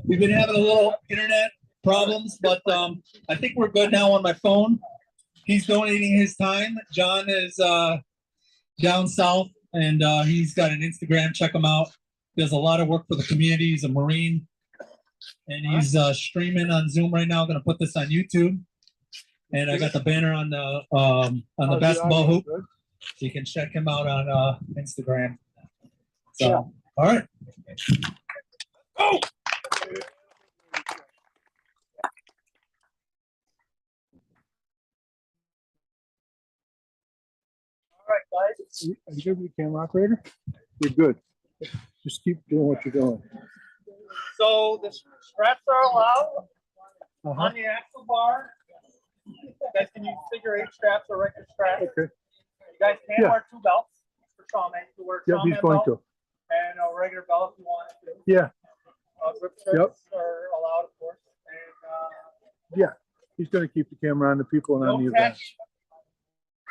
We've been having a little internet problems, but I think we're good now on my phone. He's donating his time. John is down south, and he's got an Instagram. Check him out. He does a lot of work for the community. He's a Marine, and he's streaming on Zoom right now. I'm gonna put this on YouTube, and I got the banner on the basketball hoop. So you can check him out on Instagram. So, yeah. All right. Oh! All right, guys. Are you good with the camera operator? You're good. Just keep doing what you're doing. So the straps are allowed on the axle bar. You guys can use figure 8 straps or regular straps. Okay. You guys can wear 2 belts for Strongman. You can wear a He's going to. And a regular belt if you want to. Yeah. Grip strips are allowed, of course. And, yeah. He's going to keep the camera on the people and on the event.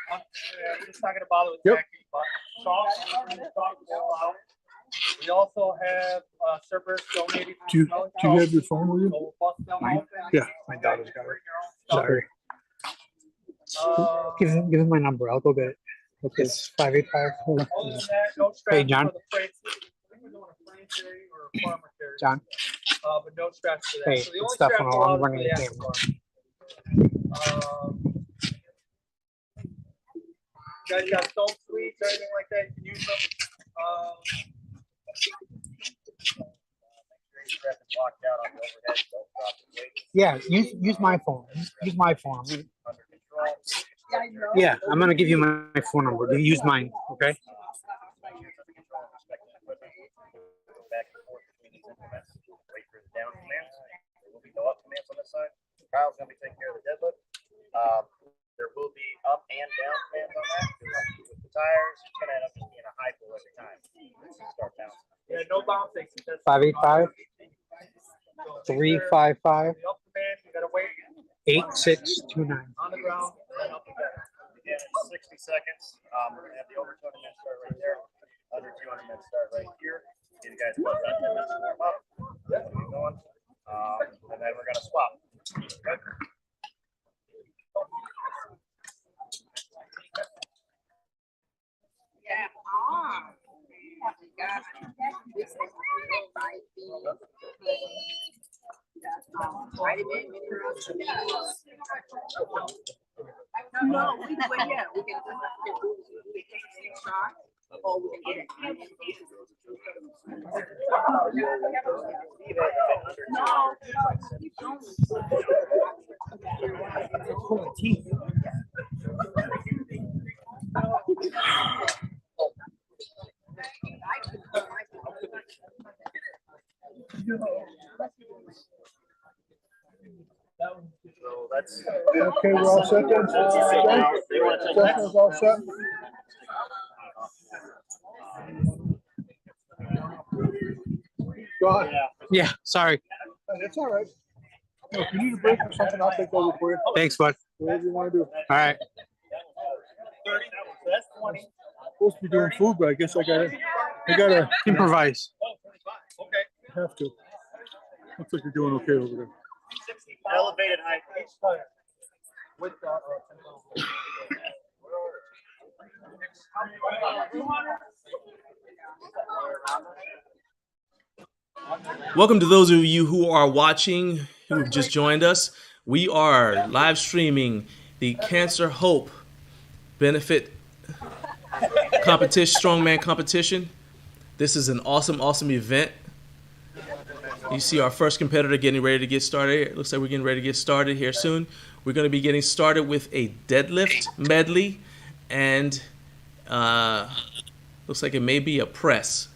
We're just not going to bother with khaki, but socks will allow. We also have Cerberus donated. Do you have your phone with you? Yeah. My daughter's got it. Sorry. Give him my number. I'll go get it. Okay. It's 585. Hey, John. John. But no straps for that. Hey, so the only Stefano, I'm running the camera. You guys got stone sweeps or anything like that, you can use them. Yeah, use my phone. Use my phone. Yeah, I'm gonna give you my phone number. Use mine, okay? Kyle's gonna be taking care of the deadlift. There will be up and down commands on that. With the tires, it's gonna end up just being a high pull every time. Start down. Yeah, no bouncing. 585 355 Up command, you gotta wait 8629. on the ground and up again. Again, it's 60 seconds. We're gonna have the over 200 minutes start right there. Under 200 minutes start right here. Give you guys about 10 minutes to warm up. Keep going. And then we're gonna swap. Okay. Yeah. No, we can or we can get So that's okay. We're all set then. Session's all set. Go on. Yeah, sorry. That's all right. No, if you need a break or something, I'll take over for you. Thanks, bud. Whatever you want to do. All right. 30. That's 20. I'm supposed to be doing food, but I guess I gotta Improvise. Okay. have to. Looks like you're doing okay over there. elevated height. With Welcome to those of you who are watching, who've just joined us. We are live streaming the Cancer Hope benefit competition, strongman competition. This is an awesome event. You see our first competitor getting ready to get started. It looks like we're getting ready to get started here soon. We're going to be getting started with a deadlift medley, and looks like it may be a press.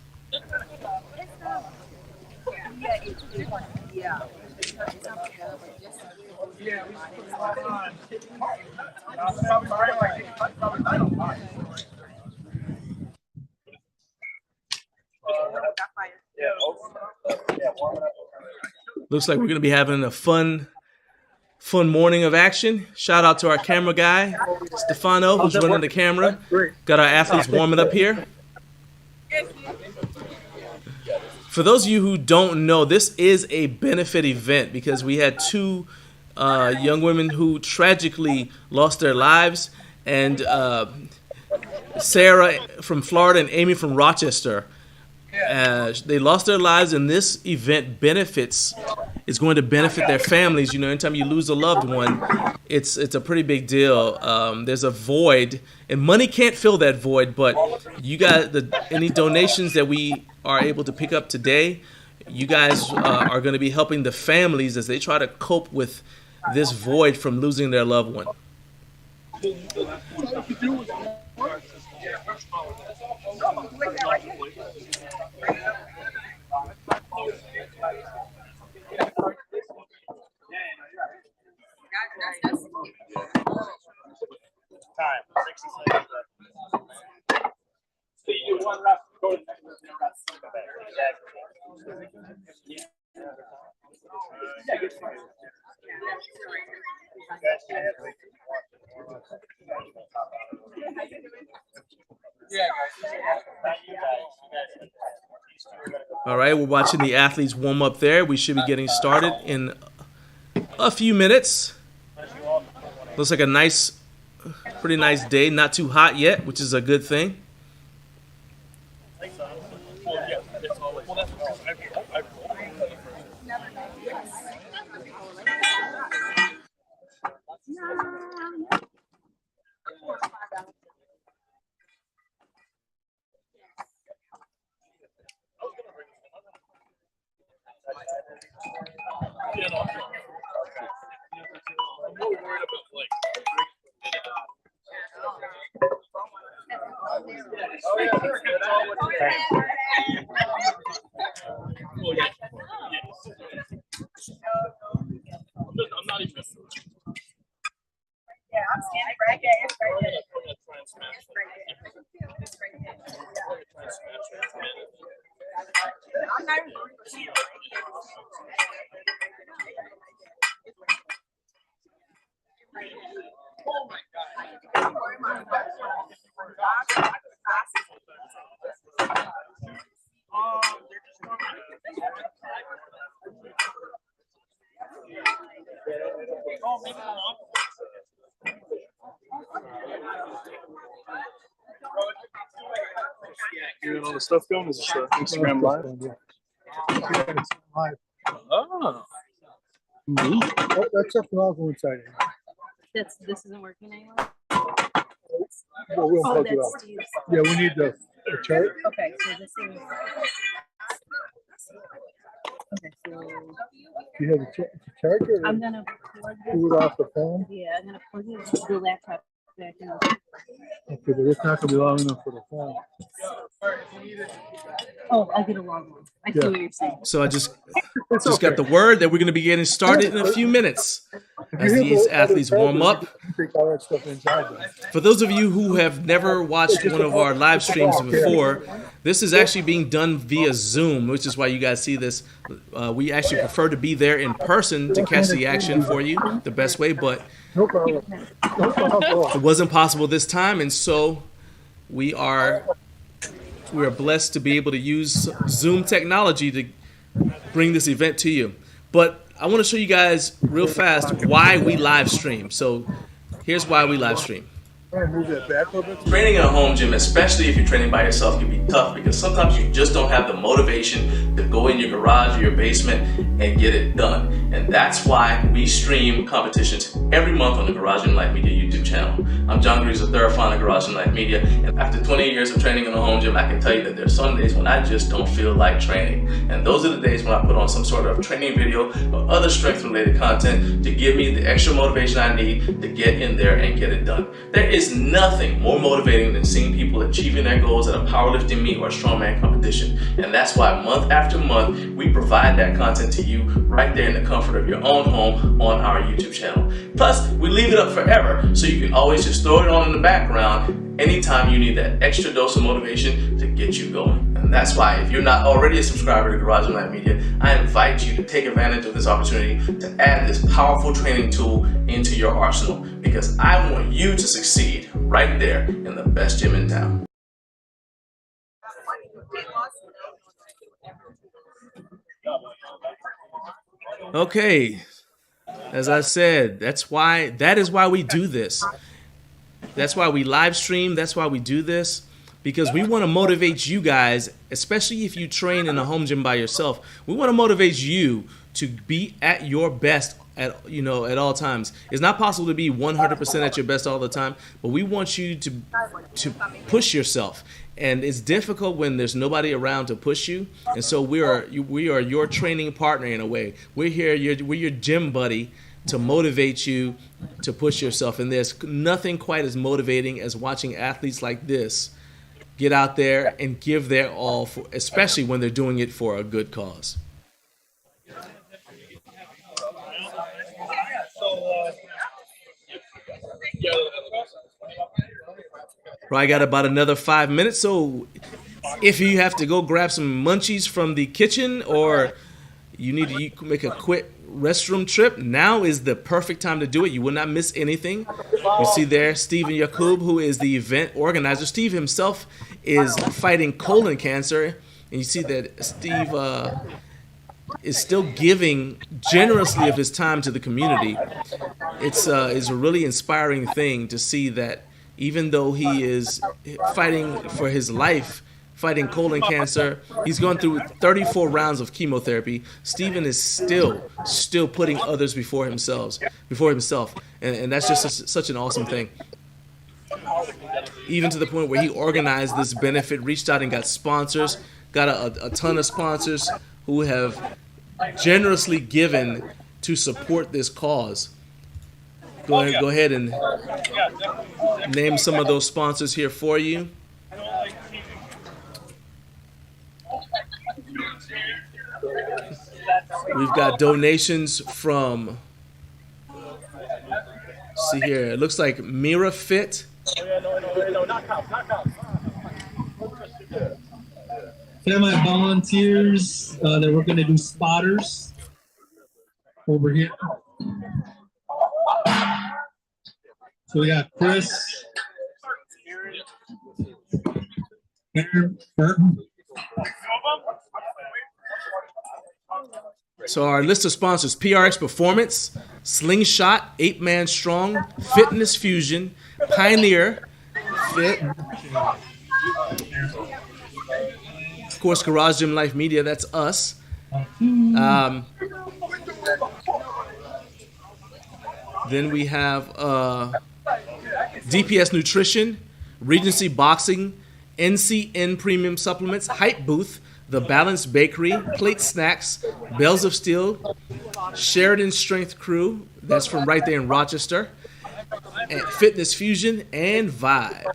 Looks like we're going to be having a fun morning of action. Shout out to our camera guy, Stefano, who's running the camera. Got our athletes warming up here. For those of you who don't know, this is a benefit event because we had two young women who tragically lost their lives, and Sarah from Florida and Amy from Rochester. They lost their lives, and this event is going to benefit their families. You know, anytime you lose a loved one, it's a pretty big deal. There's a void, and money can't fill that void. But you guys, any donations that we are able to pick up today, you guys are going to be helping the families as they try to cope with this void from losing their loved one. Time, 60 seconds. All right, we're watching the athletes warm up there. We should be getting started in a few minutes. Looks like a pretty nice day. Not too hot yet, which is a good thing. I'm standing right there. It's right there. It's right there. I'm not even going to see it. Oh my God. You got all the stuff going? Is this Instagram live? Live. Oh. Oh, that's up and off inside. This isn't working anymore. Well, we'll Oh, plug it that's up. Steve's. Yeah, we need the chart. Okay, so this is. Okay, so Do you have the charger? I'm gonna plug this. Do it off the phone. Yeah, I'm gonna plug the laptop back in. Okay, but it's not gonna be long enough for the phone. Oh, I'll get a long one. I see Yeah. what you're saying. So I just It's got the word that we're going to be getting started in a few minutes as these athletes warm up. Take all that stuff inside there. For those of you who have never watched one of our live streams before, this is actually being done via Zoom, which is why you guys see this. We actually prefer to be there in person to catch the action for you the best way, but No problem. No problem at all. it wasn't possible this time, and so we are blessed to be able to use Zoom technology to bring this event to you. But I want to show you guys real fast why we live stream. So here's why we live stream. Move that back a little bit. Training in a home gym, especially if you're training by yourself, can be tough because sometimes you just don't have the motivation to go in your garage or your basement and get it done. And that's why we stream competitions every month on the Garage and Life Media YouTube channel. I'm John Greaves, the third founder of Garage and Life Media. And after 20 years of training in a home gym, I can tell you that there's some days when I just don't feel like training. And those are the days when I put on some sort of training video or other strength related content to give me the extra motivation I need to get in there and get it done. There is nothing more motivating than seeing people achieving their goals at a powerlifting meet or strongman competition. And that's why month after month, we provide that content to you right there in the comfort of your own home on our YouTube channel. Plus, we leave it up forever, so you can always just throw it on in the background anytime you need that extra dose of motivation to get you going. And that's why if you're not already a subscriber to Garage and Life Media, I invite you to take advantage of this opportunity to add this powerful training tool into your arsenal, because I want you to succeed right there in the best gym in town. Okay. As I said, that is why we do this. That's why we live stream. That's why we do this. Because we want to motivate you guys, especially if you train in a home gym by yourself. We want to motivate you to be at your best at all times. It's not possible to be 100% at your best all the time, but we want you to push yourself. And it's difficult when there's nobody around to push you. And so we are your training partner in a way. We're here. We're your gym buddy to motivate you to push yourself. And there's nothing quite as motivating as watching athletes like this get out there and give their all, especially when they're doing it for a good cause. Probably got about another 5 minutes, so if you have to go grab some munchies from the kitchen or you need to make a quick restroom trip, now is the perfect time to do it. You will not miss anything. You see there Stephen Yakub, who is the event organizer. Steve himself is fighting colon cancer, and you see that Steve is still giving generously of his time to the community. It's a really inspiring thing to see that even though he is fighting for his life, fighting colon cancer, he's gone through 34 rounds of chemotherapy. Stephen is still putting others before himself, and that's just such an awesome thing. Even to the point where he organized this benefit, reached out and got sponsors, got a ton of sponsors who have generously given to support this cause. Go ahead and name some of those sponsors here for you. We've got donations from, see here, it looks like Mira Fit. They're my volunteers that we're going to do spotters over here. So we got Chris. So our list of sponsors: PRX Performance, Slingshot, 8 Man Strong, Fitness Fusion, Pioneer Fit, of course Garage Gym Life Media, that's us. Then we have DPS Nutrition, Regency Boxing, NCN Premium Supplements, Hype Booth, The Balanced Bakery, Plate Snacks, Bells of Steel, Sheridan Strength Crew, that's from right there in Rochester, and Fitness Fusion, and Vibe.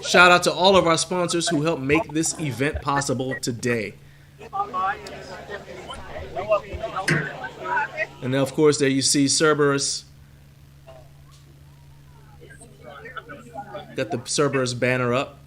Shout out to all of our sponsors who helped make this event possible today. And then, of course, there you see Cerberus. Got the Cerberus banner up.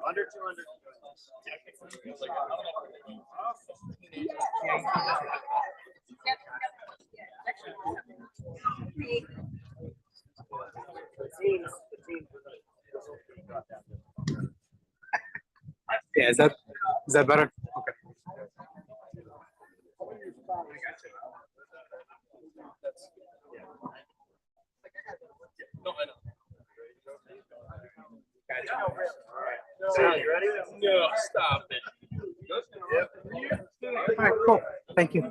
Under 200. Yeah, is that better? Okay. So, you ready? No, stop it. All right, cool. Thank you. All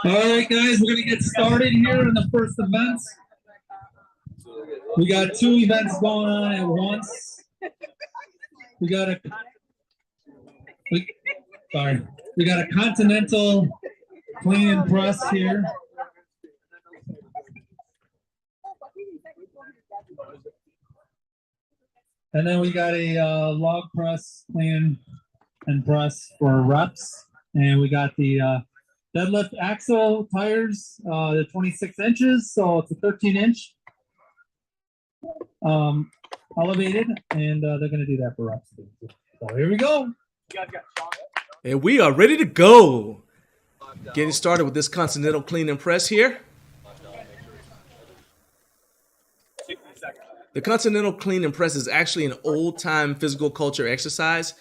right, guys, we're going to get started here in the first events. We got 2 events going on at once. We got a continental clean and press here. And then we got a log press, clean and press for reps. And we got the deadlift axle tires, the 26 inches, so it's a 13-inch elevated, and they're going to do that for reps. So here we go. And we are ready to go. Getting started with this continental clean and press here. The continental clean and press is actually an old-time physical culture exercise.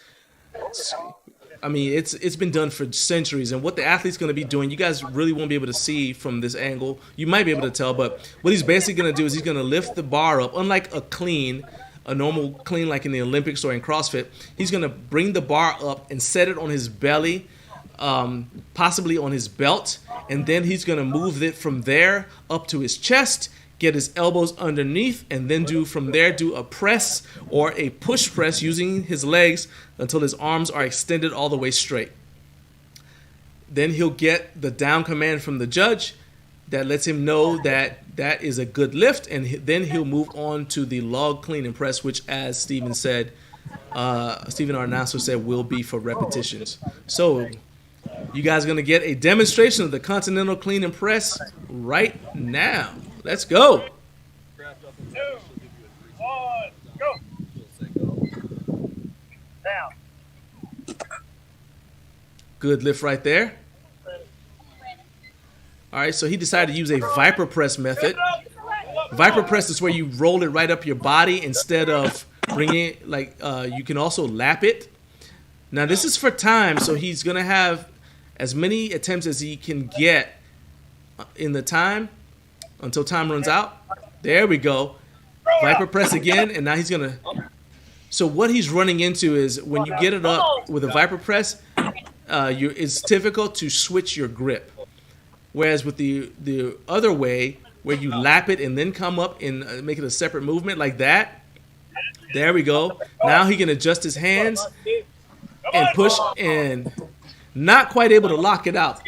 I mean, it's been done for centuries, and what the athlete's going to be doing, you guys really won't be able to see from this angle. You might be able to tell, but what he's basically going to do is he's going to lift the bar up, unlike a normal clean like in the Olympics or in CrossFit. He's going to bring the bar up and set it on his belly, possibly on his belt, and then he's going to move it from there up to his chest, get his elbows underneath, and then from there do a press or a push press using his legs until his arms are extended all the way straight. Then he'll get the down command from the judge that lets him know that that is a good lift, and then he'll move on to the log clean and press, which, as Steven said, Steven, our announcer, said will be for repetitions. So you guys are going to get a demonstration of the continental clean and press right now. Let's go. 2, 1, go. Down. Good lift right there. All right, so he decided to use a Viper press method. Viper press is where you roll it right up your body instead of bringing it, you can also lap it. Now, this is for time, so he's going to have as many attempts as he can get in the time until time runs out. There we go. Viper press again, and now he's going to... So what he's running into is when you get it up with a Viper press, it's difficult to switch your grip. Whereas with the other way, where you lap it and then come up and make it a separate movement like that, there we go. Now he can adjust his hands and push, and not quite able to lock it out.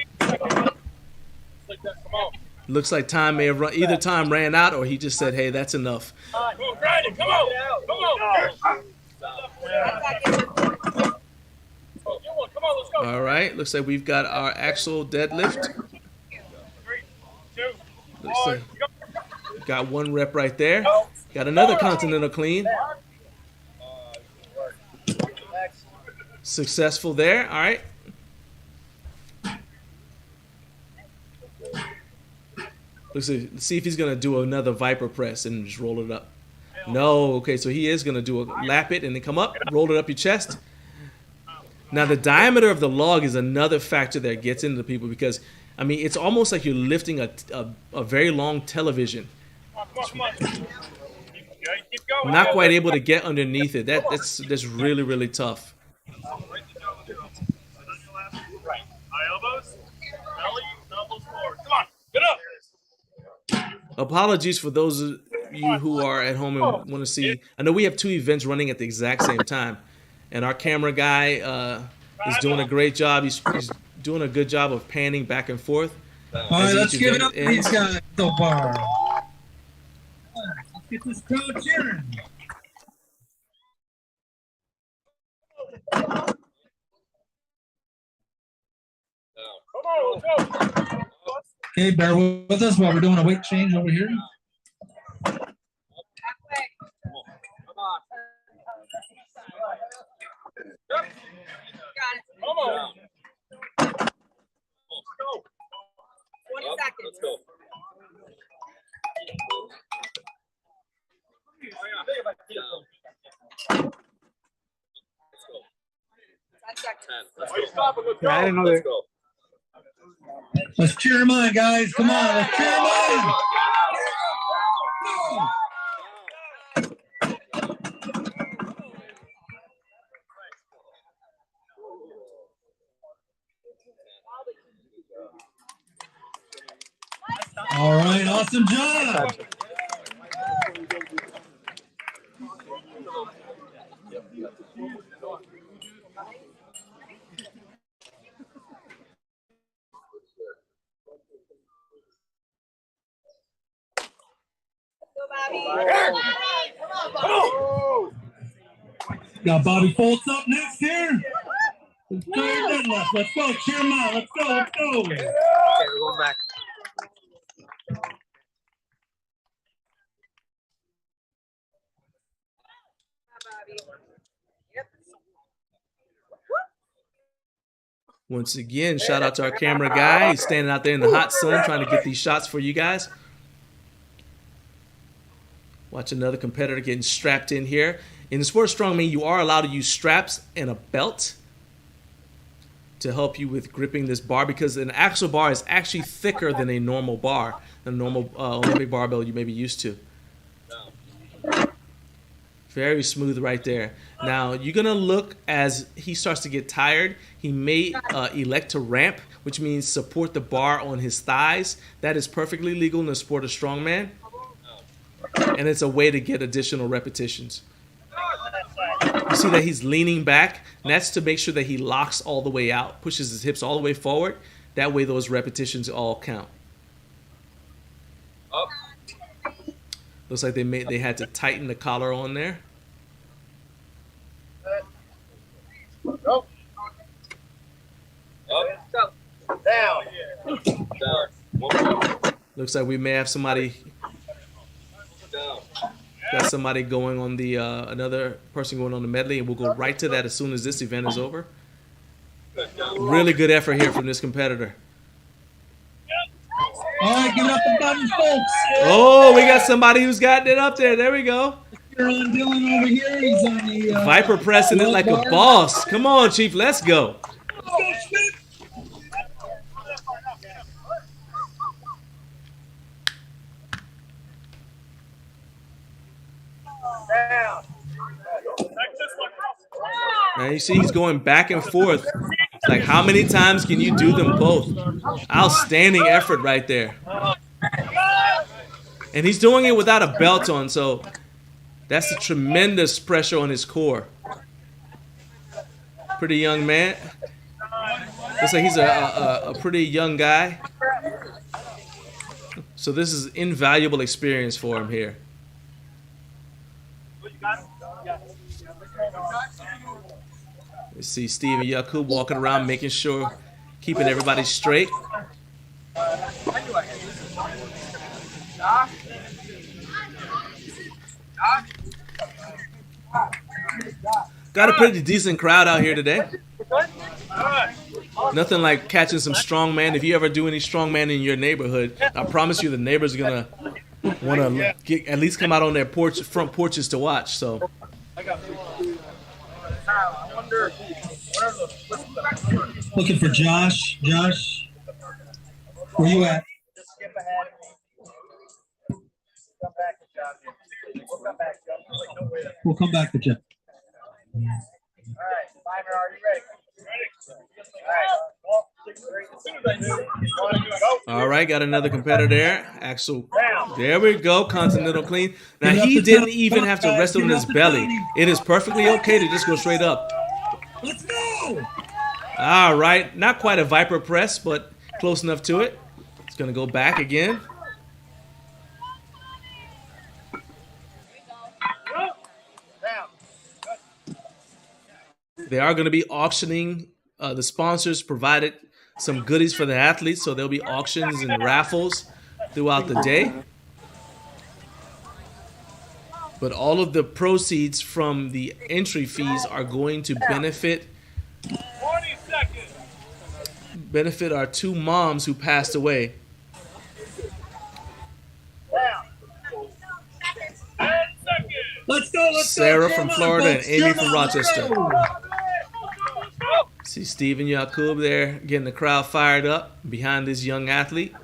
Looks like time may have run. Either time ran out, or he just said, "Hey, that's enough." All right, looks like we've got our actual deadlift. Looks like got 1 rep right there. Got another continental clean. Successful there. All right. Let's see if he's going to do another Viper press and just roll it up. No. Okay, so he is going to do a lap it and then come up, roll it up your chest. Now, the diameter of the log is another factor that gets into people because, I mean, it's almost like you're lifting a very long television. Not quite able to get underneath it. That's really, really tough. Apologies for those of you who are at home and want to see. I know we have 2 events running at the exact same time, and our camera guy is doing a great job. He's doing a good job of panning back and forth. All right, let's give it up for these guys so far. Let's get this crowd cheering. Okay, bear with us while we're doing a weight change over here. Come on. 20 seconds. Let's go. Yeah, I didn't know that. Let's cheer them on, guys. Come on, let's cheer them on. All right, awesome job. Got Bobby Foltz up next here. Strongman and Deadlift. Let's go. Cheer him out. Let's go. Let's go. Okay, we're going back. Once again, shout out to our camera guy. He's standing out there in the hot sun trying to get these shots for you guys. Watch another competitor getting strapped in here. In the sport of strongman, you are allowed to use straps and a belt to help you with gripping this bar, because an actual bar is actually thicker than a normal bar, a normal Olympic barbell you may be used to. Very smooth right there. Now, you're going to look as he starts to get tired. He may elect to ramp, which means support the bar on his thighs. That is perfectly legal in the sport of strongman. And it's a way to get additional repetitions. You see that he's leaning back, and that's to make sure that he locks all the way out, pushes his hips all the way forward. That way those repetitions all count. Up. Looks like they had to tighten the collar on there. Go. Up. Down. Down. One more. Looks like we may have somebody. Down. Got somebody going on the another person going on the medley, and we'll go right to that as soon as this event is over. Really good effort here from this competitor. All right, give it up for Bobby Foltz. Oh, we got somebody who's gotten it up there. There we go. You're on Dylan over here. He's on the Viper pressing it like a boss. Come on, Chief. Let's go. Let's go, Schmidt. Down. Now you see he's going back and forth. It's like, how many times can you do them both? Outstanding effort right there. And he's doing it without a belt on, so that's a tremendous pressure on his core. Pretty young man. Looks like he's a pretty young guy. So this is invaluable experience for him here. You see Steve and Yakub walking around, making sure, keeping everybody straight. Got a pretty decent crowd out here today. Nothing like catching some strongman. If you ever do any strongman in your neighborhood, I promise you the neighbors are gonna want to at least come out on their front porches to watch. So. Looking for Josh. Josh, where you at? Just skip ahead. Come back to John. We'll come back, John. Don't wait. We'll come back to you. All right, Timer, are you ready? All right. Well, 6, 3, 2, 1, go. All right, got another competitor there. Axel. There we go. Continental clean. Now, he didn't even have to rest on his belly. It is perfectly okay to just go straight up. Let's go. All right. Not quite a Viper press, but close enough to it. It's going to go back again. They are going to be auctioning. The sponsors provided some goodies for the athletes, so there'll be auctions and raffles throughout the day. But all of the proceeds from the entry fees are going to benefit our two moms who passed away. Let's go. Let's Sarah go. from Come on, Florida and folks. Amy Come from on, let's Rochester. go. See Steve and Yakub there getting the crowd fired up behind this young athlete.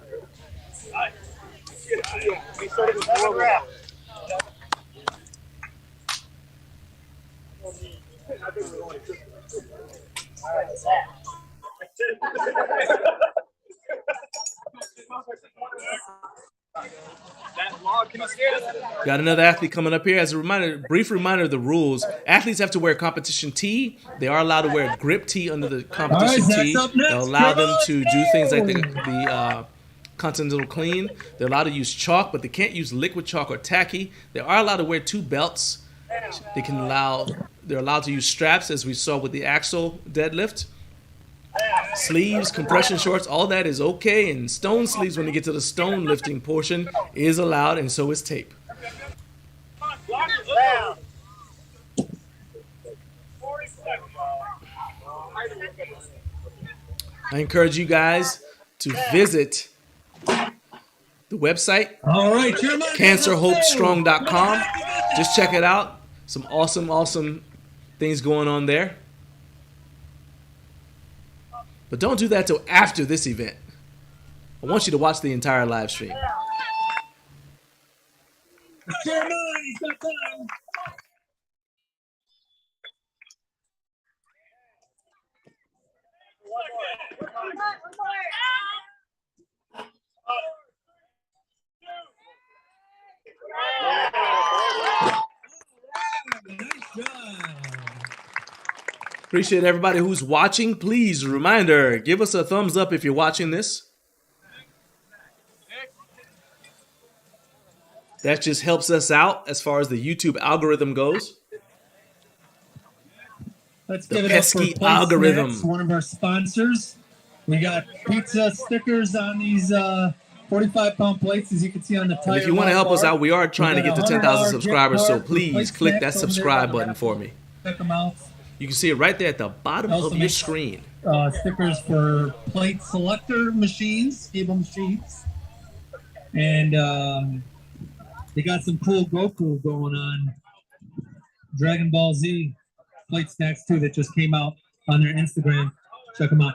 Got another athlete coming up here. As a reminder, brief reminder of the rules. Athletes have to wear competition tee. They are allowed to wear grip tee under the competition All right, tee. Zach's up next. They'll allow them Let's to go. do things like the continental clean. They're allowed to use chalk, but they can't use liquid chalk or tacky. They are allowed to wear 2 belts. They're allowed to use straps, as we saw with the axle deadlift. Sleeves, compression shorts, all that is okay. And stone sleeves, when you get to the stone lifting portion, is allowed, and so is tape. I encourage you guys to visit the website, All right, cancerhopestrong.com. Just check it out. Some awesome things going on there. But don't do that till after this event. I want you to watch the entire live stream. Jeremiah, he's got time. Nice job. Appreciate everybody who's watching. Please, reminder, give us a thumbs up if you're watching this. That just helps us out as far as the YouTube algorithm goes. Let's The give it up for pesky Plate algorithm. Snacks, one of our sponsors. We got pizza stickers on these 45-pound plates, as you can see on the And tire. if you want to help us out, we are trying to get to 10,000 subscribers, so $100 please gift click card that for Plate subscribe Snacks button over for there. me. Check them out. You can see it right there at the bottom Also of your make- screen. Stickers for plate selector machines, cable machines. And they got some cool Goku going on. Dragon Ball Z plate snacks too that just came out on their Instagram. Check them out.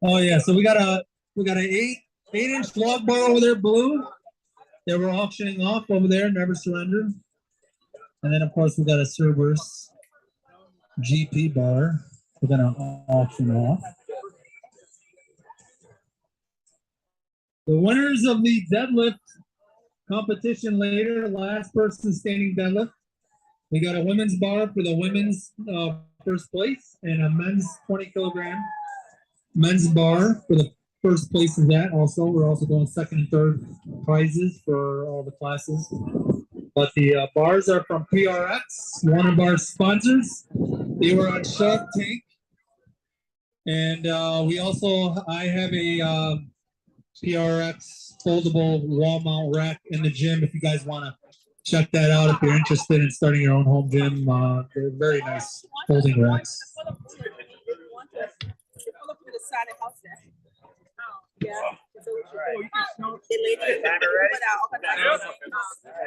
Oh yeah, so we got an 8-inch log bar over there, blue, that we're auctioning off over there. Never surrender. And then of course we got a Cerberus GP bar. We're gonna auction off. The winners of the deadlift competition later, last person standing deadlift. We got a women's bar for the women's first place, and a men's 20-kilogram men's bar for the first place in that. Also, we're also doing second and third prizes for all the classes. But the bars are from PRX, one of our sponsors. They were on Shark Tank, and I have a PRX foldable wall mount rack in the gym. If you guys want to check that out, if you're interested in starting your own home gym, they're very nice folding racks.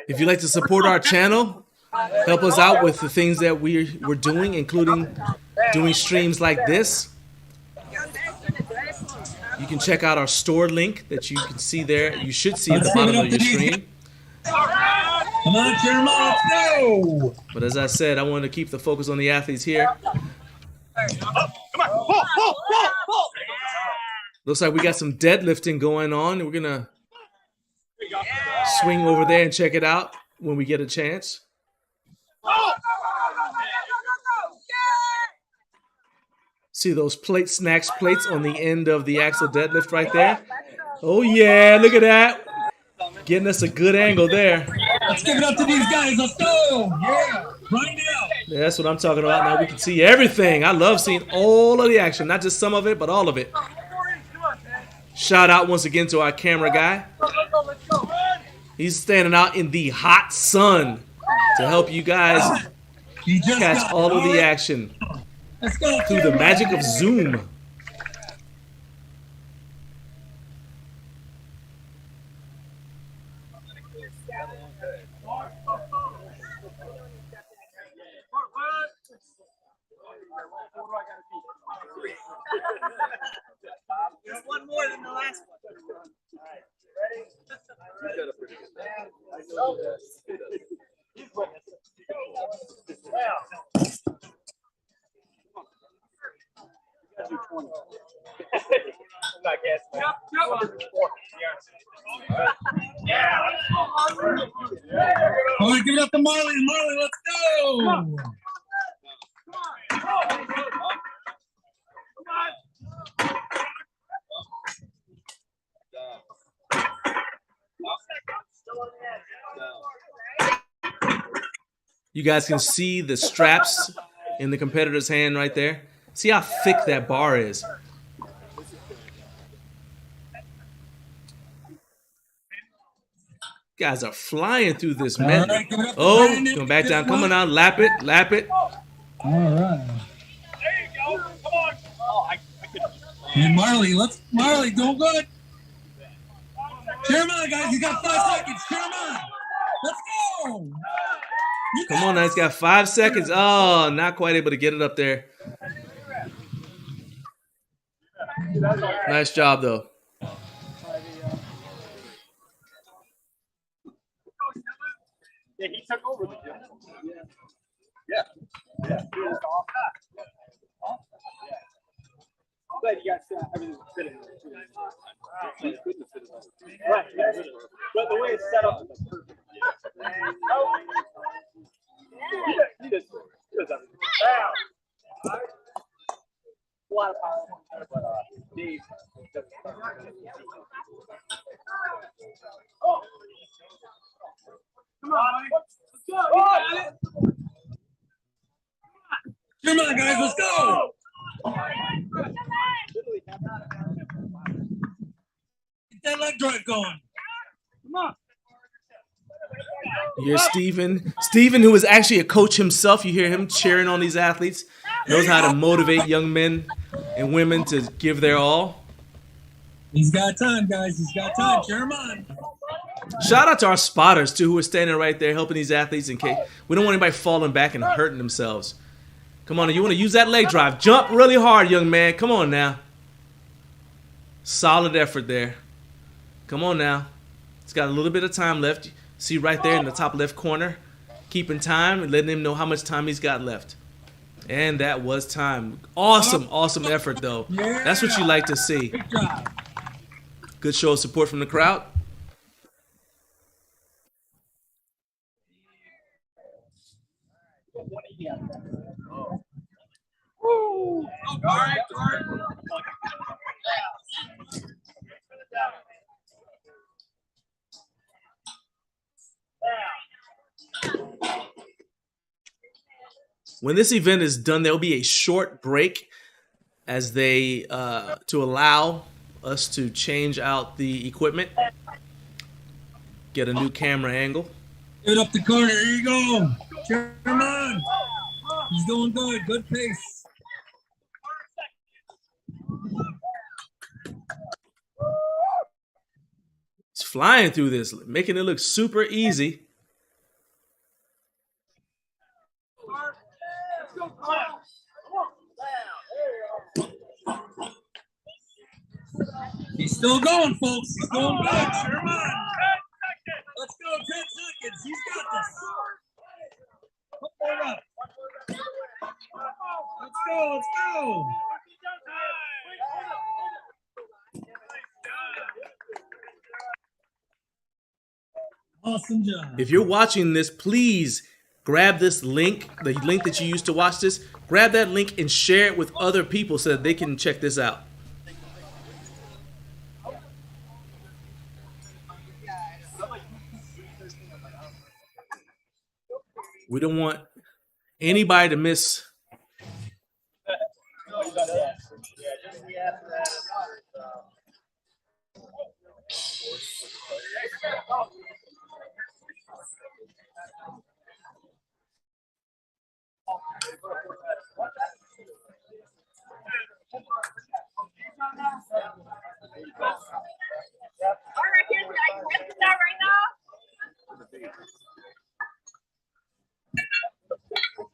If you'd like to support our channel, help us out with the things that we're doing, including doing streams like this. You can check out our store link that you can see there. You should see at the bottom of your screen. Come on, Jeremiah, let's go! But as I said, I wanted to keep the focus on the athletes here. Looks like we got some deadlifting going on. We're gonna swing over there and check it out when we get a chance. See those plate snacks plates on the end of the axle deadlift right there? Oh yeah, look at that. Getting us a good angle there. Let's give it up to these guys. Let's go! Yeah, grind it out. Yeah, that's what I'm talking about. Now we can see everything. I love seeing all of the action, not just some of it, but all of it. Shout out once again to our camera guy. He's standing out in the hot sun to help you guys catch all of the action through the magic of Zoom. Just one more than the last one. All right, give it up to Marley. Marley, let's go! You guys can see the straps in the competitor's hand right there. See how thick that bar is. Guys are flying through this medley. right, give it up to Oh, Brandon. come back Good down. Come one. on now. Lap it. Lap it. All right. And Marley, Marley, doing good. Cheer him on, guys. You got 5 seconds. Cheer him on. Let's go. Come on now. He's got 5 seconds. Oh, not quite able to get it up there. Nice job, though. Yeah, he took over the gym. But you got everything fitting. Right. But the way it's set up is perfect. He does everything. A lot of power. But Dave. Come on, let's go. Come on, guys. Let's go. Get that leg drive going. Come on. You hear Steven. Steven, who is actually a coach himself, you hear him cheering on these athletes. Knows how to motivate young men and women to give their all. He's got time, guys. He's got time. Cheer him on. Shout out to our spotters, too, who are standing right there helping these athletes in case we don't want anybody falling back and hurting themselves. Come on, you want to use that leg drive. Jump really hard, young man. Come on now. Solid effort there. Come on now. It's got a little bit of time left. See right there in the top left corner. Keeping time and letting him know how much time he's got left. And that was time. Awesome, awesome effort, though. That's what you like to see. Good job. Good show of support from the crowd. All right. When this event is done, there will be a short break as they to allow us to change out the equipment, get a new camera angle. Get up the corner. Here you go. Cheer him on. He's doing good. Good pace. He's flying through this, making it look super easy. He's still going, folks. He's doing good. Cheer him on. Let's go. 10 seconds. He's got this. Put that up. Let's go. Let's go. Awesome job. If you're watching this, please grab this link, the link that you used to watch this. Grab that link and share it with other people so that they can check this out. We don't want anybody to miss.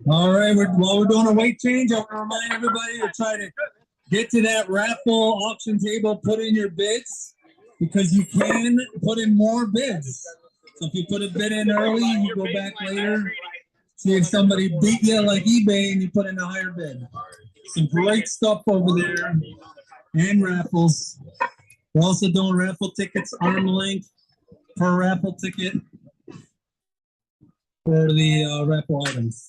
All right, while we're doing a weight change, I want to remind everybody to try to get to that raffle auction table, put in your bids, because you can put in more bids. So if you put a bid in early, you go back later, see if somebody beat you like eBay and you put in a higher bid. Some great stuff over there and raffles. We're also doing raffle tickets, arm length per raffle ticket for the raffle items.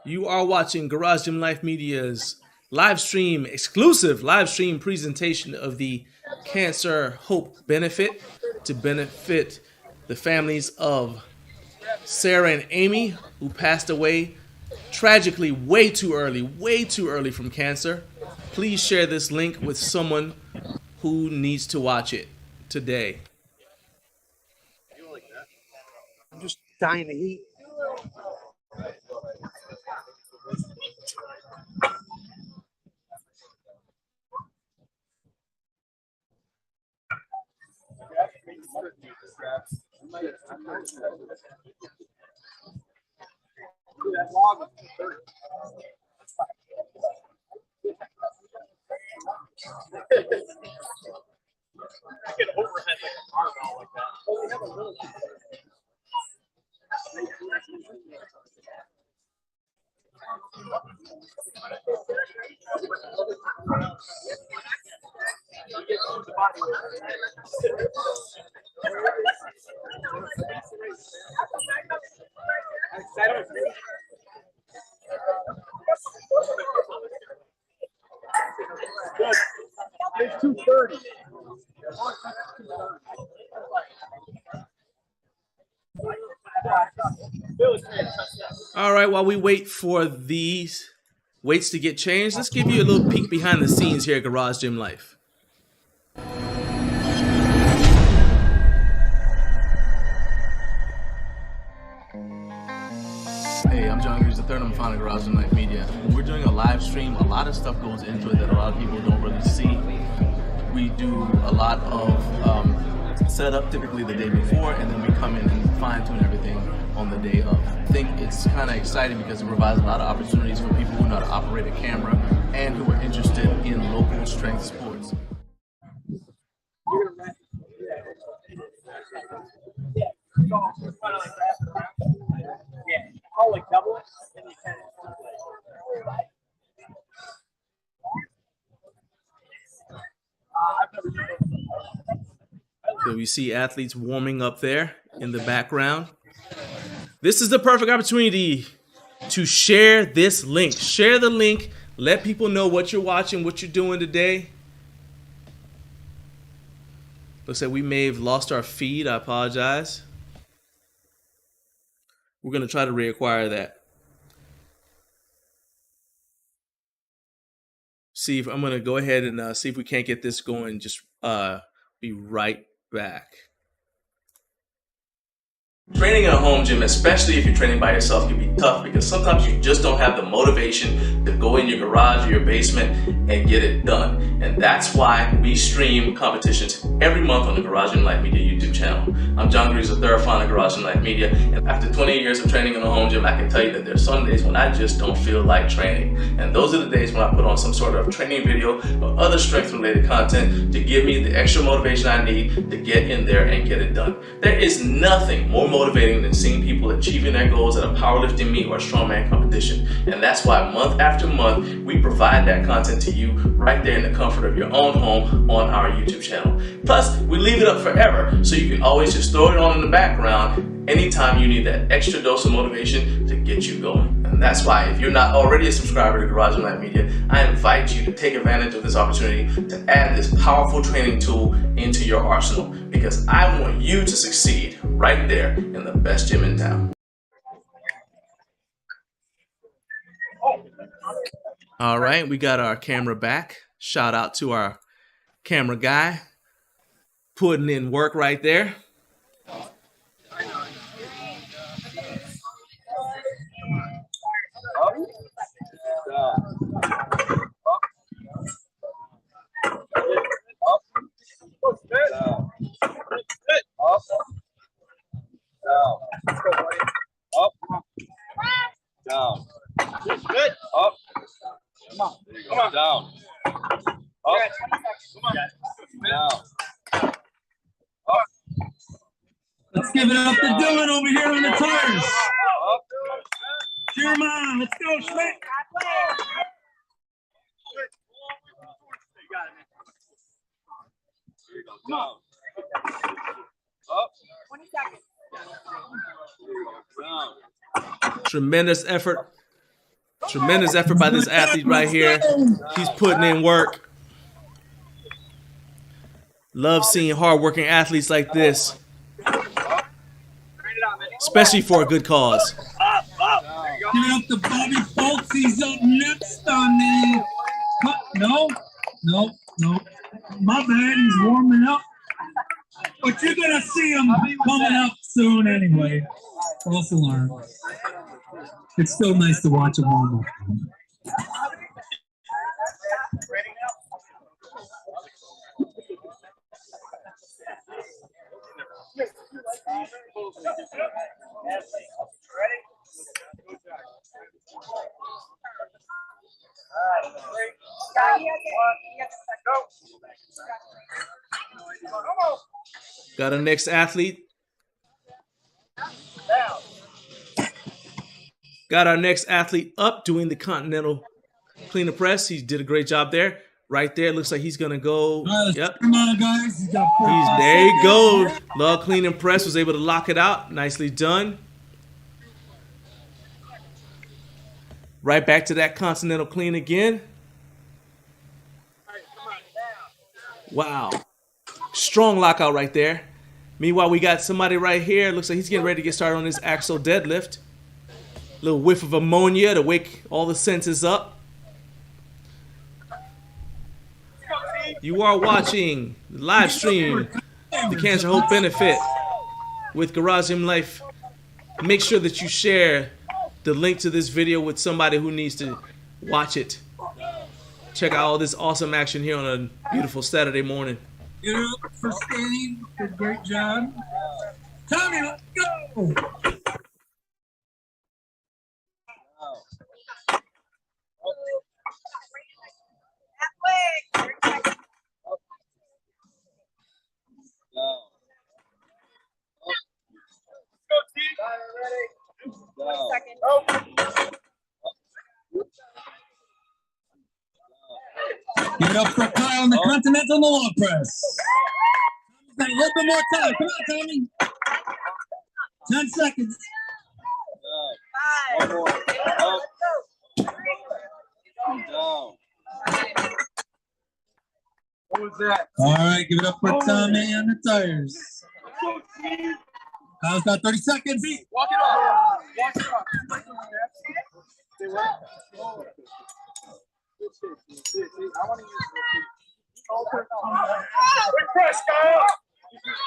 You are watching Garage Gym Life Media's live stream, exclusive live stream presentation of the Cancer Hope Benefit to benefit the families of Sarah and Amy, who passed away tragically way too early from cancer. Please share this link with someone who needs to watch it today. I'm just dying to eat. Get overhead like a barbell like that. It's 2:30. All right, while we wait for these weights to get changed, let's give you a little peek behind the scenes here at Garage Gym Life. Hey, I'm John Greaves III. I'm the founder of Garage Gym Life Media. When we're doing a live stream, a lot of stuff goes into it that a lot of people don't really see. We do a lot of setup typically the day before, and then we come in and fine-tune everything on the day of. I think it's kind of exciting because it provides a lot of opportunities for people who know how to operate a camera and who are interested in local strength sports. I'll like double it, and you can. So we see athletes warming up there in the background. This is the perfect opportunity to share this link. Share the link. Let people know what you're watching, what you're doing today. Looks like we may have lost our feed. I apologize. We're going to try to reacquire that. See if I'm going to go ahead and see if we can't get this going. Just be right back. Training in a home gym, especially if you're training by yourself, can be tough because sometimes you just don't have the motivation to go in your garage or your basement and get it done. And that's why we stream competitions every month on the Garage Gym Life Media YouTube channel. I'm John Greaves III, founder of Garage Gym Life Media. And after 20 years of training in a home gym, I can tell you that there's some days when I just don't feel like training. And those are the days when I put on some sort of training video or other strength related content to give me the extra motivation I need to get in there and get it done. There is nothing more motivating than seeing people achieving their goals at a powerlifting meet or a strongman competition. And that's why month after month, we provide that content to you right there in the comfort of your own home on our YouTube channel. Plus, we leave it up forever, so you can always just throw it on in the background anytime you need that extra dose of motivation to get you going. And that's why, if you're not already a subscriber to Garage Gym Life Media, I invite you to take advantage of this opportunity to add this powerful training tool into your arsenal, because I want you to succeed right there in the best gym in town. All right, we got our camera back. Shout out to our camera guy putting in work right there. Down. Good. Up. Come on. There you go. Come on. Down. Up. Come on. Down. Up. Let's give it up to Dylan over here on the tires. Up. Cheer him on. Let's go, Schmidt. There you go. Down. Up. 20 seconds. There you go. Down. Tremendous effort Tremendous effort by this athlete right here. He's putting in work. Love seeing hardworking athletes like this, especially for a good cause. Give it up to Bobby Folks. He's up next on the. No. My bad. He's warming up. But you're going to see him coming up soon anyway. False alarm. It's still nice to watch him warm up. Ready now? Ready? Got our next athlete. Got our next athlete up doing the continental clean and press. He did a great job there. Right there, looks like he's gonna go. Yep. Come on, guys. He's got There you go. Love clean and press, was able to lock it out. Nicely done. Right back to that continental clean again. Wow. Strong lockout right there. Meanwhile, we got somebody right here. Looks like he's getting ready to get started on his axle deadlift. Little whiff of ammonia to wake all the senses up. You are watching the live stream, the Cancer Hope Benefit with Garage Gym Life. Make sure that you share the link to this video with somebody who needs to watch it. Check out all this awesome action here on a beautiful Saturday morning. Get it up for Steve. Did a great job. Tommy, let's go. Give it up for Kyle on the continental log press. Got a little bit more time. Come on, Tommy. 10 seconds. One more. Up. Down. What was that? All right, give it up for Tommy on the tires. Kyle's got 30 seconds. Walk it off. Walk it off. Say what? I want to use quick press, Kyle.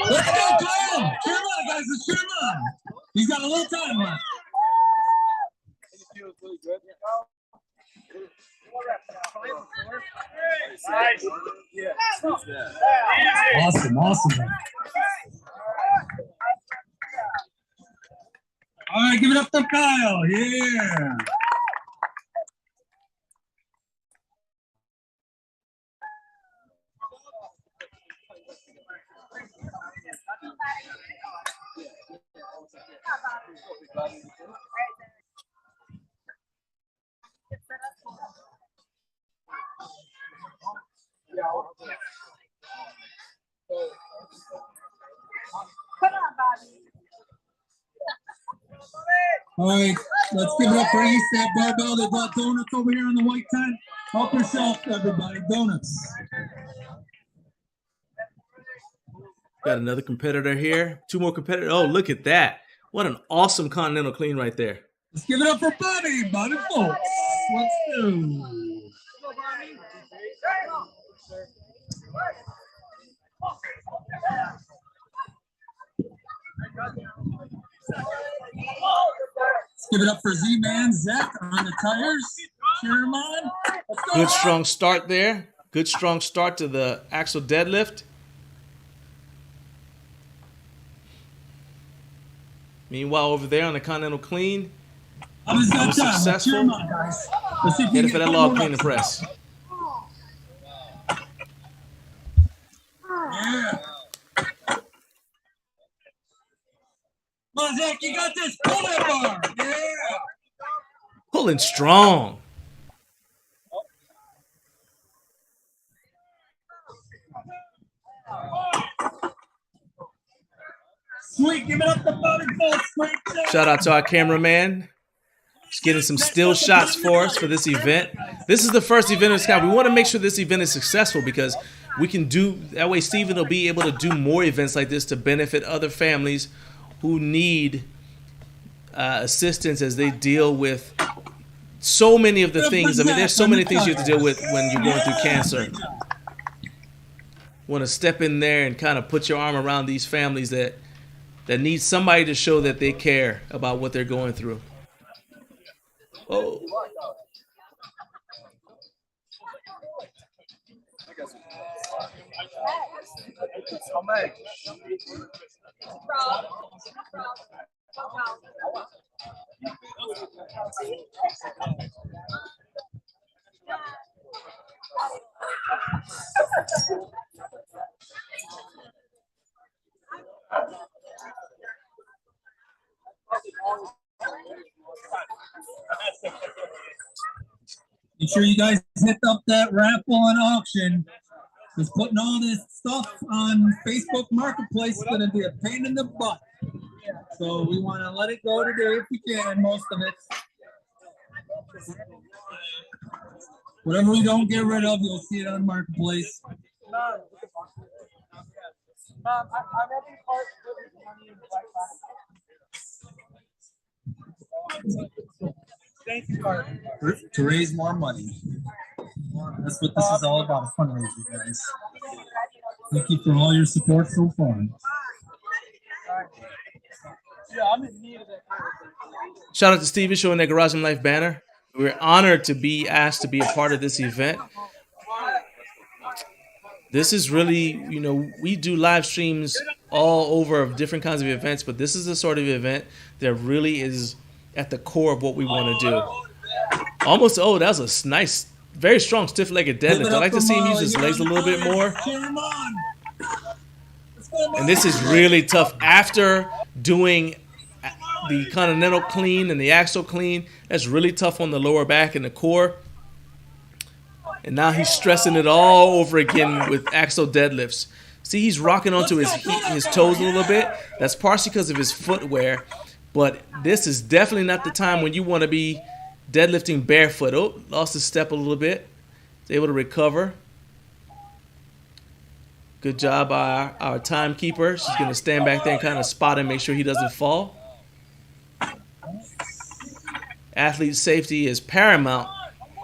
Let's go, Kyle. Cheer him on, guys. Let's cheer him on. He's got a little time left. Feels really good. Nice. Yeah. Awesome. All right, give it up to Kyle. Yeah. All right, let's give it up for East at Barbell. They brought donuts over here on the white tent. Help yourself, everybody. Donuts. Got another competitor here. Two more competitors. Oh, look at that. What an awesome continental clean right there. Let's give it up for Bobby folks. Let's do. Let's give it up for Z-Man Zach on the tires. Cheer him on. Let's go. Good strong start there. Good strong start to the axle deadlift. Meanwhile, over there on the continental clean, I was that was successful. Cheer him on, guys. Let's see if Headed we for can that get log one clean more and press. Yeah. Come on, Zach, you got this. Pull that bar. Yeah. Pulling strong. Sweet, give it up to Bobby folks. Great job. Shout out to our cameraman. Just getting some still shots for us for this event. This is the first event of its kind. We want to make sure this event is successful because we can do that way. Steven will be able to do more events like this to benefit other families who need assistance as they deal with so many of the things. I mean, there's so many things you have to deal with when you're going through cancer. Want to step in there and kind of put your arm around these families that need somebody to show that they care about what they're going through. Oh. Make sure you guys hit up that raffle and auction. Because putting all this stuff on Facebook Marketplace is going to be a pain in the butt. So we want to let it go today if we can, most of it. Whatever we don't get rid of, you'll see it on Marketplace. To raise more money. That's what this is all about, a fundraiser, guys. Thank you for all your support so far. Shout out to Steven showing that Garage and Life banner. We're honored to be asked to be a part of this event. This is really, you know, we do live streams all over of different kinds of events, but this is the sort of event that really is at the core of what we want to do. Almost, oh, that was a nice, very strong stiff-legged deadlift. I like to see him use his legs a little bit more. And this is really tough. After doing the continental clean and the axle clean, that's really tough on the lower back and the core. And now he's stressing it all over again with axle deadlifts. See, he's rocking onto his toes a little bit. That's partially because of his footwear. But this is definitely not the time when you want to be deadlifting barefoot. Oh, lost his step a little bit. He's able to recover. Good job by our timekeeper. She's going to stand back there and kind of spot him, make sure he doesn't fall. Athlete safety is paramount.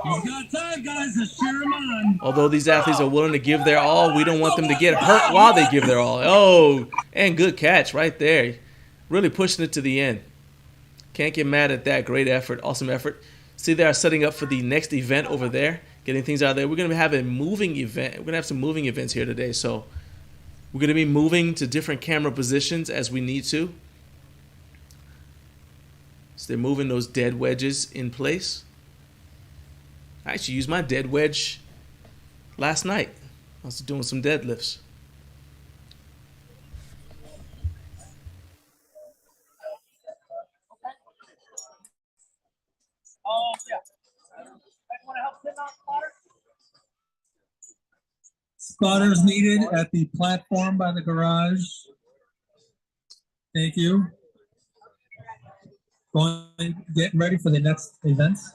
He's got time, guys. Let's cheer him on. Although these athletes are willing to give their all, we don't want them to get hurt while they give their all. Oh, and good catch right there. Really pushing it to the end. Can't get mad at that. Great effort. Awesome effort. See, they are setting up for the next event over there. Getting things out there. We're going to have a moving event. We're going to have some moving events here today. So we're going to be moving to different camera positions as we need to. So they're moving those dead wedges in place. I actually used my dead wedge last night. I was doing some deadlifts. Spotters needed at the platform by the garage. Thank you. Getting ready for the next events.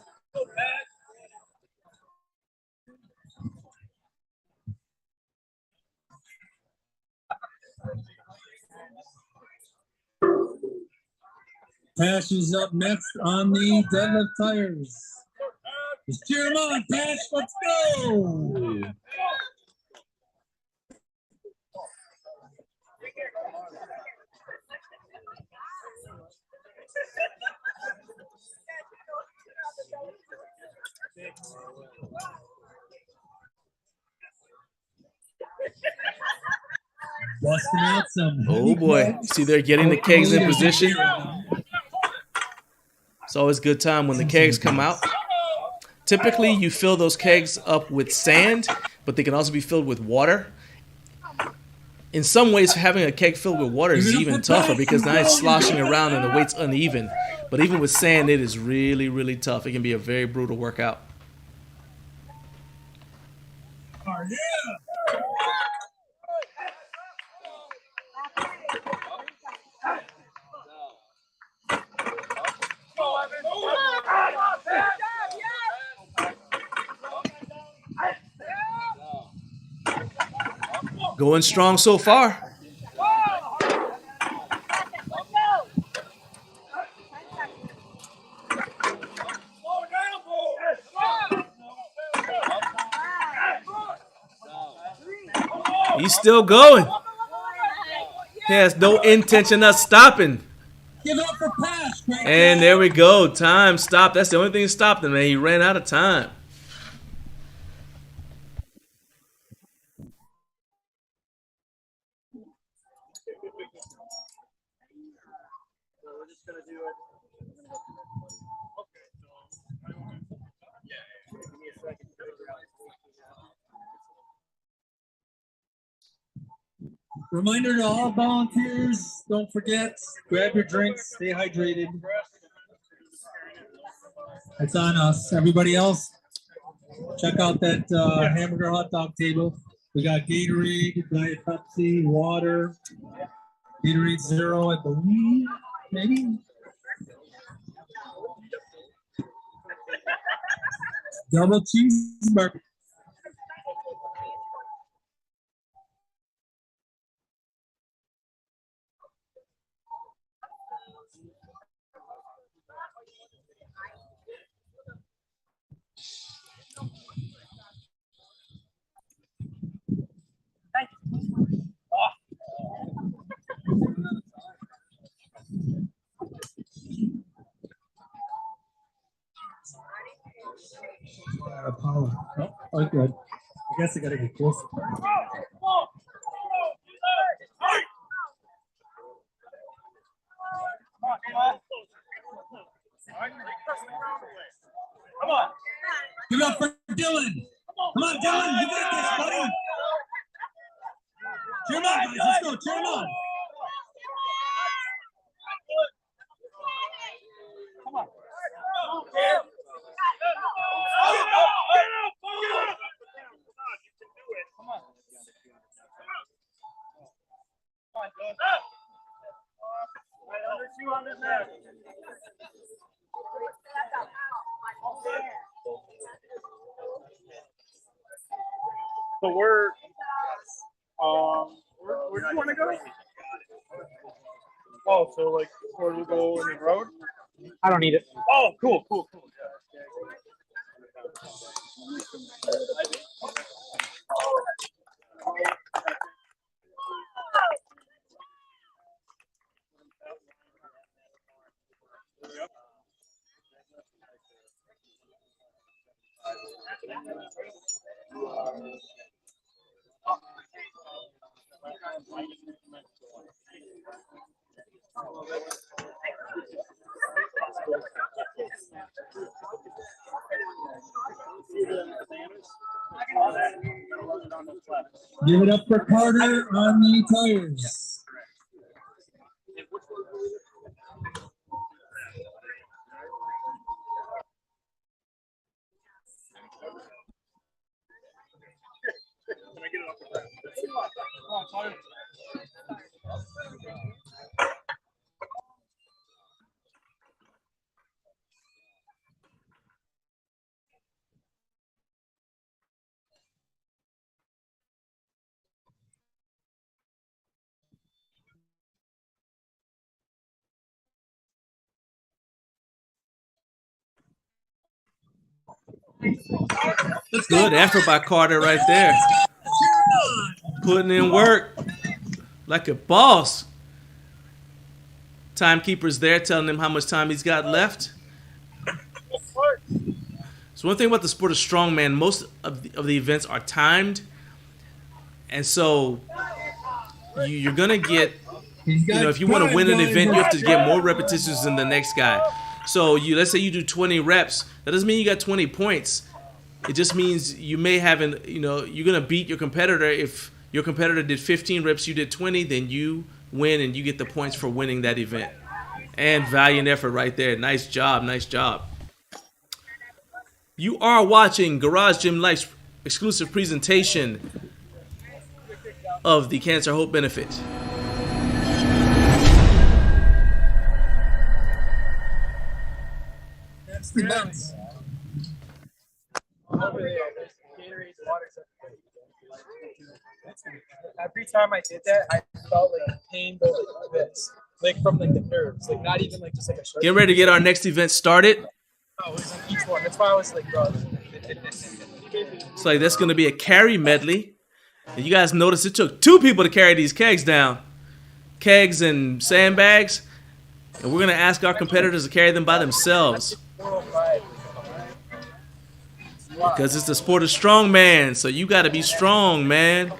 Pash is up next on the deadlift tires. Just cheer him on, Pash. Let's go. Busting out some. Oh boy. See, they're getting the kegs in position. It's always a good time when the kegs come out. Typically, you fill those kegs up with sand, but they can also be filled with water. In some ways, having a keg filled with water is even tougher because now it's sloshing around and the weight's uneven. But even with sand, it is really, really tough. It can be a very brutal workout. Oh, yeah. Going strong so far. He's still going. He has no intention of stopping. Give it up for pass. Great And job. there we go. Time stopped. That's the only thing that stopped him, man. He ran out of time. Reminder to all volunteers, don't forget, grab your drinks, stay hydrated. It's on us. Everybody else, check out that hamburger hot dog table. We got Gatorade, Diet Pepsi, water, Gatorade Zero, I believe, maybe. Double cheeseburger. Apollo. Oh, good. I guess I gotta get closer. Come on. Give it up for Dylan. Come on, Dylan. You got this, buddy. Cheer him on, guys. Let's go. Cheer him on. Come on. So where do you want to go? Oh, so like where we go in the road? I don't need it. Oh, cool. Give it up for Carter on the tires. Good effort by Carter right there. Putting in work like a boss. Timekeeper's there telling him how much time he's got left. So one thing about the sport of strongman, most of the events are timed. And so you're going to get, if you want to win an event, you have to get more repetitions than the next guy. So let's say you do 20 reps. That doesn't mean you got 20 points. It just means you may have you're going to beat your competitor. If your competitor did 15 reps, you did 20, then you win and you get the points for winning that event. And valiant effort right there. Nice job. Nice job. You are watching Garage Gym Life's exclusive presentation of the Cancer Hope Benefit. That's the best. Every time I did that, I felt like pain go like this, like from like the nerves, like not even like just like a shirt. Get ready to get our next event started. Oh, it was on each one. That's why I was like, bro. It's like that's going to be a carry medley. And you guys notice it took 2 people to carry these kegs down. Kegs and sandbags. And we're going to ask our competitors to carry them by themselves. Because it's the sport of strongman, so you got to be strong, man.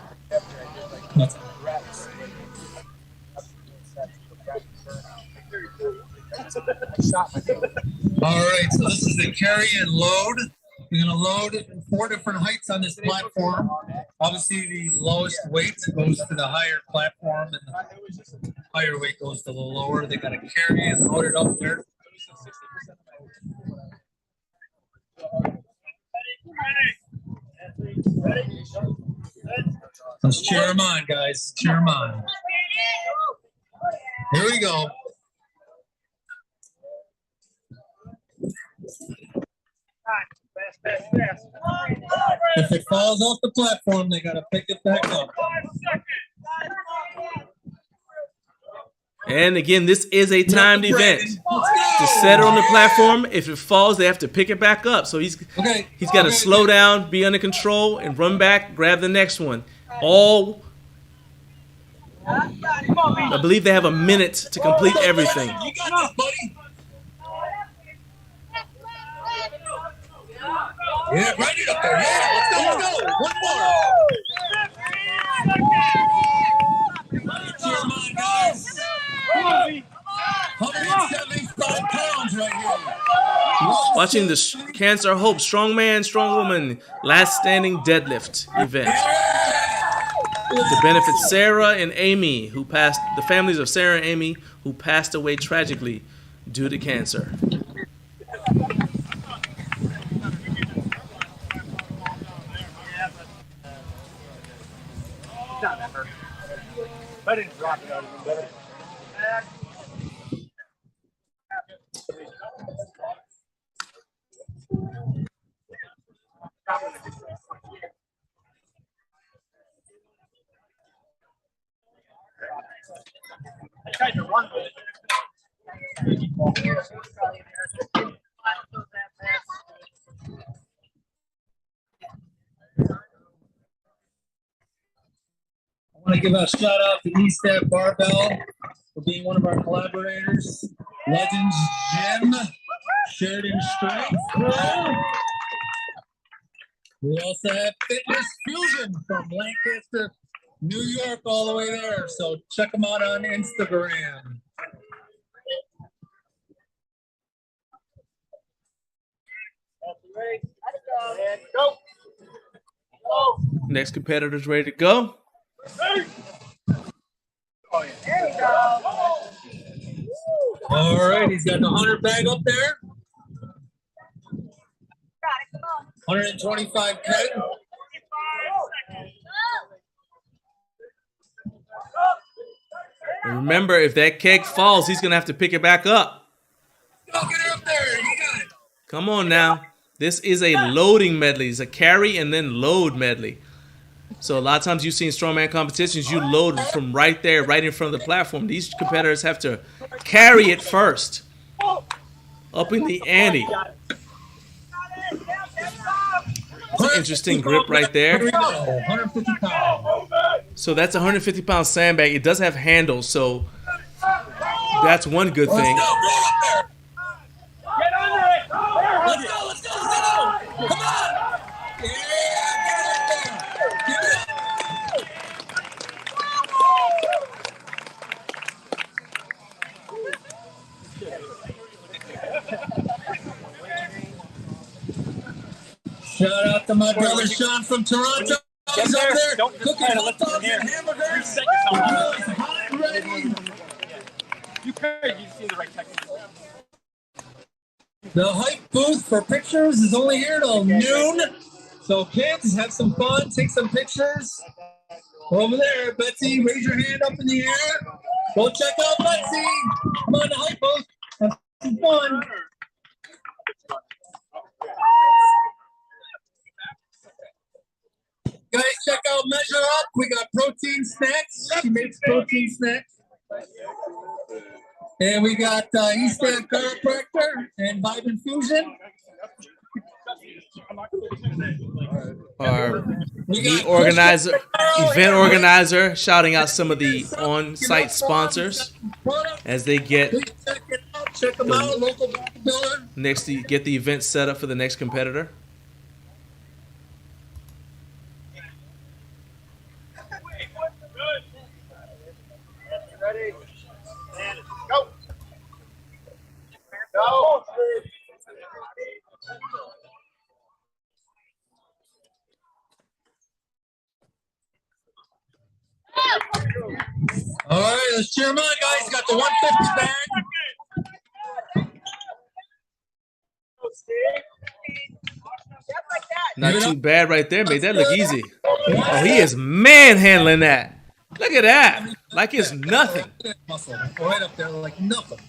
All right, so this is the carry and load. You're gonna load 4 different heights on this platform. Obviously, the lowest weight goes to the higher platform, and the higher weight goes to the lower. They gotta carry and load it up there. Let's cheer them on, guys. Cheer them on. Here we go. If it falls off the platform, they gotta pick it back up. And again, this is a timed event. To set it on the platform, if it falls, they have to pick it back up. So he's got to slow down, be under control, and run back, grab the next one. I believe they have a minute to complete everything. You got this, buddy. Yeah, right it up there. Yeah, let's go. One more. Cheer 'em on, guys. 175 pounds right here. Watching the Cancer Hope Strongman, Strongwoman Last Standing Deadlift event to benefit Sarah and Amy, the families of Sarah and Amy who passed away tragically due to cancer. I didn't drop it out even better. I tried to run with it. I want to give a shout out to Eastep Barbell for being one of our collaborators. Legends Gym, Sheridan Strength. We also have Fitness Fusion from Lancaster, New York, all the way there. So check them out on Instagram. Go. Next competitor's ready to go. All right, he's got the 100 bag up there. 125 keg. And remember, if that keg falls, he's going to have to pick it back up. Go get her up there. You got it. Come on now. This is a loading medley. It's a carry and then load medley. So a lot of times you've seen strongman competitions, you load from right there, right in front of the platform. These competitors have to carry it first. Upping the ante. That's an interesting grip right there. 150 pounds. So that's a 150-pound sandbag. It does have handles, so that's one good thing. Let's go. Roll up there. Get under it. Let's go. Let's go. Let's go. Come on. Yeah, get it up there. Give it up. Shout out to my brother Sean from Toronto. He's up there cooking hot dogs and hamburgers. Hot and ready. You could. You see the right technique. The hype booth for pictures is only here till noon. So kids, have some fun, take some pictures. Over there, Betsy, raise your hand up in the air. Go check out Betsy. Come on, the hype booth. Have some fun. Guys, check out Measure Up. We got protein snacks. She makes protein snacks. And we got East End Chiropractor and Vibe Infusion. Our meet organizer, event organizer, shouting out some of the on-site sponsors as they get Check them out, local bodybuilder. next to get the event set up for the next competitor. Ready? And go. Go. All right, let's cheer them on, guys. Got the 150 bag. Not too bad right there. Made that look easy. Oh, he is manhandling that. Look at that. Like it's nothing. Muscle right up there, like nothing.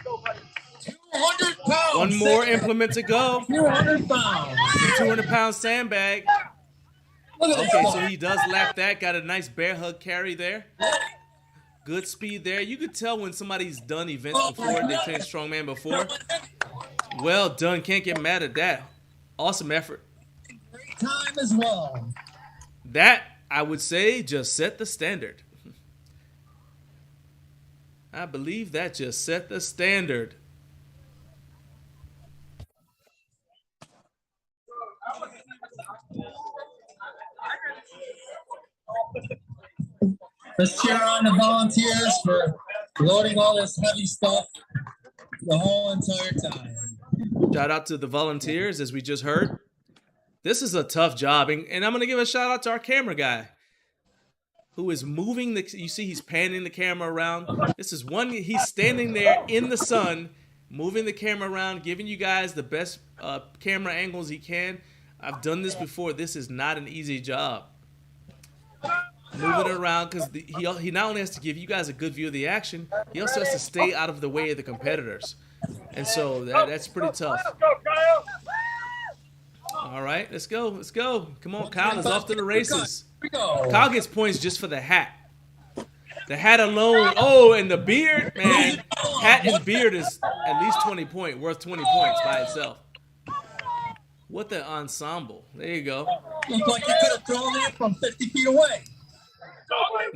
200 pounds. One more implement to go. 200 pounds. 200-pound sandbag. Look at Okay, this. so he does lap that. Got a nice bear hug carry there. Good speed there. You could tell when somebody's done events before, they trained strongman before. Well done. Can't get mad at that. Awesome effort. Great time as well. That, I would say, just set the standard. I believe that just set the standard. Let's cheer on the volunteers for loading all this heavy stuff the whole entire time. Shout out to the volunteers, as we just heard. This is a tough job, and I'm going to give a shout out to our camera guy who is moving the. You see, he's panning the camera around. This is one. He's standing there in the sun, moving the camera around, giving you guys the best camera angles he can. I've done this before. This is not an easy job. Moving it around because he not only has to give you guys a good view of the action, he also has to stay out of the way of the competitors, and so that's pretty tough. All right, let's go. Let's go. Come on, Kyle is off to the races. Kyle gets points just for the hat. The hat alone. Oh, and the beard, man. Hat and beard is at least 20 points, worth 20 points by itself. What the ensemble. There you go. Looks like you could have thrown it from 50 feet away.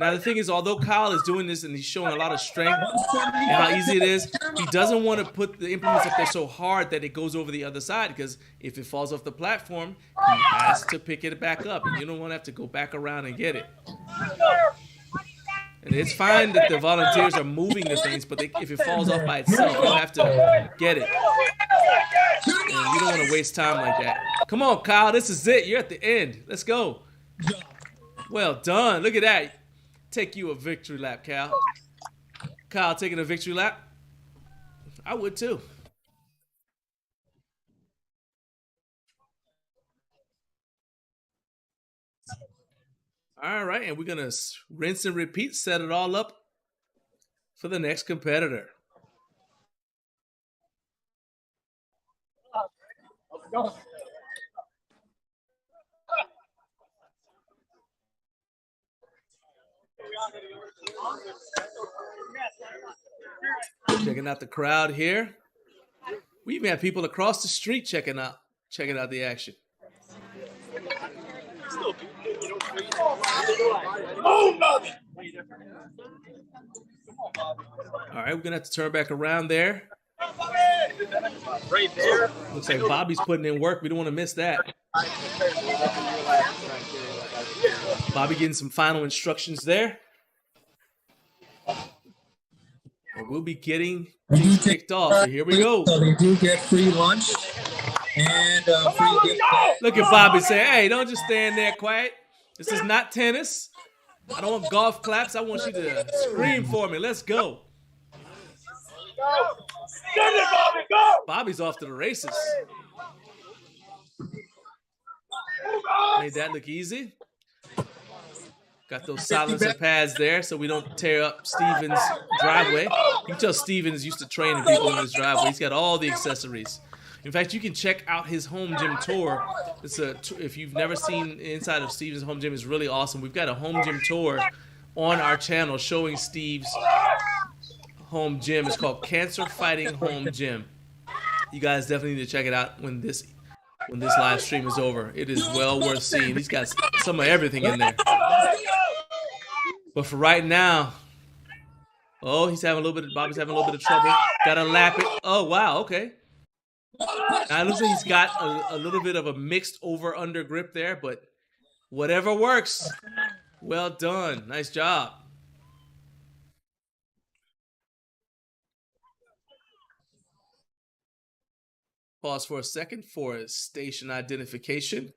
Now, the thing is, although Kyle is doing this and he's showing a lot of strength and how easy it is, he doesn't want to put the implements up there so hard that it goes over the other side, because if it falls off the platform, he has to pick it back up, and you don't want to have to go back around and get it. And it's fine that the volunteers are moving the things, but if it falls off by itself, you have to get it. And you don't want to waste time like that. Come on, Kyle, this is it. You're at the end. Let's go. Well done. Look at that. Take you a victory lap, Cal. Kyle taking a victory lap? I would too. All right, and we're going to rinse and repeat, set it all up for the next competitor. Checking out the crowd here. We even have people across the street checking out the action. All right, we're gonna have to turn back around there. Right there. Looks like Bobby's putting in work. We don't want to miss that. Bobby getting some final instructions there. And we'll be getting things kicked off. So here we go. So they do get free lunch and free gift card. Look at Bobby saying, hey, don't just stand there quiet. This is not tennis. I don't want golf claps. I want you to scream for me. Let's go. Bobby's off to the races. Made that look easy. Got those silencer pads there so we don't tear up Steven's driveway. You can tell Steven is used to training people in his driveway. He's got all the accessories. In fact, you can check out his home gym tour. If you've never seen inside of Steve's home gym, it's really awesome. We've got a home gym tour on our channel showing Steve's home gym. It's called Cancer Fighting Home Gym. You guys definitely need to check it out when this live stream is over. It is well worth seeing. He's got some of everything in there. But for right now, oh, Bobby's having a little bit of trouble. Gotta lap it. Oh, wow, okay. Now, it looks like he's got a little bit of a mixed over-under grip there, but whatever works. Well done. Nice job. Pause for a second for station identification.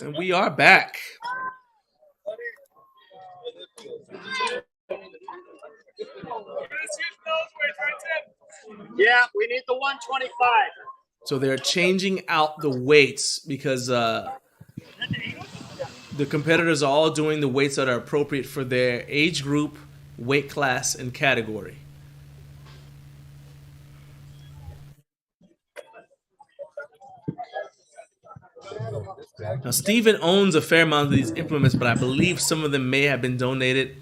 And we are back. Yeah, we need the 125. So they're changing out the weights because the competitors are all doing the weights that are appropriate for their age group, weight class, and category. Now, Steven owns a fair amount of these implements, but I believe some of them may have been donated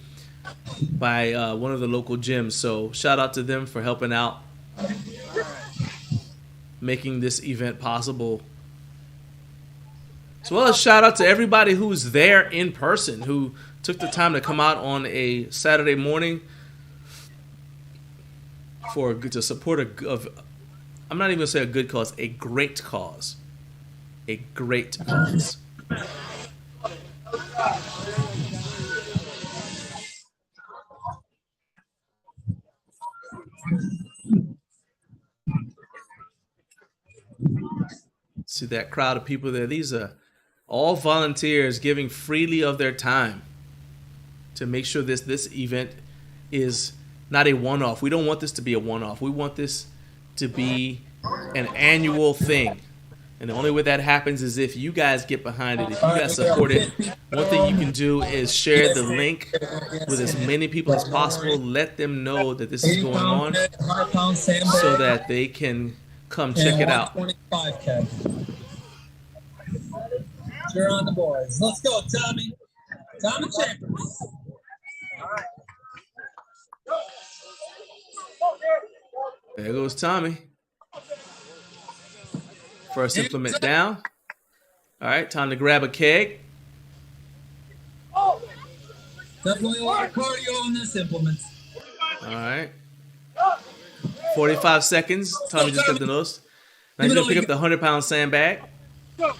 by one of the local gyms. So shout out to them for helping out, making this event possible. As well as shout out to everybody who's there in person, who took the time to come out on a Saturday morning to support I'm not even going to say a good cause, a great cause. A great cause. See that crowd of people there? These are all volunteers giving freely of their time to make sure this event is not a one-off. We don't want this to be a one-off. We want this to be an annual thing. And the only way that happens is if you guys get behind it, if you guys support it. One thing you can do is share the link with as many people as possible. Let them know that this is going on so that they can come check it out. Cheer on the boys. Let's go, Tommy. Tommy Chambers. There goes Tommy. First implement down. All right, time to grab a keg. Definitely a lot of cardio on this implement. All right. 45 seconds. Tommy just got the nose. Now he's going to pick up the 100-pound sandbag. There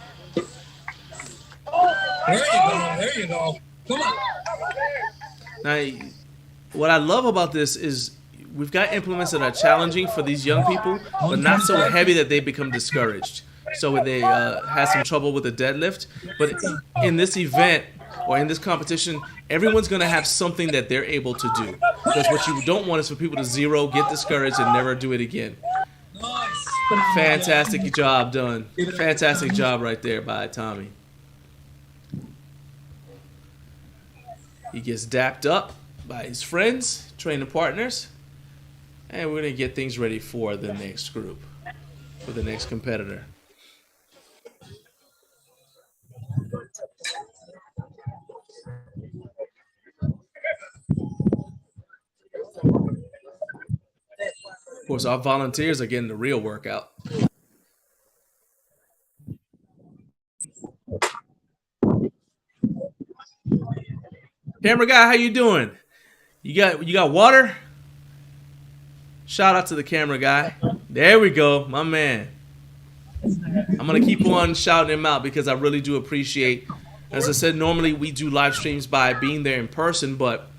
you go. Come on. Now, what I love about this is we've got implements that are challenging for these young people, but not so heavy that they become discouraged. So they have some trouble with the deadlift. But in this event or in this competition, everyone's going to have something that they're able to do. Because what you don't want is for people to zero, get discouraged, and never do it again. Fantastic job done. Fantastic job right there by Tommy. He gets dapped up by his friends, training partners. And we're going to get things ready for the next group, for the next competitor. Of course, our volunteers are getting the real workout. Camera guy, how you doing? You got water? Shout out to the camera guy. There we go, my man. I'm going to keep on shouting him out because I really do appreciate, as I said, normally we do live streams by being there in person, but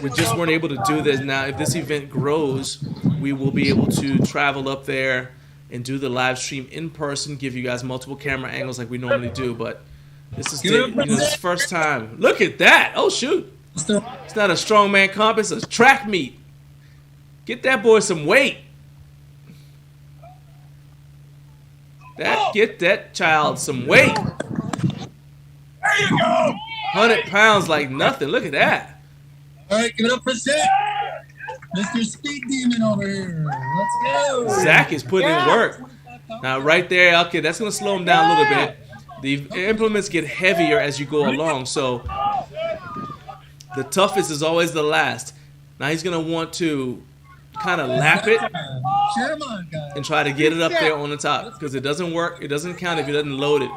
we just weren't able to do this. Now, if this event grows, we will be able to travel up there and do the live stream in person, give you guys multiple camera angles like we normally do, but this is this first time. Look at that. Oh, shoot. It's not a strongman comp, it's a track meet. Get that boy some weight. Get that child some weight. There you go. 100 pounds like nothing. Look at that. All right, give it up for Zach. Mr. Speed Demon over here. Let's go. Zach is putting in work. Now, right there, okay, that's going to slow him down a little bit. The implements get heavier as you go along, so the toughest is always the last. Now he's going to want to kind of lap it and try to get it up there on the top because it doesn't work. It doesn't count if it doesn't load it.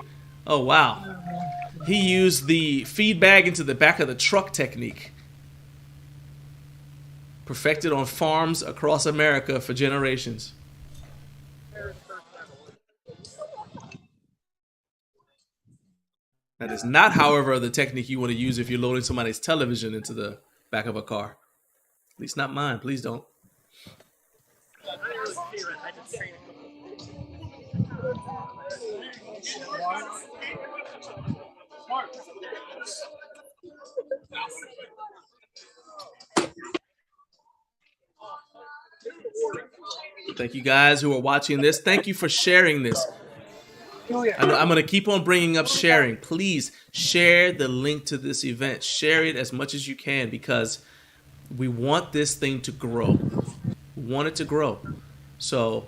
Oh, wow. He used the feed bag into the back of the truck technique. Perfected on farms across America for generations. That is not, however, the technique you want to use if you're loading somebody's television into the back of a car. At least not mine. Please don't. Thank you guys who are watching this. Thank you for sharing this. I'm going to keep on bringing up sharing. Please share the link to this event. Share it as much as you can because we want this thing to grow. We want it to grow. So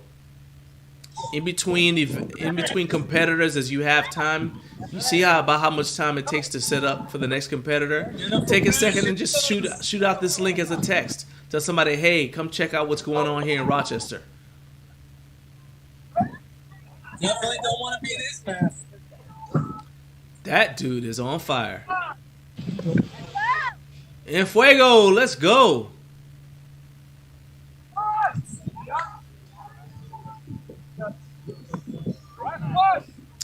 in between competitors, as you have time, you see about how much time it takes to set up for the next competitor. Take a second and just shoot out this link as a text. Tell somebody, hey, come check out what's going on here in Rochester. Definitely don't want to be this fast. That dude is on fire. En fuego, let's go.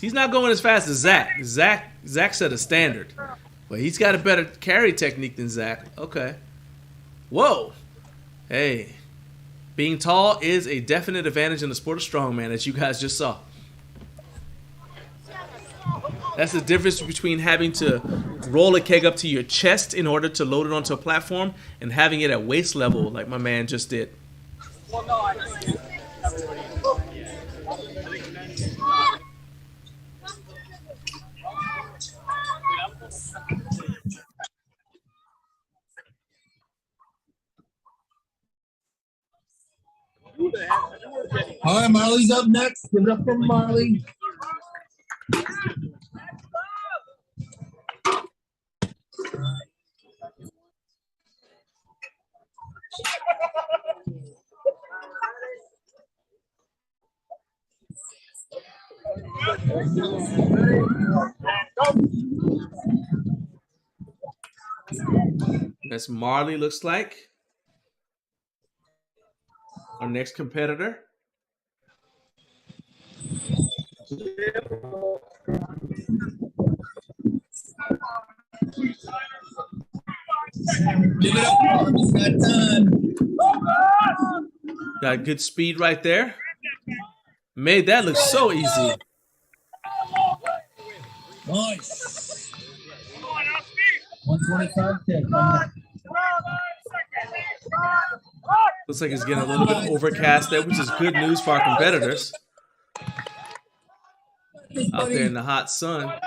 He's not going as fast as Zach. Zach set a standard. But he's got a better carry technique than Zach. Okay. Whoa. Hey. Being tall is a definite advantage in the sport of strongman, as you guys just saw. That's the difference between having to roll a keg up to your chest in order to load it onto a platform and having it at waist level like my man just did. All right, Marley's up next. Give it up for Marley. That's Marley looks like. Our next competitor. Give it up. It's got time. Got good speed right there. Made that look so easy. Nice. 125 kick. Looks like it's getting a little bit overcast there, which is good news for our competitors. Out there in the hot sun. Yeah,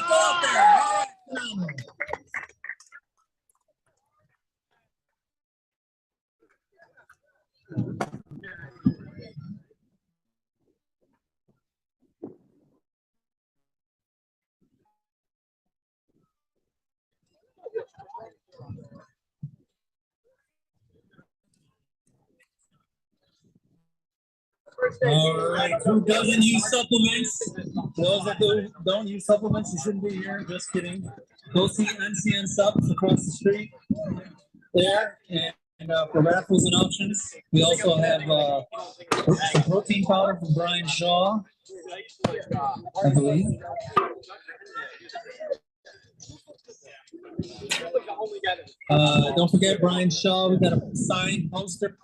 go out there. All right. All right, who doesn't use supplements? Those that don't use supplements, you shouldn't be here. Just kidding. Go see NCN Subs across the street there. And for raffles and options, we also have some protein powder from Brian Shaw, I believe. Don't forget Brian Shaw. We got a signed poster.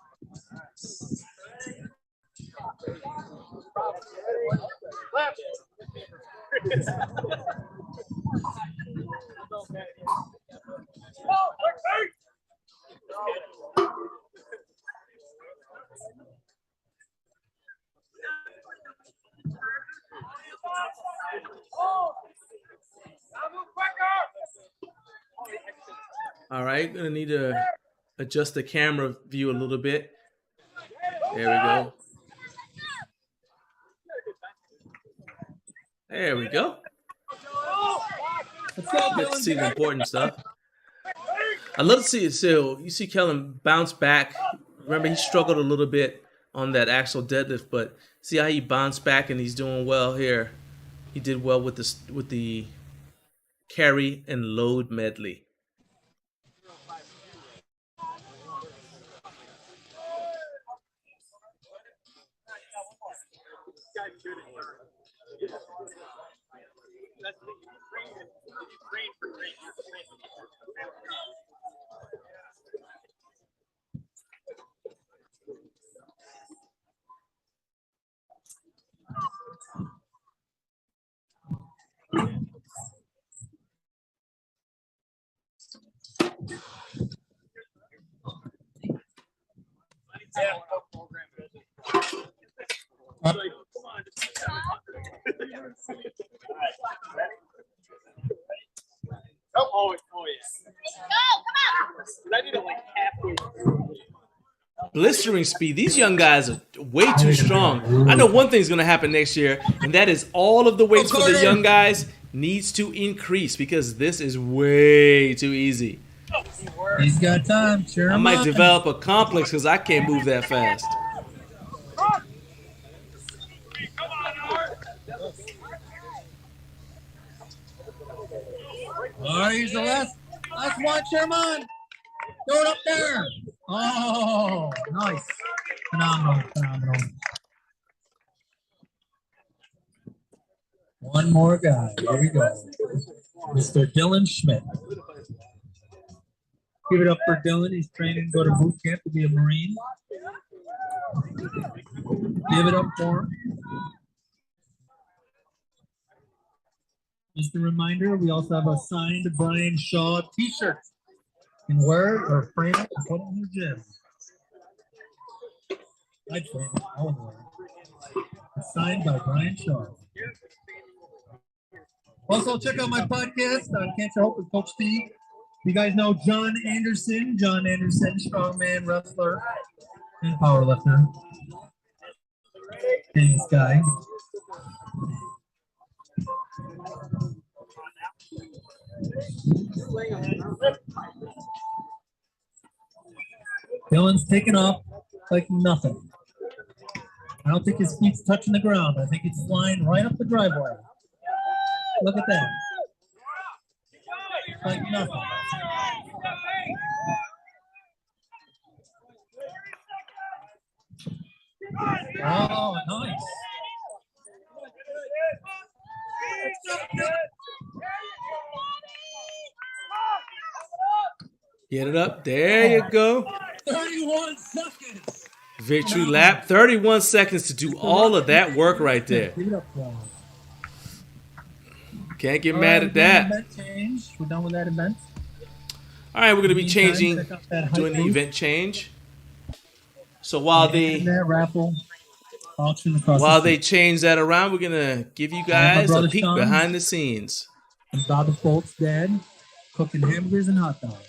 All right, gonna need to adjust the camera view a little bit. There we go. There we go. Good to see the important stuff. I love to see it. So you see Kellen bounce back. Remember, he struggled a little bit on that actual deadlift, but see how he bounced back and he's doing well here. He did well with the carry and load medley. Blistering speed. These young guys are way too strong. I know one thing's going to happen next year, and that is all of the weights for the young guys needs to increase because this is way too easy. He's got time. Sure, I might develop a complex because I can't move that fast. All right, here's the last one, Sherman. Throw it up there. Oh, nice. Phenomenal. One more guy. Here we go. Mr. Dylan Schmidt. Give it up for Dylan. He's training to go to boot camp to be a Marine. Give it up for him. Just a reminder, we also have a signed Brian Shaw t-shirt. You can wear it or frame it and put it in the gym. I'd frame it. I would wear it. It's signed by Brian Shaw. Also, check out my podcast on Can't You Hope with Coach Steve. You guys know John Anderson. John Anderson, strongman, wrestler, and powerlifter. Famous guy. Dylan's taking off like nothing. I don't think his feet's touching the ground. I think it's flying right up the driveway. Look at that. Like nothing. Oh, nice. Get it up. There you go. 31 seconds. Victory lap. 31 seconds to do all of that work right there. Give it up for him. Can't get mad at that. Event change. We're done with that event. All right, we're going to be changing, Check out that doing the hype event change. So while booth. That raffle auction across while the they street. change that around, we're going to give you guys a peek behind the scenes. And Bobby Folt's dad cooking hamburgers and hot dogs.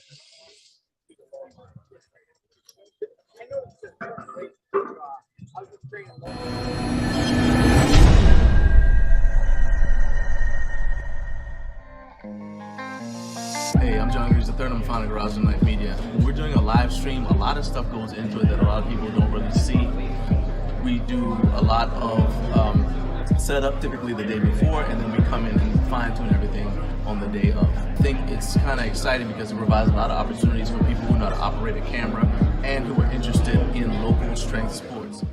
Hey, I'm John Greaves III. I'm founder of Garage and Life Media. When we're doing a live stream, a lot of stuff goes into it that a lot of people don't really see. We do a lot of setup typically the day before, and then we come in and fine tune everything on the day of. I think it's kind of exciting because it provides a lot of opportunities for people who know how to operate a camera and who are interested in local strength sports.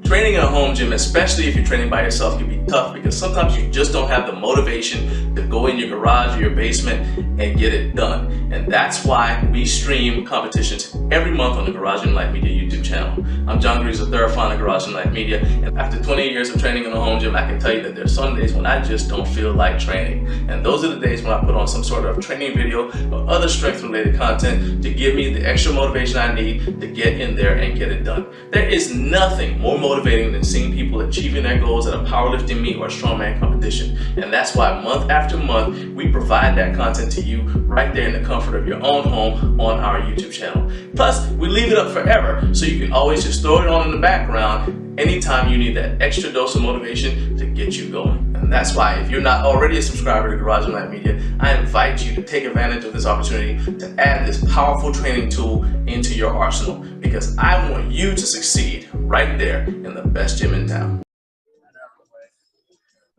Training in a home gym, especially if you're training by yourself, can be tough because sometimes you just don't have the motivation to go in your garage or your basement and get it done. And that's why we stream competitions every month on the Garage and Life Media YouTube channel. I'm John Greaves III, founder of Garage and Life Media. And after 20 years of training in a home gym, I can tell you that there's some days when I just don't feel like training. And those are the days when I put on some sort of training video or other strength related content to give me the extra motivation I need to get in there and get it done. There is nothing more motivating than seeing people achieving their goals at a powerlifting meet or a strongman competition. And that's why month after month, we provide that content to you right there in the comfort of your own home on our YouTube channel. Plus, we leave it up forever, so you can always just throw it on in the background anytime you need that extra dose of motivation to get you going. And that's why, if you're not already a subscriber to Garage and Life Media, I invite you to take advantage of this opportunity to add this powerful training tool into your arsenal, because I want you to succeed right there in the best gym in town.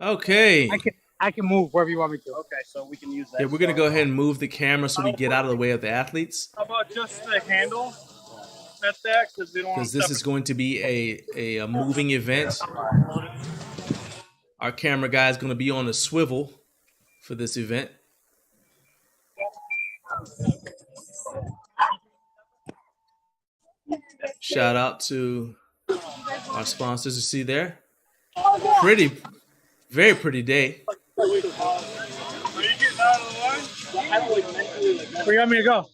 Okay. I can move wherever you want me to. Okay, so we can use that. Yeah, we're gonna go ahead and move the camera so we get out of the way of the athletes, How about just the handle? That's that, because we don't want because this is going to be a moving event. Our camera guy is going to be on a swivel for this event. Shout out to our sponsors you see there. Pretty, very pretty day. Are you getting out of the line? Where you want me to go?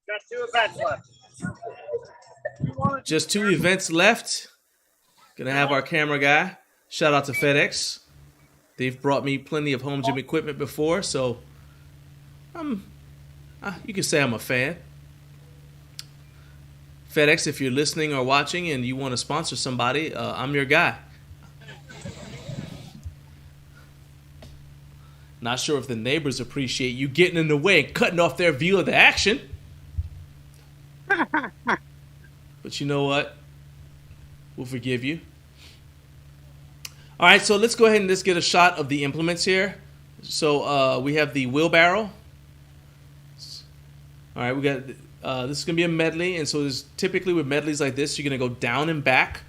Got 2 events left. Just 2 events left. Gonna have our camera guy. Shout out to FedEx. They've brought me plenty of home gym equipment before, so you can say I'm a fan. FedEx, if you're listening or watching and you want to sponsor somebody, I'm your guy. Not sure if the neighbors appreciate you getting in the way and cutting off their view of the action. But you know what? We'll forgive you. All right, so let's go ahead and let's get a shot of the implements here. So we have the wheelbarrow. All right, we got this is gonna be a medley, and so there's typically with medleys like this, you're gonna go down and back.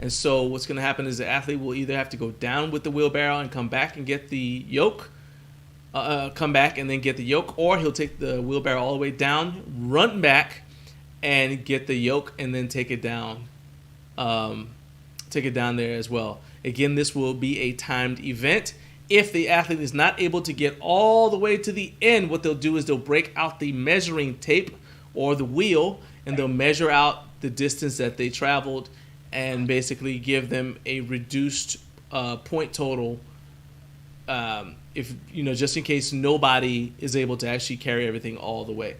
And so what's gonna happen is the athlete will either have to go down with the wheelbarrow and come back and get the yoke, come back and then get the yoke, or he'll take the wheelbarrow all the way down, run back, and get the yoke, and then take it down there as well. Again, this will be a timed event. If the athlete is not able to get all the way to the end, what they'll do is they'll break out the measuring tape or the wheel, and they'll measure out the distance that they traveled and basically give them a reduced point total, if just in case nobody is able to actually carry everything all the way.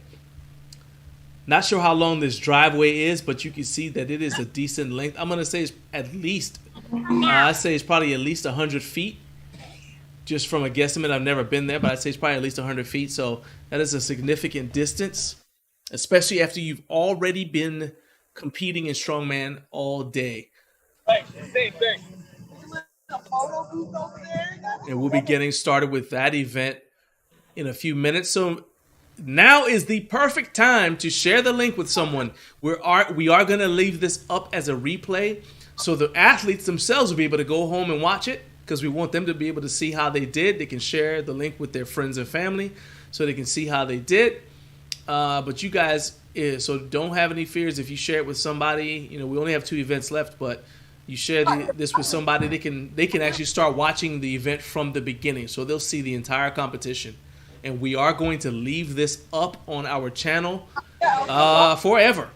Not sure how long this driveway is, but you can see that it is a decent length. I'm gonna say it's at least, I'd say it's probably at least 100 feet, just from a guesstimate. I've never been there, but I'd say it's probably at least 100 feet. So that is a significant distance, especially after you've already been competing in strongman all day. Hey, same thing. And we'll be getting started with that event in a few minutes. So now is the perfect time to share the link with someone. We are going to leave this up as a replay, so the athletes themselves will be able to go home and watch it, because we want them to be able to see how they did. They can share the link with their friends and family so they can see how they did. But you guys, so don't have any fears if you share it with somebody. We only have 2 events left, but you share this with somebody, they can actually start watching the event from the beginning, so they'll see the entire competition. And we are going to leave this up on our channel forever.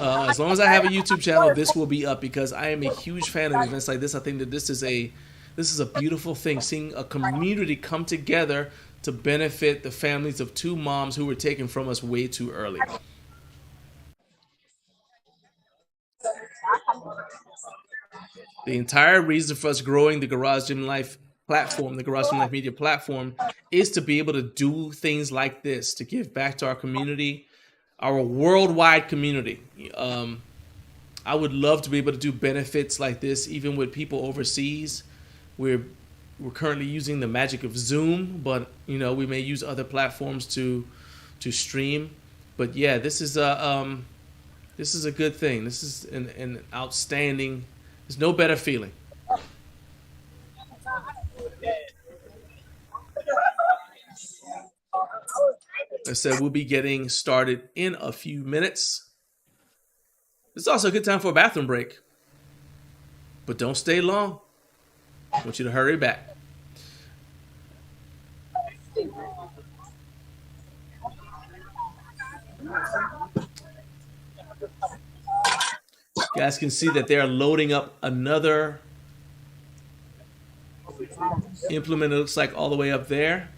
As long as I have a YouTube channel, this will be up, because I am a huge fan of events like this. I think that this is a beautiful thing, seeing a community come together to benefit the families of 2 moms who were taken from us way too early. The entire reason for us growing the Garage Gym Life platform, the Garage Gym Life Media platform, is to be able to do things like this, to give back to our community, our worldwide community. I would love to be able to do benefits like this, even with people overseas. We're currently using the magic of Zoom, but we may use other platforms to stream. But yeah, this is a good thing. This is an outstanding. There's no better feeling. I said we'll be getting started in a few minutes. It's also a good time for a bathroom break, but don't stay long. I want you to hurry back. All You guys can see that they're loading up another implement. It looks like all the way up there.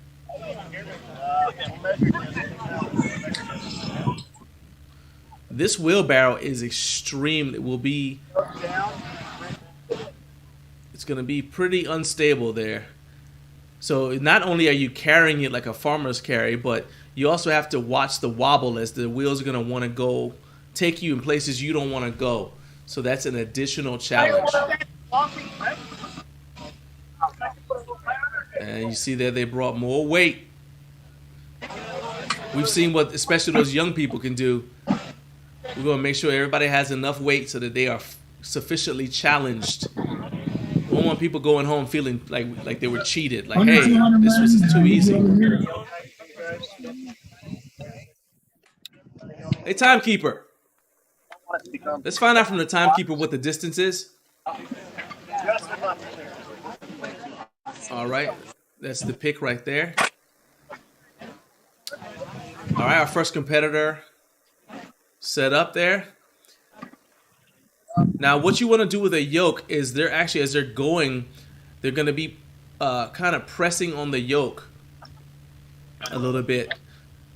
This wheelbarrow is extreme. It will be. It's going to be pretty unstable there. So not only are you carrying it like a farmer's carry, but you also have to watch the wobble as the wheels are going to want to go take you in places you don't want to go. So that's an additional challenge. And you see there they brought more weight. We've seen what especially those young people can do. We're going to make sure everybody has enough weight so that they are sufficiently challenged. We don't want people going home feeling like they were cheated. Like, hey, this was too easy. Hey, timekeeper. Let's find out from the timekeeper what the distance is. All right. That's the pick right there. All right, our first competitor set up there. Now, what you want to do with a yoke is they're actually, as they're going, they're going to be kind of pressing on the yoke a little bit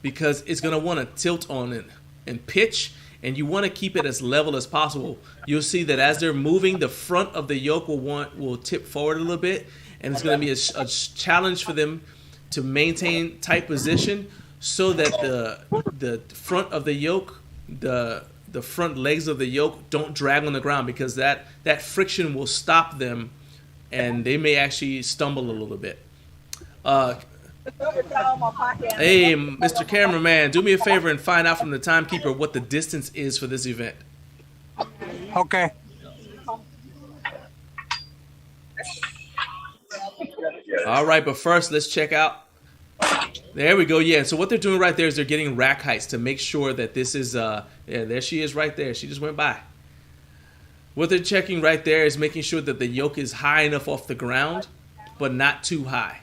because it's going to want to tilt on it and pitch, and you want to keep it as level as possible. You'll see that as they're moving, the front of the yoke will tip forward a little bit, and it's going to be a challenge for them to maintain tight position so that the front of the yoke, the front legs of the yoke don't drag on the ground, because that friction will stop them and they may actually stumble a little bit. Hey, Mr. Cameraman, do me a favor and find out from the timekeeper what the distance is for this event. Okay. All right, but first let's check out. There we go. Yeah, so what they're doing right there is they're getting rack heights to make sure that this is yeah, there she is right there. She just went by. What they're checking right there is making sure that the yoke is high enough off the ground, but not too high.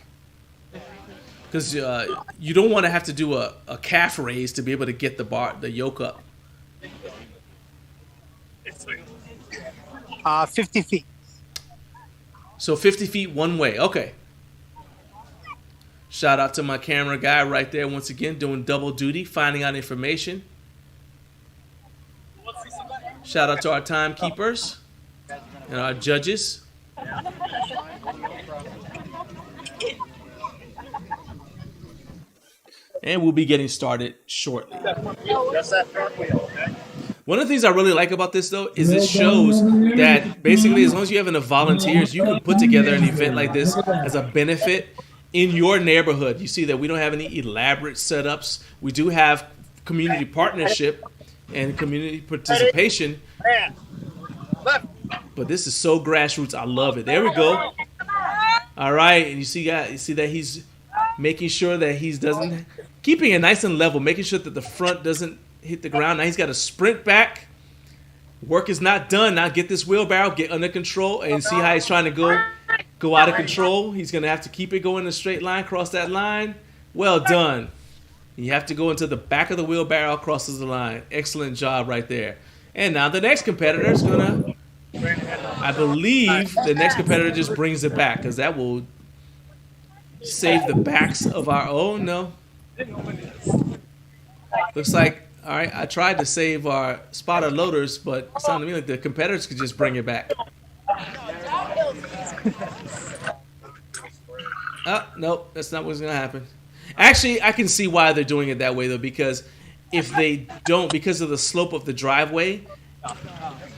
Because you don't want to have to do a calf raise to be able to get the yoke up. 50 feet. So 50 feet one way. Okay. Shout out to my camera guy right there once again doing double duty, finding out information. Shout out to our timekeepers and our judges. And we'll be getting started shortly. One of the things I really like about this, though, is it shows that basically as long as you have enough volunteers, you can put together an event like this as a benefit in your neighborhood. You see that we don't have any elaborate setups. We do have community partnership and community participation. But this is so grassroots. I love it. There we go. All right, and you see that he's making sure that he doesn't, keeping it nice and level, making sure that the front doesn't hit the ground. Now he's got to sprint back. Work is not done. Now get this wheelbarrow, get under control, and see how he's trying to go out of control. He's going to have to keep it going in a straight line, cross that line. Well done. You have to go into the back of the wheelbarrow, crosses the line. Excellent job right there. And now the next competitor is going to, I believe the next competitor just brings it back, because that will save the backs of our, oh no. Looks like, all right, I tried to save our spotter loaders, but it sounded to me like the competitors could just bring it back. Oh, nope, that's not what's going to happen. Actually, I can see why they're doing it that way, though, because if they don't, because of the slope of the driveway,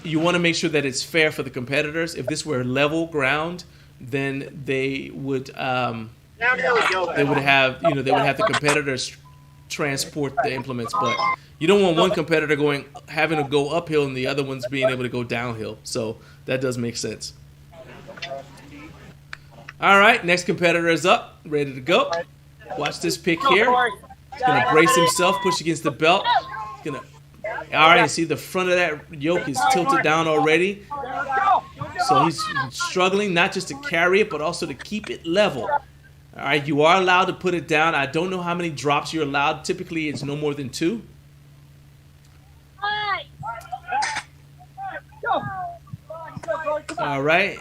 you want to make sure that it's fair for the competitors. If this were level ground, then they would have, they would have the competitors transport the implements, but you don't want one competitor having to go uphill and the other one's being able to go downhill. So that does make sense. All right, next competitor is up, ready to go. Watch this pick here. He's gonna brace himself, push against the belt. All right, you see the front of that yoke is tilted down already. So he's struggling not just to carry it, but also to keep it level. All right, you are allowed to put it down. I don't know how many drops you're allowed. Typically, it's no more than 2. All right.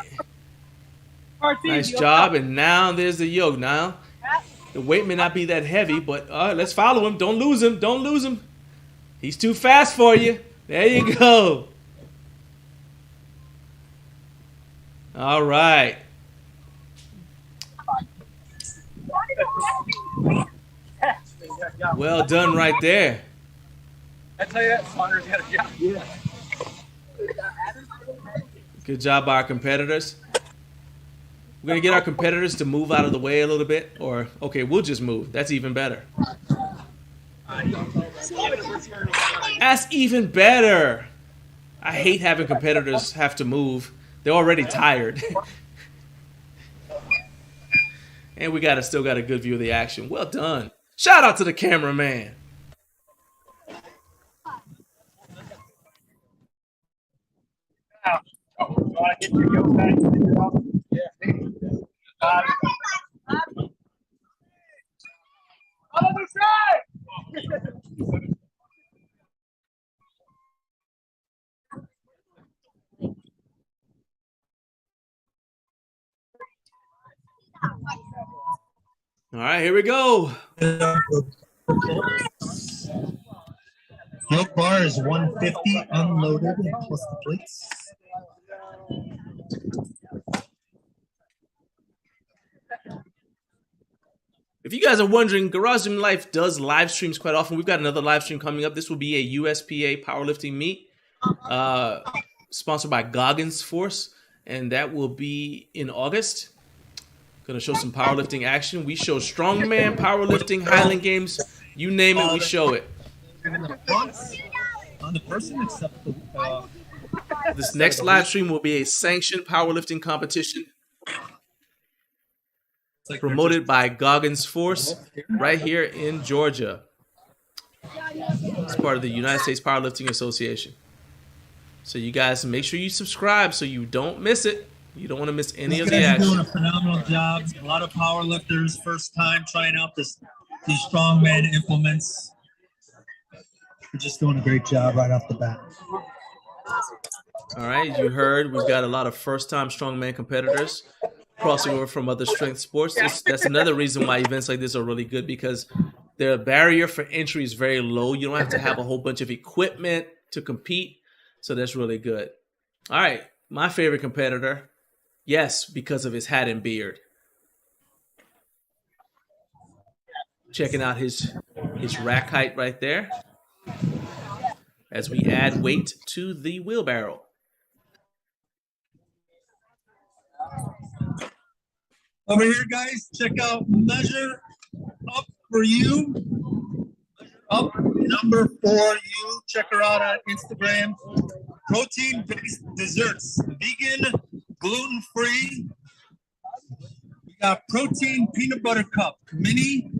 Nice job. And now there's the yoke. Now the weight may not be that heavy, but let's follow him. Don't lose him. Don't lose him. He's too fast for you. There you go. All right. Well done right there. I tell you that, Saunders got a job. Yeah. Good job by our competitors. We're going to get our competitors to move out of the way a little bit. Or, okay, we'll just move. That's even better. That's even better. I hate having competitors have to move. They're already tired. And we still got a good view of the action. Well done. Shout out to the cameraman. Want to get your yoke back? Other side! All right, here we go. Yoke bar is 150 unloaded plus the plates. If you guys are wondering, Garage Gym Life does live streams quite often. We've got another live stream coming up. This will be a USPA powerlifting meet sponsored by Goggins Force, and that will be in August. Going to show some powerlifting action. We show strongman, powerlifting, Highland Games, you name it, we show it. On the person except the This next live stream will be a sanctioned powerlifting competition promoted by Goggins Force right here in Georgia. It's part of the United States Powerlifting Association. So you guys make sure you subscribe so you don't miss it. You don't want to miss any of the action. Doing action. a phenomenal job. A lot of power lifters, first time trying out these strongman implements. We're just doing a great job right off the bat. All right, you heard we've got a lot of first-time strongman competitors crossing over from other strength sports. That's another reason why events like this are really good, because the barrier for entry is very low. You don't have to have a whole bunch of equipment to compete, so that's really good. All right, my favorite competitor, yes, because of his hat and beard. Checking out his rack height right there as we add weight to the wheelbarrow. Over here, guys, check out Measure Up for You. Measure Up, number 4 you. Check her out on Instagram. Protein-based desserts, vegan, gluten-free. We got protein peanut butter cup, mini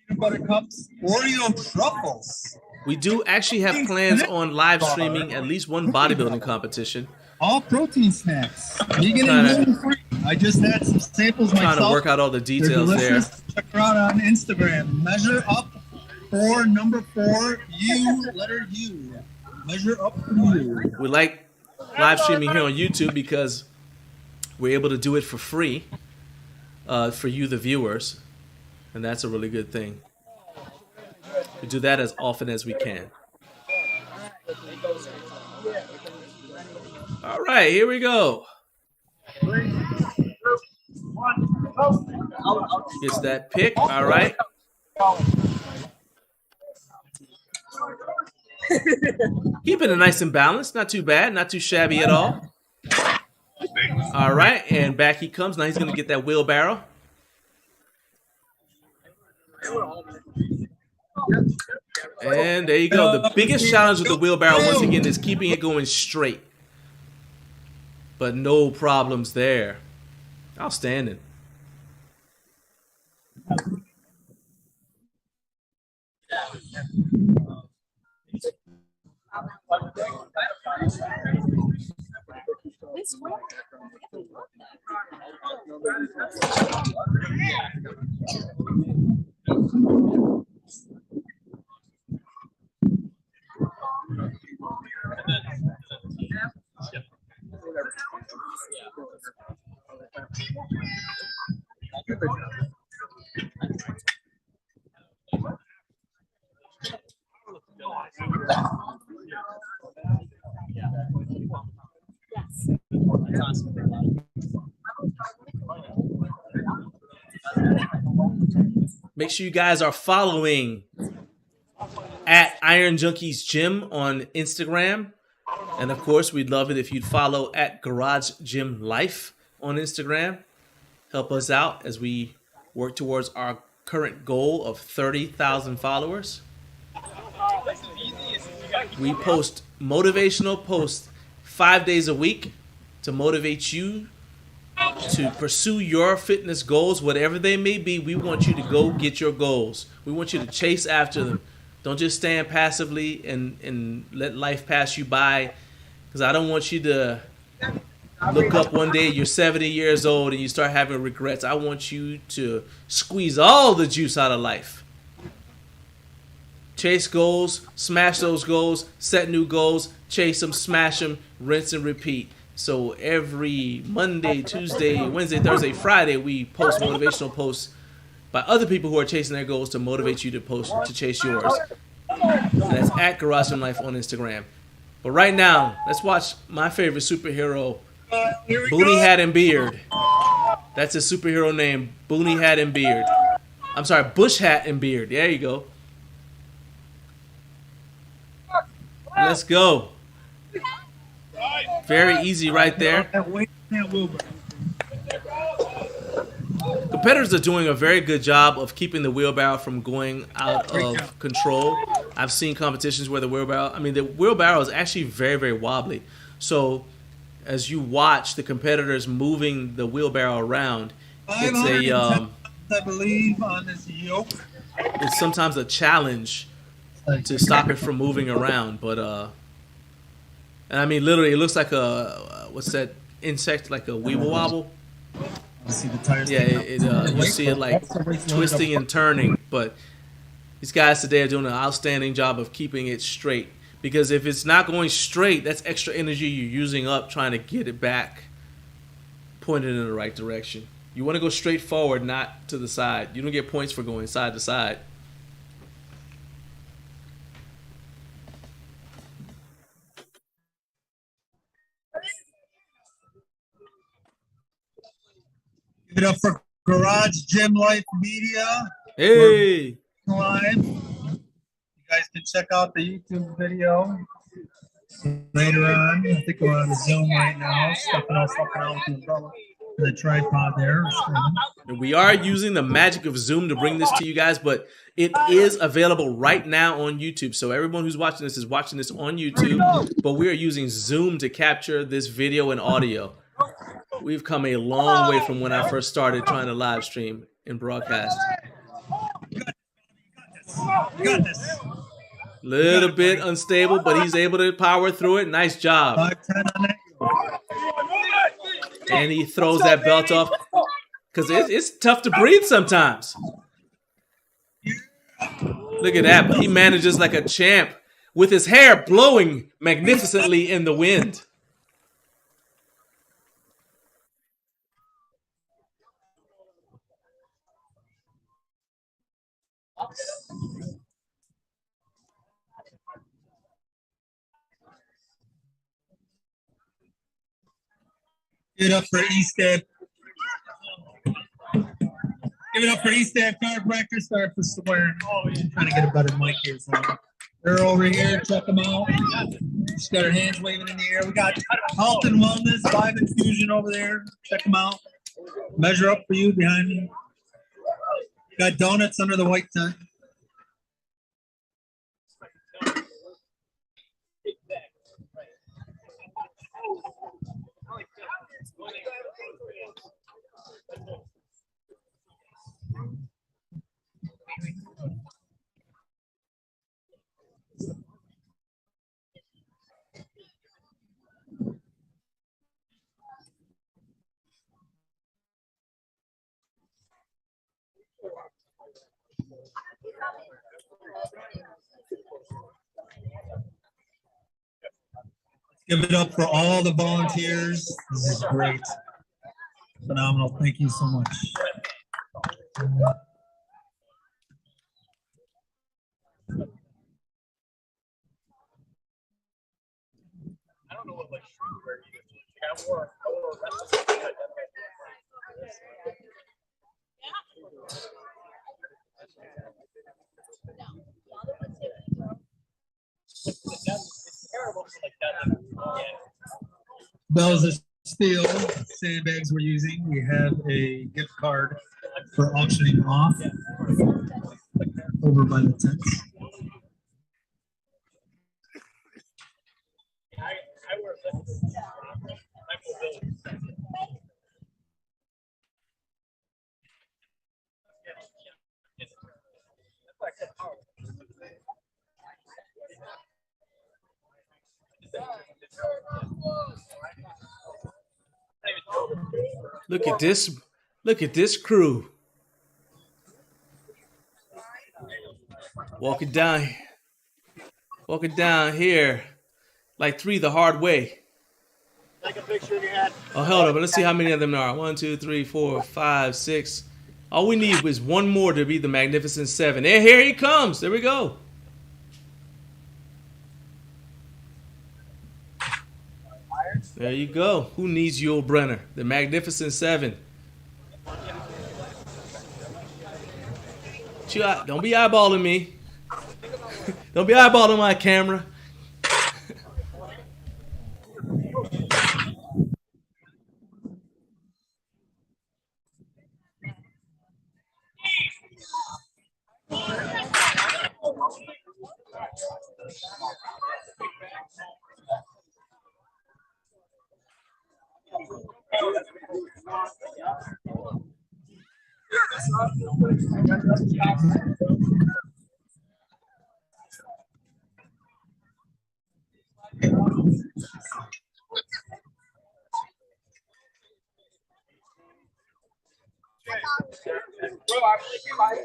peanut butter cups, Oreo truffles. We do actually have plans on live streaming at least one bodybuilding competition. All protein snacks, vegan and gluten-free. I just had some samples myself. Trying to work out all the details there. Check her out on Instagram. Measure Up for number 4 you, letter U. Measure Up for You. We like live streaming here on YouTube because we're able to do it for free for you, the viewers, and that's a really good thing. We do that as often as we can. All right, here we go. Gets that pick. All right. Keeping it nice and balanced. Not too bad. Not too shabby at all. All right. And back he comes. Now he's going to get that wheelbarrow. And there you go. The biggest challenge with the wheelbarrow, once again, is keeping it going straight. But no problems there. Outstanding. Make sure you guys are following at Iron Junkies Gym on Instagram. And of course, we'd love it if you'd follow at Garage Gym Life on Instagram. Help us out as we work towards our current goal of 30,000 followers. We post motivational posts 5 days a week to motivate you to pursue your fitness goals, whatever they may be. We want you to go get your goals. We want you to chase after them. Don't just stand passively and let life pass you by. Because I don't want you to look up one day, you're 70 years old, and you start having regrets. I want you to squeeze all the juice out of life. Chase goals, smash those goals, set new goals, chase them, smash them, rinse and repeat. So every Monday, Tuesday, Wednesday, Thursday, Friday, we post motivational posts by other people who are chasing their goals to motivate you to chase yours. And that's at Garage Gym Life on Instagram. But right now, let's watch my favorite superhero, Boonie Hat and Beard. That's his superhero name, Boonie Hat and Beard. I'm sorry, Bush Hat and Beard. There you go. Let's go. Very easy right there. Competitors are doing a very good job of keeping the wheelbarrow from going out of control. I've seen competitions where the wheelbarrow is actually very, very wobbly. So as you watch the competitors moving the wheelbarrow around, it's I believe on this yoke. It's sometimes a challenge to stop it from moving around, but and I mean literally it looks like a what's that insect, like a weeble wobble. See the tires. Yeah, you see it like twisting and turning, but these guys today are doing an outstanding job of keeping it straight, because if it's not going straight, that's extra energy you're using up trying to get it back pointed in the right direction. You want to go straight forward, not to the side. You don't get points for going side to side. Give it up for Garage Gym Life Media. Hey! We're live. You guys can check out the YouTube video later on. I think we're on the Zoom right now. Stuffing out with the umbrella and the tripod there. And we are using the magic of Zoom to bring this to you guys, but it is available right now on YouTube. So everyone who's watching this is watching this on YouTube, but we are using Zoom to capture this video and audio. We've come a long way from when I first started trying to live stream and broadcast. Got this. Little bit unstable, but he's able to power through it. Nice job. 5'10" on that. And he throws that belt off because it's tough to breathe sometimes. Look at that. But he manages like a champ with his hair blowing magnificently in the wind. Give it up for Easted. Give it up for Easted chiropractor. Sorry for swearing. Trying to get a better mic here. So they're over here. Check them out. She's got her hands waving in the air. We got Health and Wellness, Vibe Infusion over there. Check them out. Measure up for you behind me. Got donuts under the white tent. Give it up for all the volunteers. This is great. Phenomenal. Thank you so much. don't know what like shoes wear either. I wore wrestling. It's terrible for like that. Bells of steel sandbags we're using. We have a gift card for auctioning off over by the tents. I wear my mobility. Look at this. Look at this crew. Walking down here like 3 the hard way. Take a picture of your head. Oh, hold on. Let's see how many of them there are. 1, 2, 3, 4, 5, 6. All we need is one more to be the Magnificent 7. And here he comes. There we go. There you go. Who needs Yul Brenner? The Magnificent 7. Don't be eyeballing me. Don't be eyeballing my camera.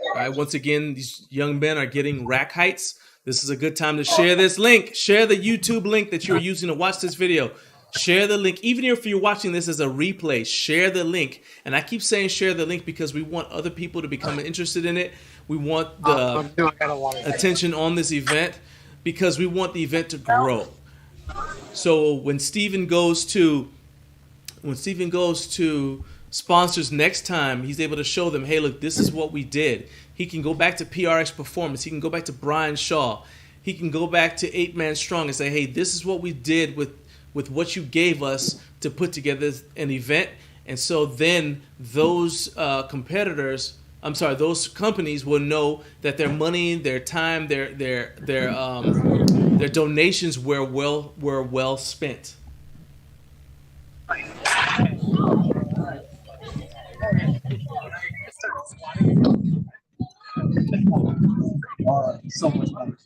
All right, once again, these young men are getting rack heights. This is a good time to share this link. Share the YouTube link that you're using to watch this video. Share the link. Even if you're watching this as a replay, share the link. And I keep saying share the link because we want other people to become interested in it. We want the attention on this event because we want the event to grow. So when Steven goes to sponsors next time, he's able to show them, hey, look, this is what we did. He can go back to PRX Performance. He can go back to Brian Shaw. He can go back to 8 Man Strong and say, hey, this is what we did with what you gave us to put together an event. And so then those those companies will know that their money, their time, their donations were well spent. So much better.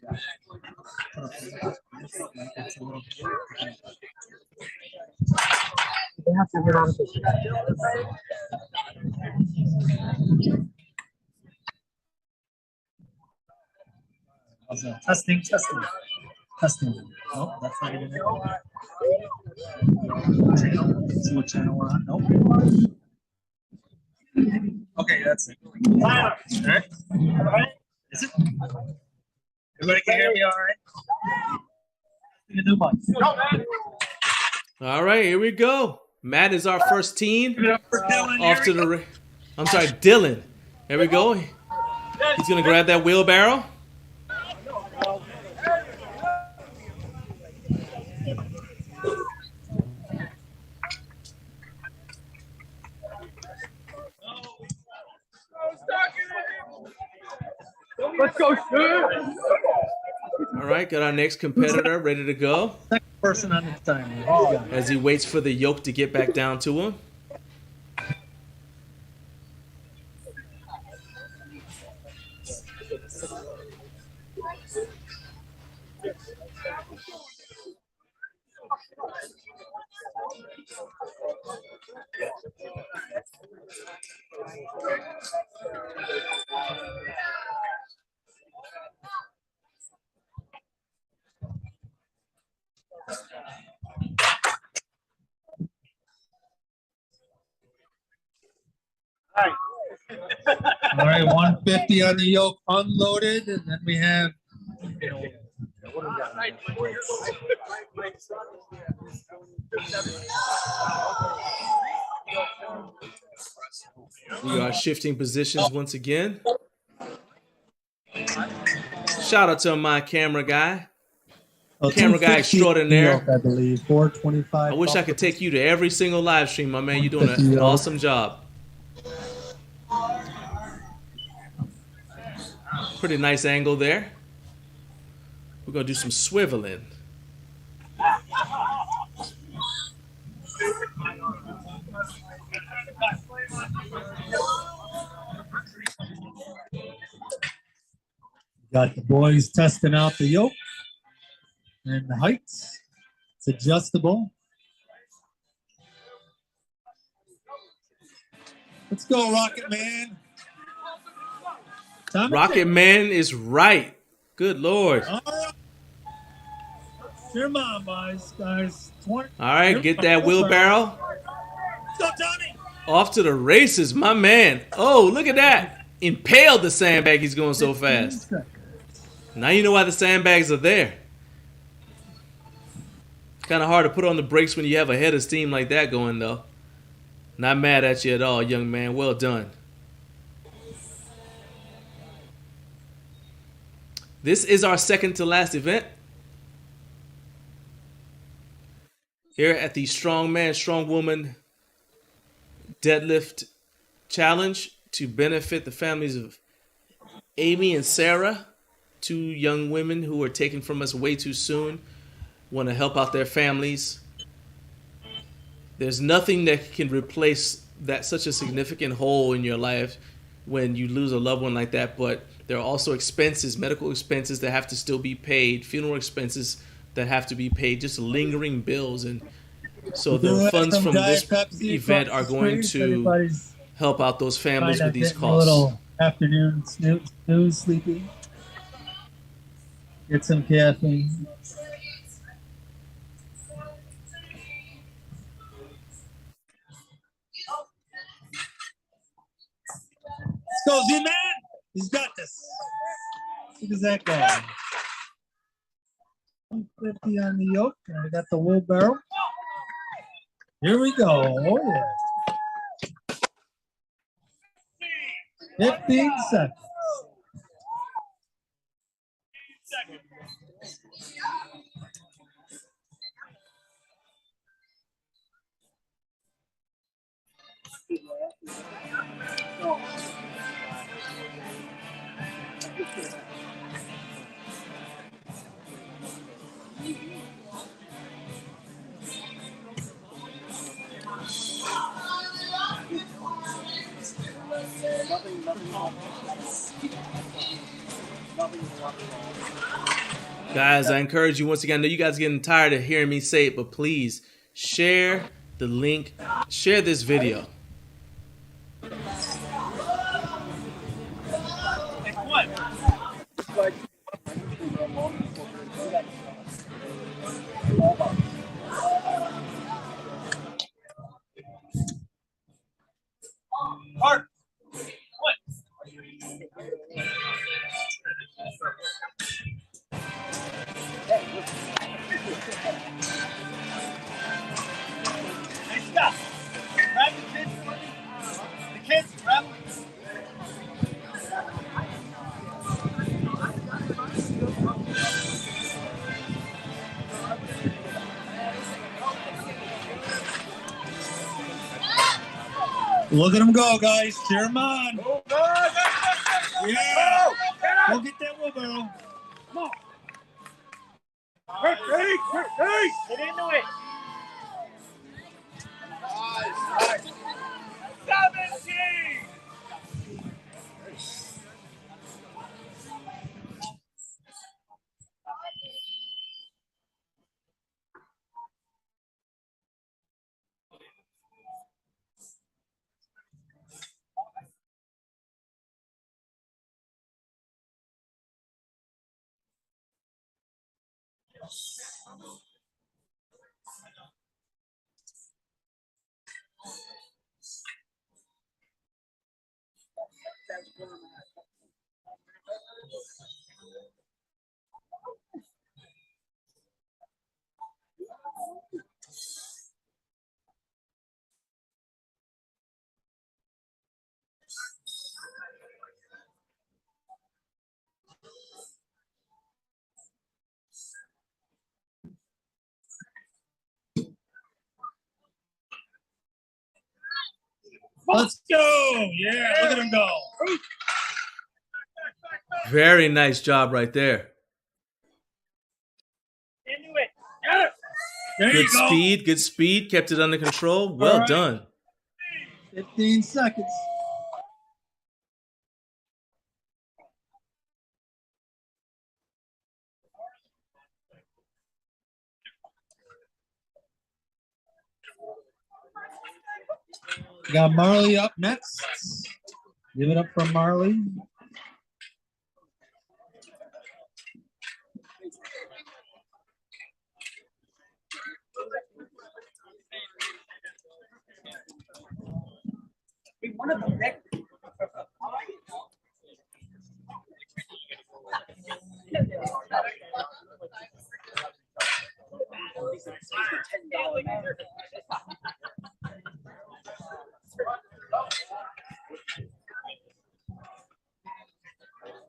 Testing. Nope, that's not even it. Channel. See what channel we're on? Nope. Okay, that's it. All right. Is it? Everybody can hear me all right? You do much. All right, here we go. Matt is our first teen. Off to the I'm sorry, Dylan. There we go. He's gonna grab that wheelbarrow. Let's go, shoot! All right, got our next competitor ready to go. Second person on the timer. As he waits for the yoke to get back down to him. All right, 150 on the yoke unloaded, and then we have We are shifting positions once again. Shout out to my camera guy. Camera guy extraordinaire. I believe 425. I wish I could take you to every single live stream, my man. You're doing an awesome job. Pretty nice angle there. We're going to do some swiveling. Got the boys testing out the yoke and the heights. It's adjustable. Let's go, Rocket Man. Rocket Man is right. Good Lord. All right. Come on, guys. 20. All right, get that wheelbarrow. Let's go, Tommy. Off to the races, my man. Oh, look at that. Impaled the sandbag. He's going so fast. Now you know why the sandbags are there. Kind of hard to put on the brakes when you have a head of steam like that going, though. Not mad at you at all, young man. Well done. This is our second to last event here at the Strongman, Strongwoman Deadlift Challenge to benefit the families of Amy and Sarah, two young women who were taken from us way too soon, want to help out their families. There's nothing that can replace that such a significant hole in your life when you lose a loved one like that, but there are also expenses, medical expenses that have to still be paid, funeral expenses that have to be paid, just lingering bills. And so the funds from this event are going to help out those families with these costs. A little afternoon snooze, sleepy. Get some caffeine. Let's go, Z-Man. He's got this. Look at that guy. 150 on the yoke. And we got the wheelbarrow. Here we go. Oh, yeah. 15 seconds. Guys, I encourage you once again. I know you guys are getting tired of hearing me say it, but please share the link. Share this video. Art. Nice stuff. Grab the kids for me. The kids, grab them. Look at him go, guys. Cheer him on. Yeah. Go get that wheelbarrow. Come on. Ready. Get into it. Nice. 17. Let's go. Yeah, look at him go. Very nice job right there. Into it. Get it. There Good you go. speed, good speed. Kept it under control. Well right. done. 15 seconds. Got Marley up next. Give it up for Marley.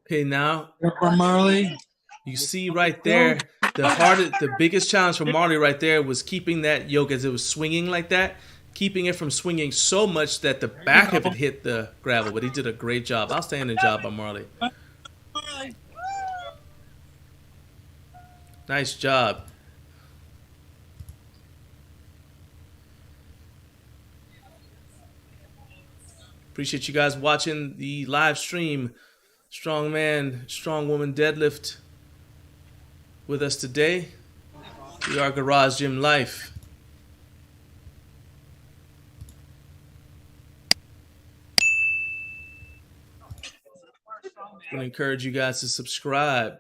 Okay, now For Marley. you see right there, the biggest challenge for Marley right there was keeping that yoke as it was swinging like that, keeping it from swinging so much that the back of it hit the gravel. But he did a great job. Outstanding job by Marley. Nice job. Appreciate you guys watching the live stream. Strongman, Strongwoman Deadlift with us today. We are Garage Gym Life. I'm going to encourage you guys to subscribe.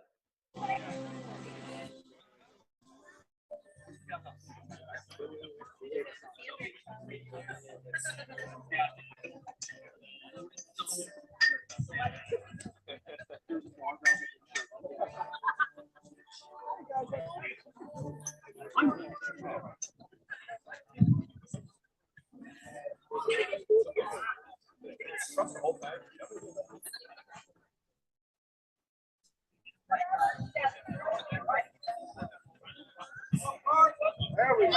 There we go.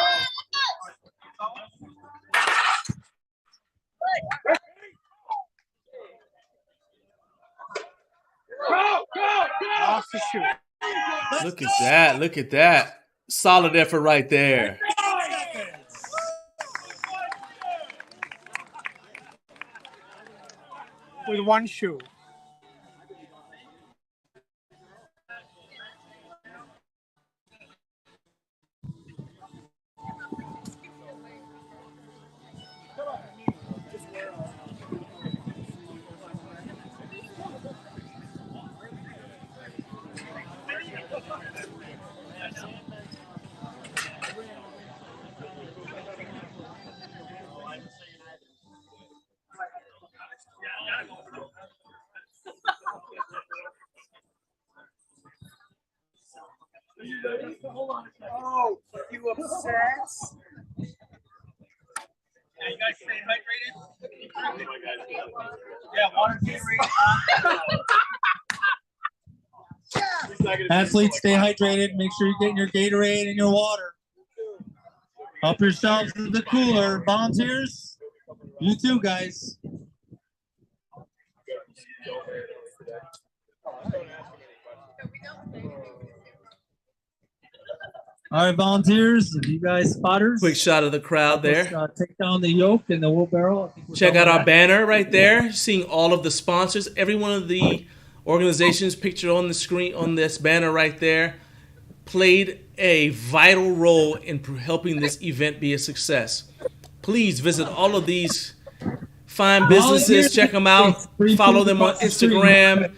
Go, go, go! Off the shoe. Look at that. Look at that. Solid effort right there. With one shoe. Oh, you obsessed? Yeah, you guys stay hydrated? Yeah, water Gatorade. Athletes, stay hydrated. Make sure you're getting your Gatorade and your water. Help yourselves to the cooler. Volunteers, you too, guys. All right, volunteers, you guys spotters. Quick shot of the crowd there. Take down the yoke and the wheelbarrow. Check out our banner right there, seeing all of the sponsors. Every one of the organizations pictured on the screen on this banner right there played a vital role in helping this event be a success. Please visit all of these fine businesses. Check them out. Follow them on Instagram.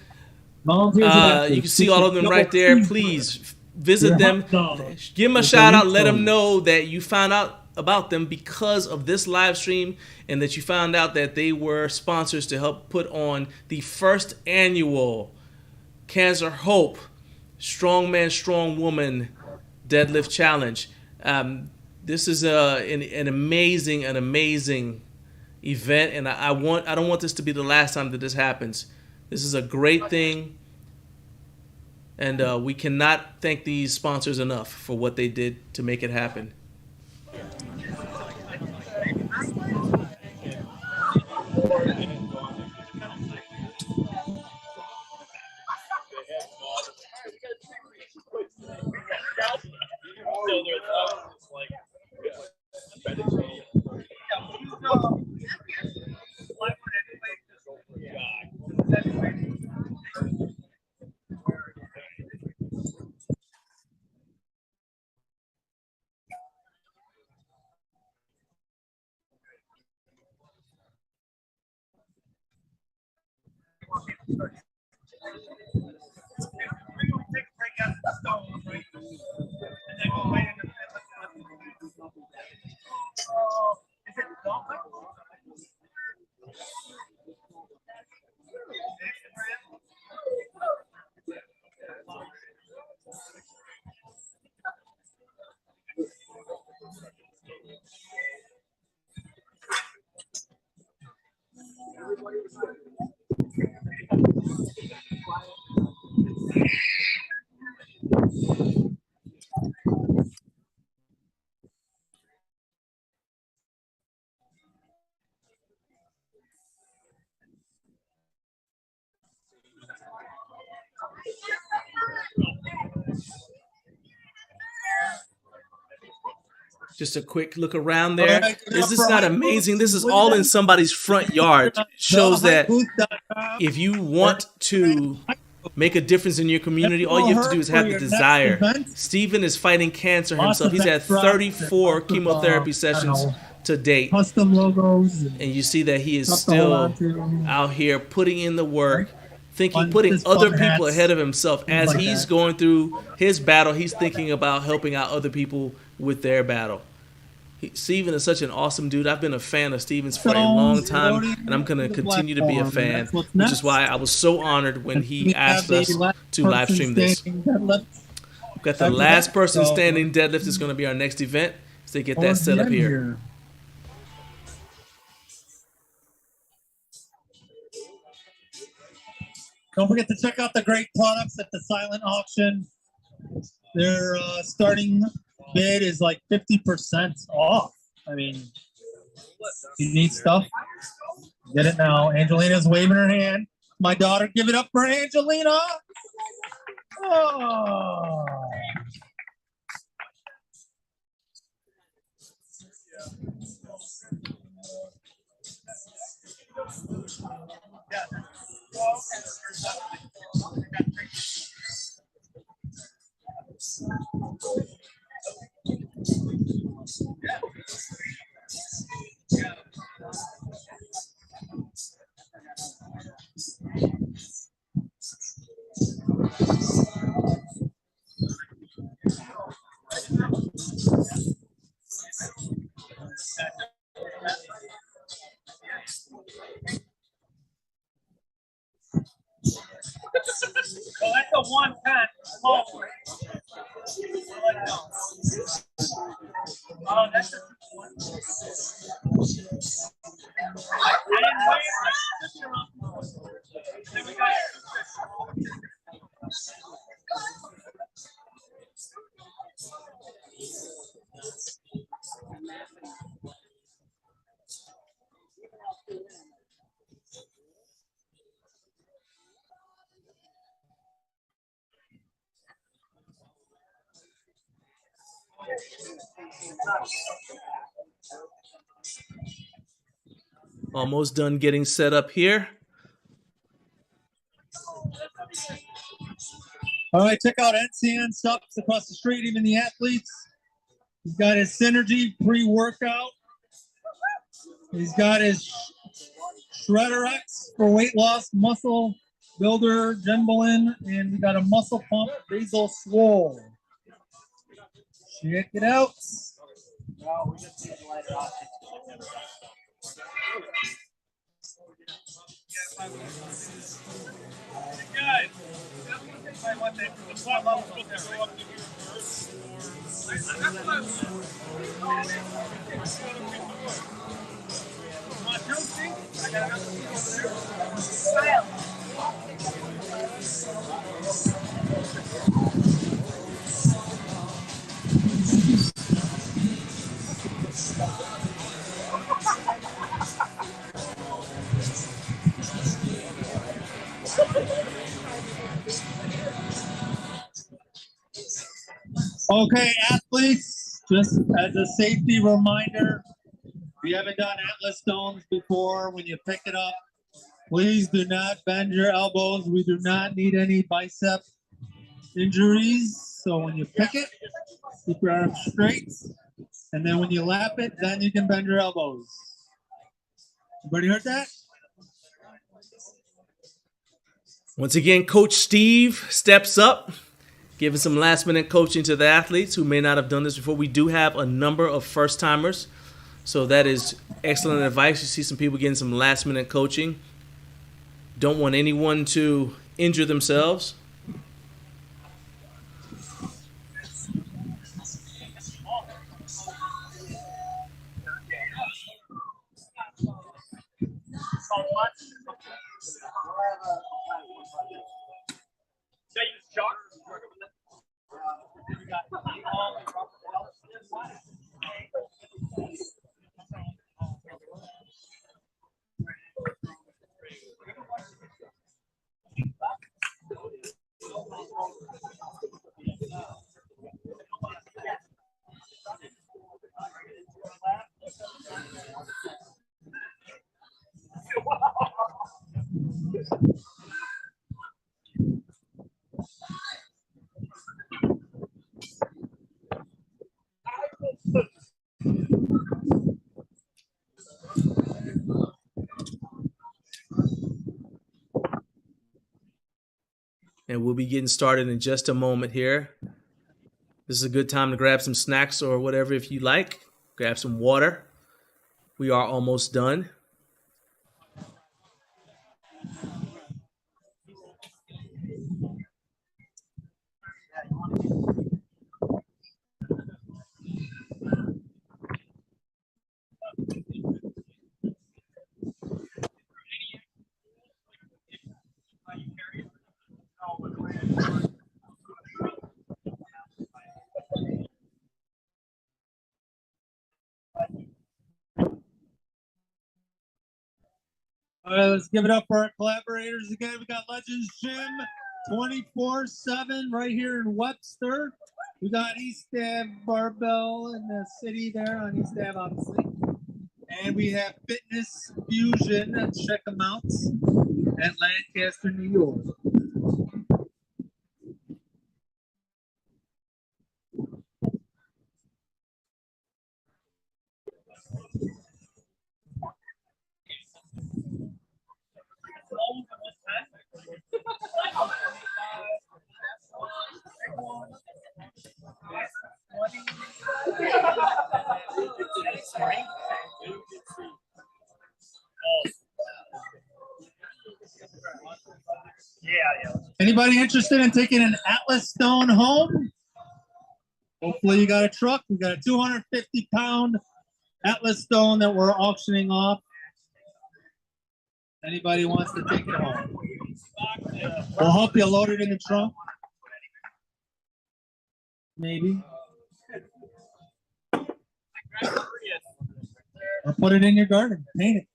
You can see all of them right there. Please visit them. Give them a shout out. Let them know that you found out about them because of this live stream and that you found out that they were sponsors to help put on the first annual Cancer Hope Strongman, Strongwoman Deadlift Challenge. This is an amazing event, and I don't want this to be the last time that this happens. This is a great thing, and we cannot thank these sponsors enough for what they did to make it happen. Take a break out the stones, right? And then go right into the is it gauntlet? Just a quick look around there. All right, Is this not amazing? This is all in somebody's front yard. Shows that if you want to make a difference in your community, all you have to do is have the desire. Steven is fighting cancer himself. He's had 34 chemotherapy sessions to date. Custom logos. And you see that he is still out here putting in the work, putting other people ahead of himself. As he's going through his battle, he's thinking about helping out other people with their battle. Steven is such an awesome dude. I've been a fan of Steven's for a long time, and I'm going to continue to be a fan, which is why I was so honored when he asked us to live stream this. We've got the last person standing deadlift is going to be our next event, so they get that set up here. Don't forget to check out the great products at the silent auction. Their starting bid is like 50% off. I mean, you need stuff. Get it now. Angelina's waving her hand. My daughter, give it up for Angelina. Oh. So that's a 110 small one. Oh, that's a one. I didn't weigh it. Then we got Almost done getting set up here. All right, check out NCN stops across the street, even the athletes. He's got his Synergy pre-workout. He's got his Shredder X for weight loss, muscle builder, Gembolin, and we got a muscle pump, Basal Swole. Check it out. No, we just need lighter options. Guys, what they the spot level supposed to go up to here first. Want to see? I got another piece over there. Style. Okay, athletes, just as a safety reminder, if you haven't done Atlas Stones before, when you pick it up, please do not bend your elbows. We do not need any bicep injuries. So when you pick it, keep your arms straight. And then when you lap it, then you can bend your elbows. Everybody heard that? Once again, Coach Steve steps up, giving some last-minute coaching to the athletes who may not have done this before. We do have a number of first-timers, so that is excellent advice. You see some people getting some last-minute coaching. Don't want anyone to injure themselves. And we'll be getting started in just a moment here. This is a good time to grab some snacks or whatever if you like. Grab some water. We are almost done. All right, let's give it up for our collaborators again. We got Legends Gym 24/7 right here in Webster. We got East Ave Barbell in the city there on East Ave, obviously. And we have Fitness Fusion. Check them out at Lancaster, New York. Anybody interested in taking an Atlas stone home? Hopefully you got a truck. We got a 250-pound Atlas stone that we're auctioning off. Anybody wants to take it home? We'll help you load it in the trunk. Maybe. Or put it in your garden. Paint it.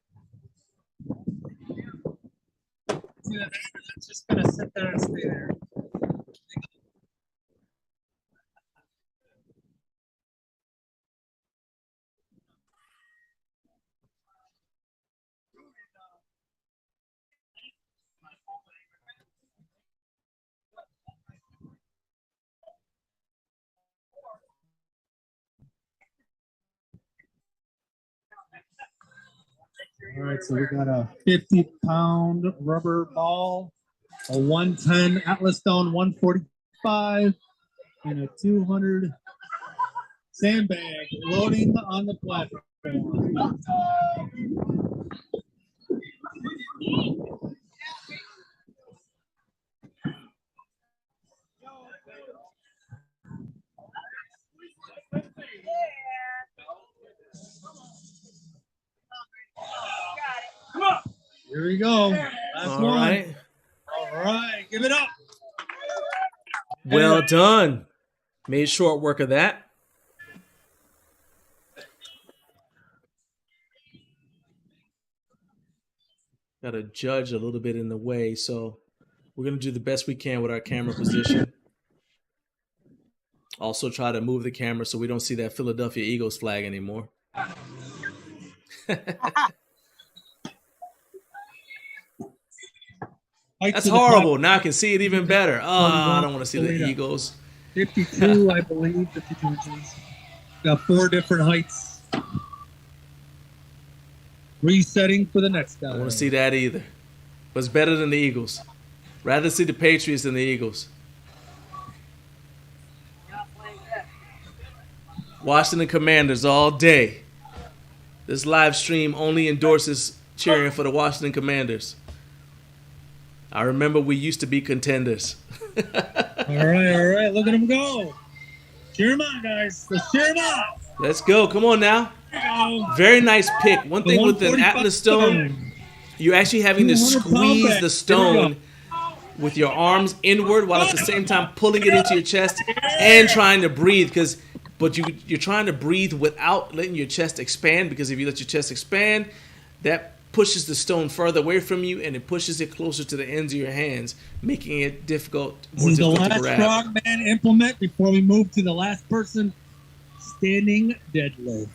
See that? It's just gonna sit there and stay there. All right, so we got a 50-pound rubber ball, a 110 Atlas stone 145, and a 200 sandbag loading on the platform. Here we go. Last All one. right. All right, give it up. Well done. Made short work of that. Got to judge a little bit in the way, so we're going to do the best we can with our camera position. Also try to move the camera so we don't see that Philadelphia Eagles flag anymore. That's horrible. Now I can see it even better. Oh, I don't want to see the Eagles. 52, I believe, 52 inches. Got 4 different heights. Resetting for the next guy. I don't want to see that either. But it's better than the Eagles. Rather see the Patriots than the Eagles. Washington Commanders all day. This live stream only endorses cheering for the Washington Commanders. I remember we used to be contenders. All right. Look at them go. Cheer them on, guys. Let's cheer them on. Let's go. Come on now. Very nice pick. One thing with an Atlas stone, you're actually having to squeeze the stone with your arms inward while at the same time pulling it into your chest and trying to breathe. But you're trying to breathe without letting your chest expand, because if you let your chest expand, that pushes the stone further away from you and it pushes it closer to the ends of your hands, making it more difficult to grab. This is the last strongman implement before we move to the last person standing deadlift.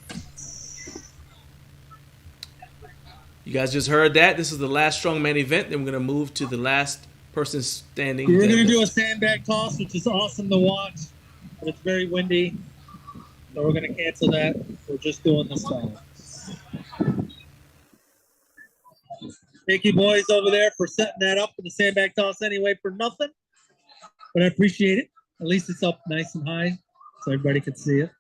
You guys just heard that. This is the last strongman event. Then we're going to move to the last person standing. We're going to do a sandbag toss, which is awesome to watch, but it's very windy. So we're going to cancel that. We're just doing the stone. Thank you, boys, over there for setting that up for the sandbag toss anyway for nothing. But I appreciate it. At least it's up nice and high so everybody can see it.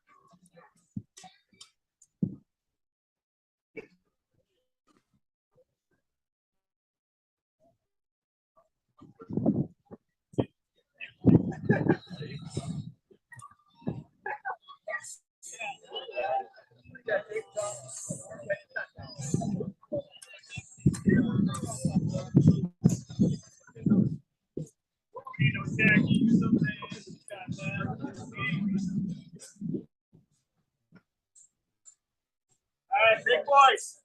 All right, big boys.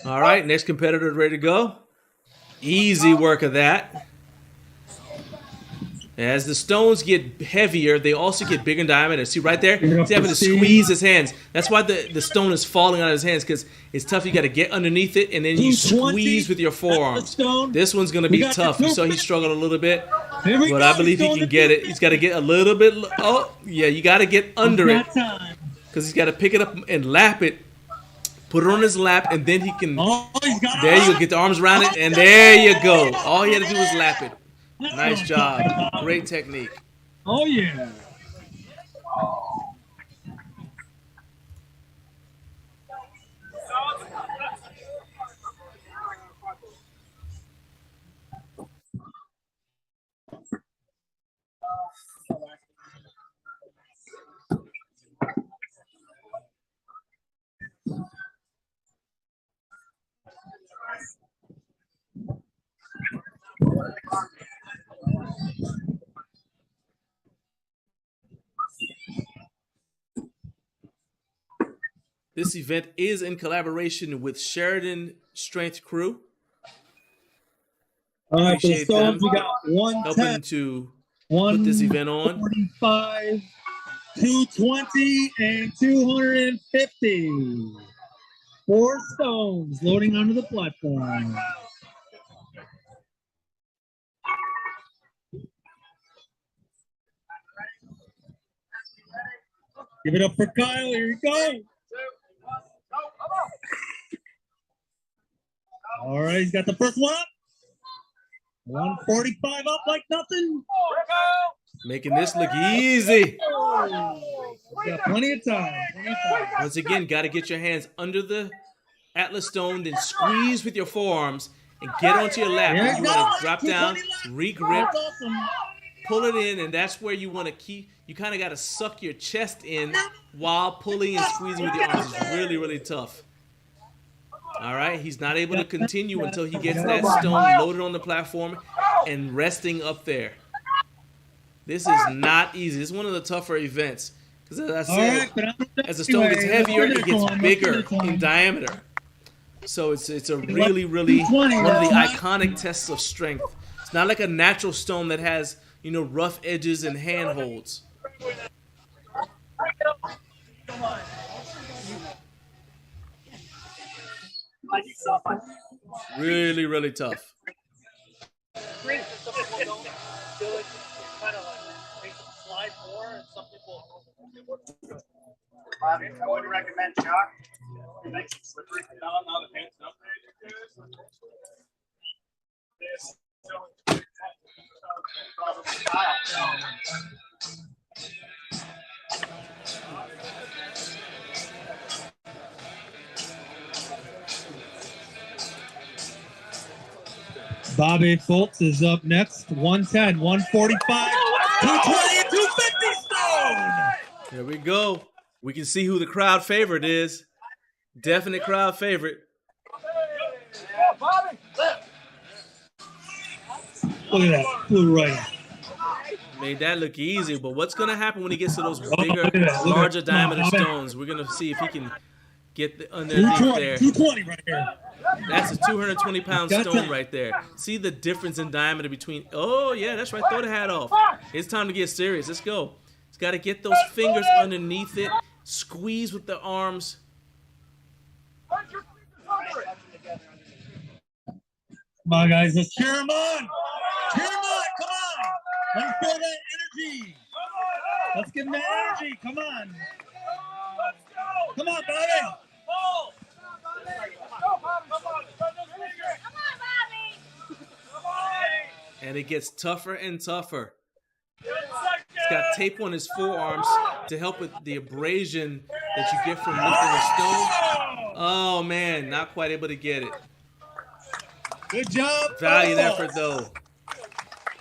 All right, next competitor ready to go. Easy work of that. As the stones get heavier, they also get bigger in diameter. See right there? He's having to squeeze his hands. That's why the stone is falling out of his hands, because it's tough. You got to get underneath it, and then you squeeze with your forearms. This one's going to be tough. You saw he struggled a little bit, but I believe he can get it. He's got to get a little bit. Oh, yeah, you got to get under it, because he's got to pick it up and lap it. Put it on his lap, and then he can. There you go. Get the arms around it, and there you go. All he had to do was lap it. Nice job. Great technique. Oh, yeah. This event is in collaboration with Sheridan Strength Crew. All right, for the Appreciate stones, them we got 110, helping to put this event on. 145, 220, and 250. 4 stones loading onto the platform. Give it up for Kyle. Here he goes. All right, he's got the first one up. 145 up like nothing. Making this look easy. Got plenty of time. Once again, got to get your hands under the Atlas stone, then squeeze with your forearms and get onto your lap. You want to drop down, re-grip, pull it in, and that's where you want to keep. You kind of got to suck your chest in while pulling and squeezing with your arms. It's really, really tough. All right, he's not able to continue until he gets that stone loaded on the platform and resting up there. This is not easy. This is one of the tougher events. Because as I said, as the stone gets heavier, it gets bigger in diameter. So it's a really, really one of the iconic tests of strength. It's not like a natural stone that has, rough edges and handholds. Really, really tough. Kind of like make them slide more, and some people Bobby, I would recommend chalk. Nice and slippery. Bobby Fultz is up next. 110, 145, 220, and 250 stone. There we go. We can see who the crowd favorite is. Definite crowd favorite. Look at that. Flew right up. Made that look easy, but what's going to happen when he gets to those look bigger, at that, look at larger that. Come on, diameter Bobby. stones? We're going to see if he can get underneath 220, there. 220 right here. That's a 220-pound Got stone that. right there. See the difference in diameter between... Oh, yeah, that's right. Throw the hat off. It's time to get serious. Let's go. He's got to get those fingers underneath it. Squeeze with the arms. Come on, guys. Let's cheer him on. Cheer him on. Come on. Let him feel that energy. Let's give him that energy. Come on. Come on, Bobby. And it gets tougher and tougher. He's got tape on his forearms to help with the abrasion that you get from lifting a stone. Oh, man. Not quite able to get it. Good job. Valiant effort, though.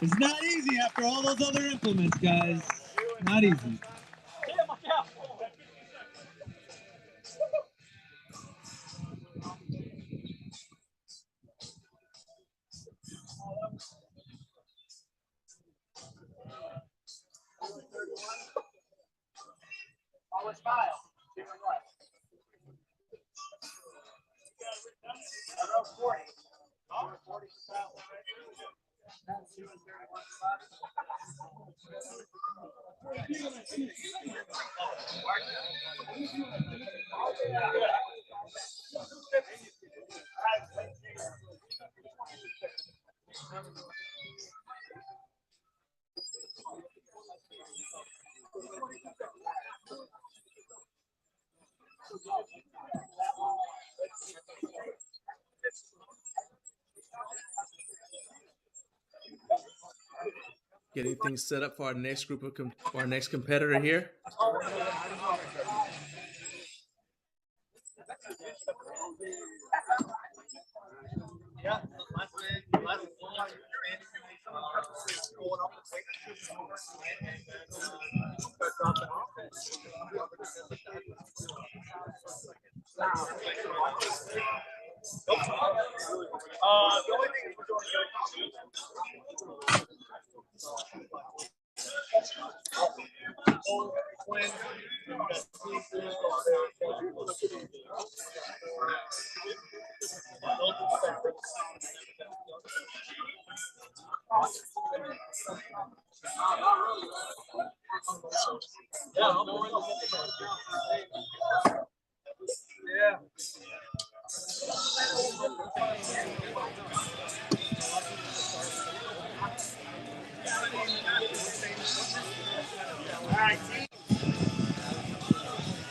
It's not easy after all those other implements, guys. Not easy. Always smile. Around 40. 40. Getting things set up for our next group of our next competitor here. Yeah. The only thing is we're doing yeah. All right, teams.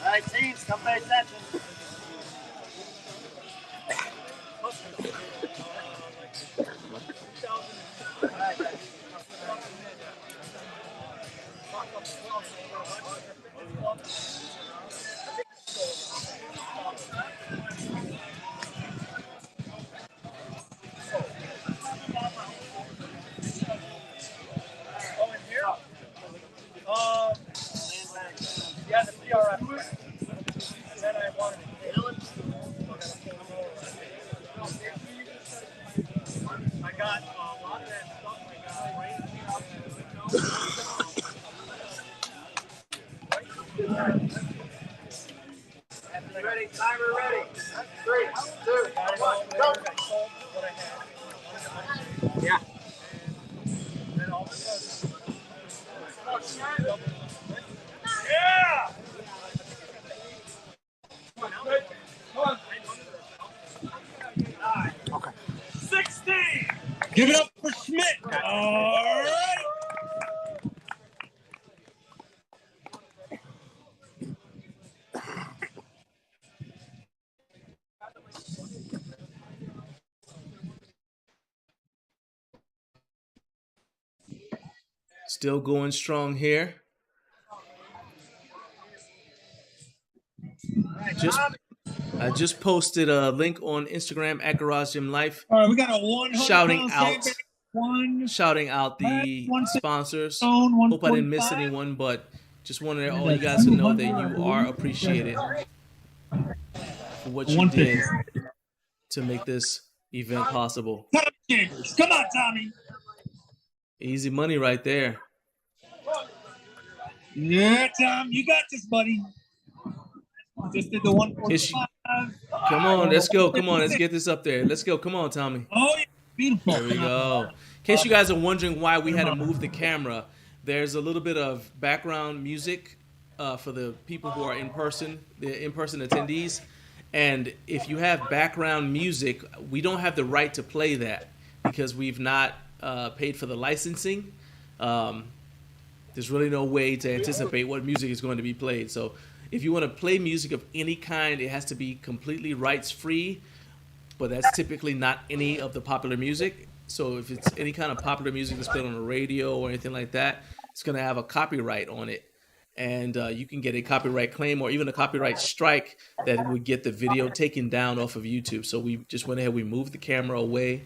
All right, teams, come pay attention. Oh, in here? Yeah, the PRF. Then I wanted it. I got a lot of that stuff. Ready, timer ready. 3, 2, 1, go. Yeah. Then all of a sudden, yeah! Okay. 60! Give it up for Schmidt. All right. Still going strong here. I just posted a link on Instagram at Garage Gym Life. All right, we got a 100 shouting pound out sandbag, one shouting out the one sponsors. stone, Hope I didn't miss 145. anyone, but just wanted all you guys to know that you are appreciated for what you did to make this event possible. Come on, Tommy. Easy money right there. Yeah, Tom, you got this, buddy. Just did the 145. Come on, let's go. Come on, let's get this up there. Let's go. Come on, Tommy. Oh, yeah. Beautiful. There we go. In case you guys are wondering why we had to move the camera, there's a little bit of background music for the people who are in person, the in-person attendees. And if you have background music, we don't have the right to play that because we've not paid for the licensing. There's really no way to anticipate what music is going to be played. So if you want to play music of any kind, it has to be completely rights-free, but that's typically not any of the popular music. So if it's any kind of popular music that's played on the radio or anything like that, it's going to have a copyright on it. And you can get a copyright claim or even a copyright strike that would get the video taken down off of YouTube. So we just went ahead, we moved the camera away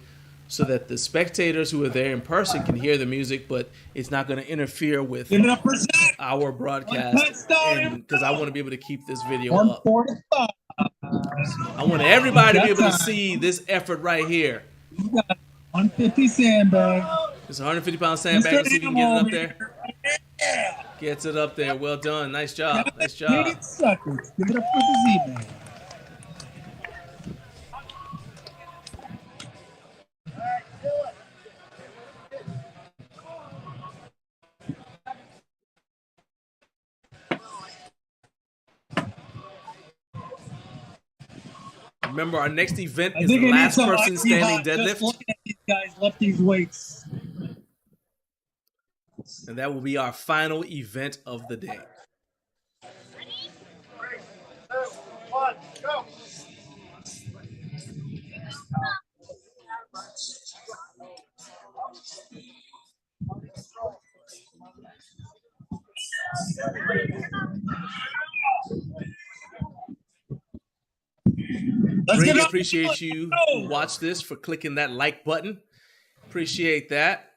so that the spectators who are there in person can hear the music, but it's not going to interfere with our broadcast, because I want to be able to keep this video up. I want everybody to be able to see this effort right here. 150 sandbag. It's a 150-pound sandbag. Let's see if you can get it up there. Gets it up there. Well done. Nice job. Nice job. Give it up for the Z-Man. Remember, our next event is the last person standing deadlift. Looking at these guys lift these weights. And that will be our final event of the day. 3, 2, 1, go. Really appreciate you who watch this for clicking that like button. Appreciate that.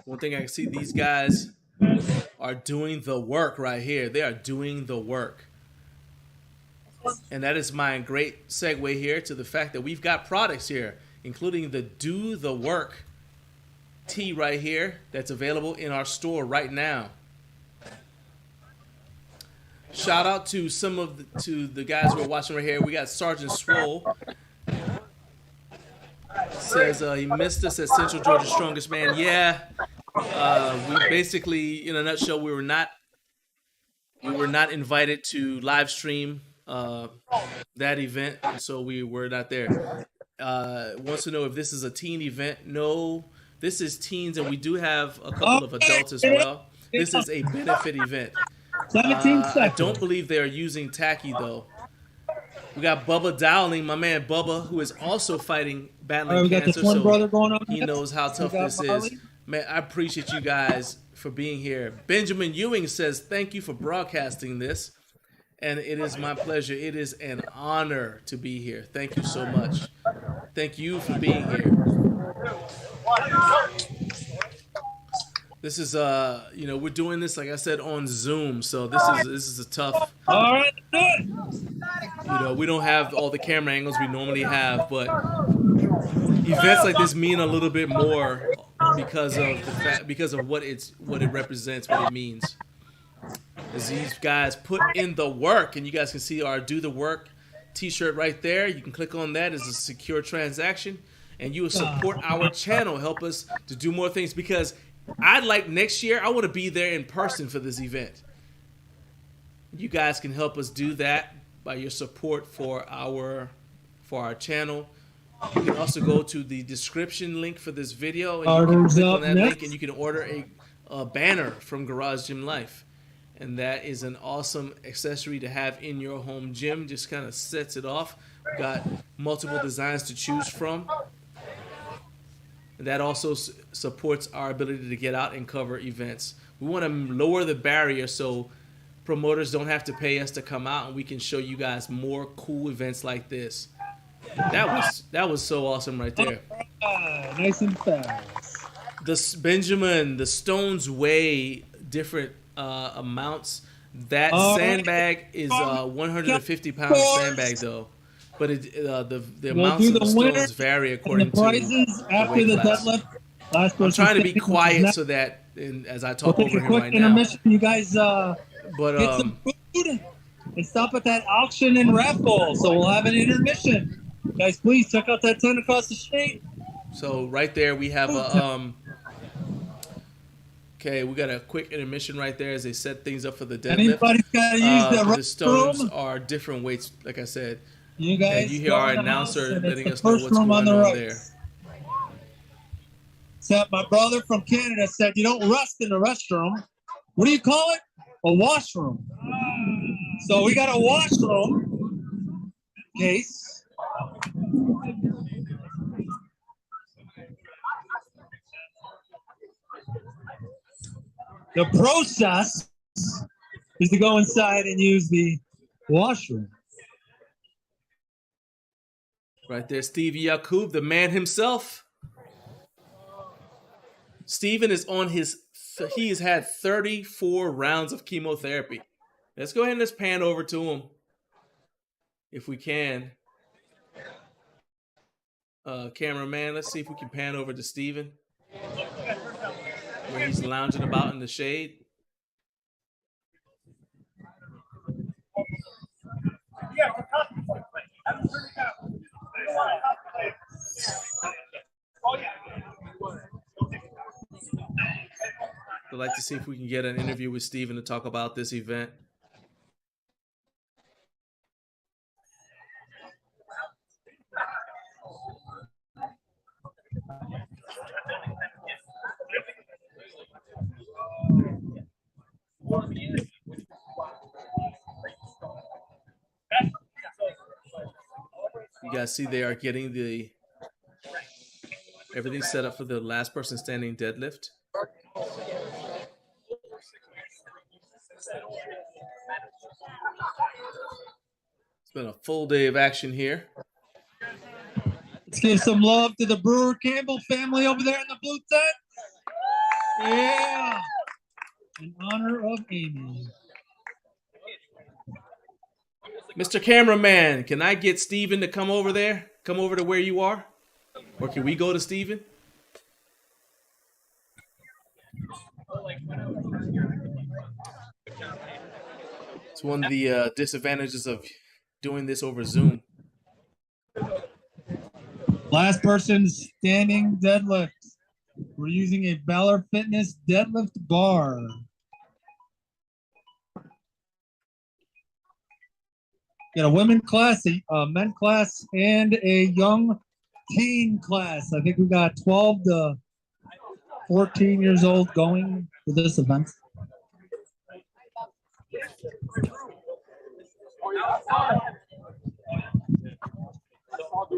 One thing I can see, these guys are doing the work right here. They are doing the work. And that is my great segue here to the fact that we've got products here, including the Do the Work tee right here that's available in our store right now. Shout out to the guys who are watching right here. We got Sergeant Swole. Says he missed us at Central Georgia Strongest Man. Yeah, we basically, in a nutshell, we were not invited to live stream that event, and so we were not there. Wants to know if this is a teen event. No, this is teens, and we do have a couple of adults as well. This is a benefit event. 17 seconds. I don't believe they are using tacky though. We got Bubba Dowling, my man Bubba, who is also battling we got cancer. the twin So brother going on. he knows how tough this is. Man, I appreciate you guys for being here. Benjamin Ewing says, thank you for broadcasting this. And it is my pleasure. It is an honor to be here. Thank you so much. Thank you for being here. This is we're doing this, like I said, on Zoom. So this is a tough. All right, do it. We don't have all the camera angles we normally have, but events like this mean a little bit more because of what it represents, what it means. As these guys put in the work, and you guys can see our Do the Work t-shirt right there. You can click on that as a secure transaction, and you will support our channel, help us to do more things, because I'd like next year, I want to be there in person for this event. You guys can help us do that by your support for our channel. You can also go to the description link for this video, and you can click on that link, and you can order a banner from Garage Gym Life. and that is an awesome accessory to have in your home gym. Just kind of sets it off. We've got multiple designs to choose from. And that also supports our ability to get out and cover events. We want to lower the barrier so promoters don't have to pay us to come out, and we can show you guys more cool events like this. That was so awesome right there. Nice and fast. The stones weigh different amounts. That sandbag is 150 pound sandbag though, but the amounts of the stones vary according to the weight class. I'm trying to be quiet so that as I talk over him right now. You guys But get some food and stop at that auction and raffle. So we'll have an intermission. Guys, please check out that tent across the street. So right there we have a okay, we got a quick intermission right there as they set things up for the deadlift. Anybody's gotta use the stones are different weights, like I said. You guys, and you hear our announcer letting us know what's going on right there. So my brother from Canada said you don't rest in the restroom. What do you call it? A washroom. So we got a washroom case. The process is to go inside and use the washroom. Right there, Steve Yakub, the man himself. Steven is on he has had 34 rounds of chemotherapy. Let's go ahead and just pan over to him if we can. Cameraman, let's see if we can pan over to Steven where he's lounging about in the shade. I'd like to see if we can get an interview with Steven to talk about this event. You guys see they are getting everything set up for the last person standing deadlift. It's been a full day of action here. Let's give some love to the Brewer Campbell family over there in the blue tent. Yeah. In honor of Amy. Mr. Cameraman, can I get Steven to come over there? Come over to where you are? Or can we go to Steven? It's one of the disadvantages of doing this over Zoom. Last person standing deadlift. We're using a Valor Fitness deadlift bar. Got a women class, a men class, and a young teen class. I think we got 12 to 14 years old going for this event.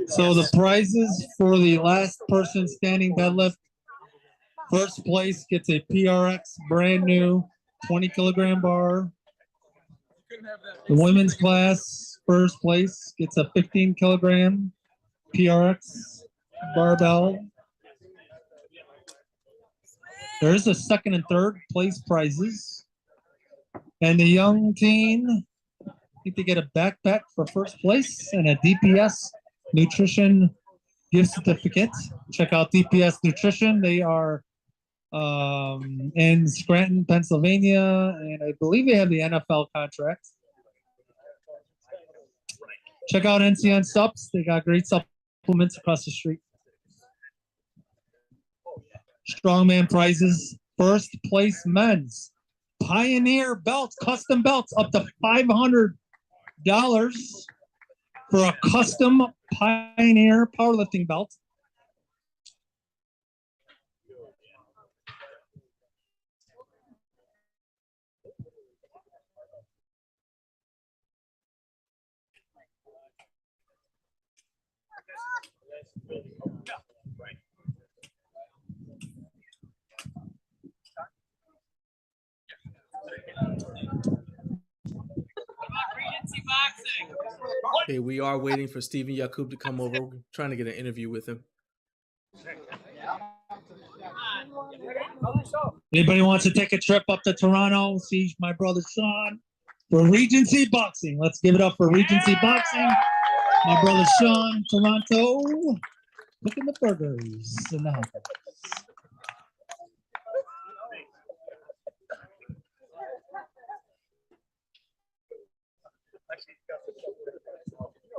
So the prizes for the last person standing deadlift. First place gets a PRX brand new 20 kilogram bar. The women's class, first place, gets a 15 kilogram PRX barbell. There's a second and third place prizes. And the young teen, I think they get a backpack for first place and a DPS nutrition gift certificate. Check out DPS Nutrition. They are in Scranton, Pennsylvania, and I believe they have the NFL contract. Check out NCN Subs. They got great supplements across the street. Strongman prizes. First place men's Pioneer belts, custom belts, up to $500 for a custom Pioneer powerlifting belt. Okay, we are waiting for Steven Yakub to come over. We're trying to get an interview with him. Anybody wants to take a trip up to Toronto, see my brother Sean for Regency Boxing? Let's give it up for Regency Boxing. My brother Sean, Toronto, cooking the burgers in the house.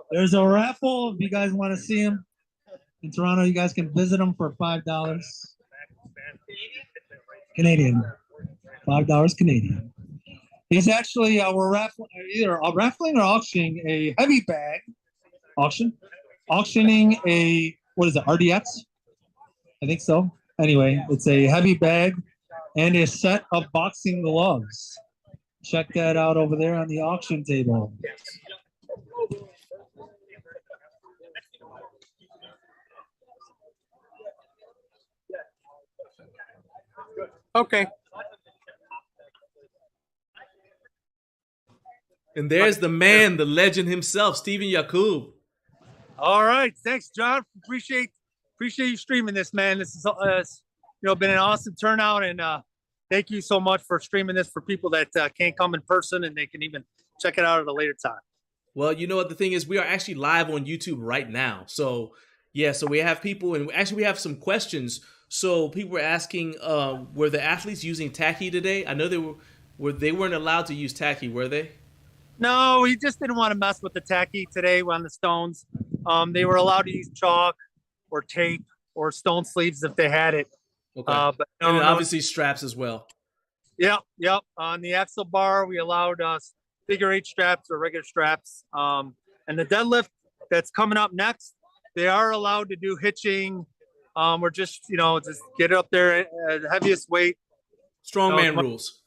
There's a raffle. If you guys want to see him in Toronto, you guys can visit him for $5 Canadian. $5 Canadian. He's actually we're raffling either raffling or auctioning a heavy bag auctioning a what is it, RDX? I think so. Anyway, it's a heavy bag and a set of boxing gloves. Check that out over there on the auction table. Okay. And there's the man, the legend himself, Steven Yakub. All right. Thanks, John. Appreciate you streaming this, man. This is been an awesome turnout, and thank you so much for streaming this for people that can't come in person, and they can even check it out at a later time. Well, you know what the thing is, we are actually live on YouTube right now. So yeah, so we have people, and actually we have some questions. So people were asking, were the athletes using tacky today? I know they weren't allowed to use tacky, were they? No, we just didn't want to mess with the tacky today on the stones. They were allowed to use chalk or tape or stone sleeves if they had it. Okay. But and obviously straps as well. Yep. On the axle bar, we allowed figure 8 straps or regular straps. And the deadlift that's coming up next, they are allowed to do hitching. We're just get it up there at the heaviest weight. Strongman rules.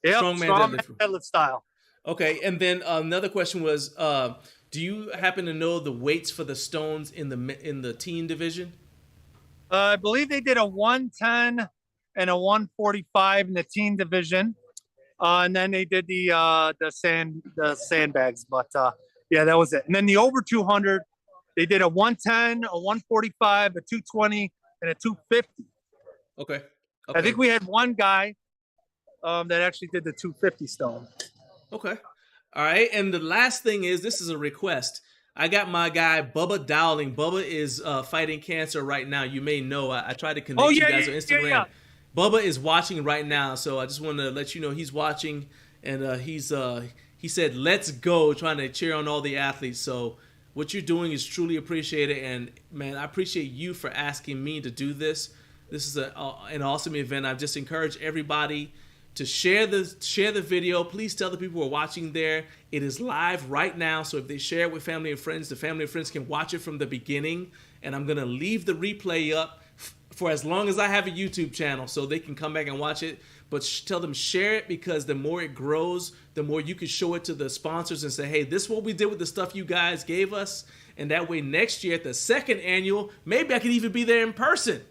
Yep. Strongman deadlift style. Okay, and then another question was, do you happen to know the weights for the stones in the teen division? I believe they did a 110 and a 145 in the teen division, and then they did the sandbags. But yeah, that was it. And then the over 200, they did a 110, a 145, a 220, and a 250. Okay. I think we had one guy that actually did the 250 stone. Okay. All right. And the last thing is, this is a request. I got my guy, Bubba Dowling. Bubba is fighting cancer right now. You may know. I tried to connect you guys on Instagram. Yeah. Bubba is watching right now. So I just want to let you know he's watching. And he said, let's go, trying to cheer on all the athletes. So what you're doing is truly appreciated. And, man, I appreciate you for asking me to do this. This is an awesome event. I've just encouraged everybody to share the video. Please tell the people who are watching there. It is live right now, so if they share it with family and friends, the family and friends can watch it from the beginning. And I'm going to leave the replay up for as long as I have a YouTube channel so they can come back and watch it. But tell them share it, because the more it grows, the more you can show it to the sponsors and say, hey, this is what we did with the stuff you guys gave us. And that way next year at the second annual, maybe I could even be there in person.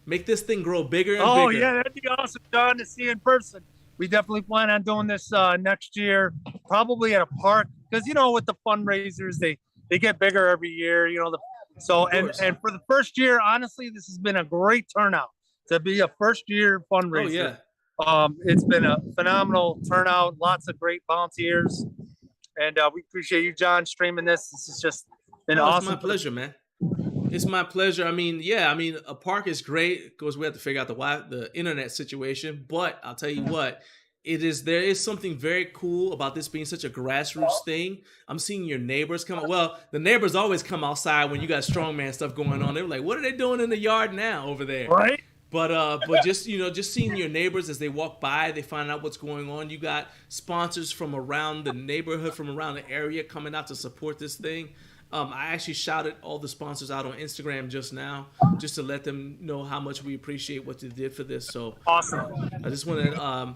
Make this thing grow bigger and bigger. Oh, yeah, that'd be awesome, John, to see in person. We definitely plan on doing this next year, probably at a park, because with the fundraisers, they get bigger every year. And for the first year, honestly, this has been a great turnout to be a first year fundraiser. Oh, yeah. It's been a phenomenal turnout, lots of great volunteers, and we appreciate you, John, streaming this. This has just been awesome. It's my pleasure, man. It's my pleasure. I mean, a park is great. Of course, we have to figure out the internet situation. But I'll tell you what, there is something very cool about this being such a grassroots thing. I'm seeing your neighbors come. Well, the neighbors always come outside when you got strongman stuff going on. They're like, what are they doing in the yard now over there? Right. But just seeing your neighbors as they walk by, they find out what's going on. You got sponsors from around the neighborhood, from around the area coming out to support this thing. I actually shouted all the sponsors out on Instagram just now, just to let them know how much we appreciate what they did for this. So awesome. I just want to,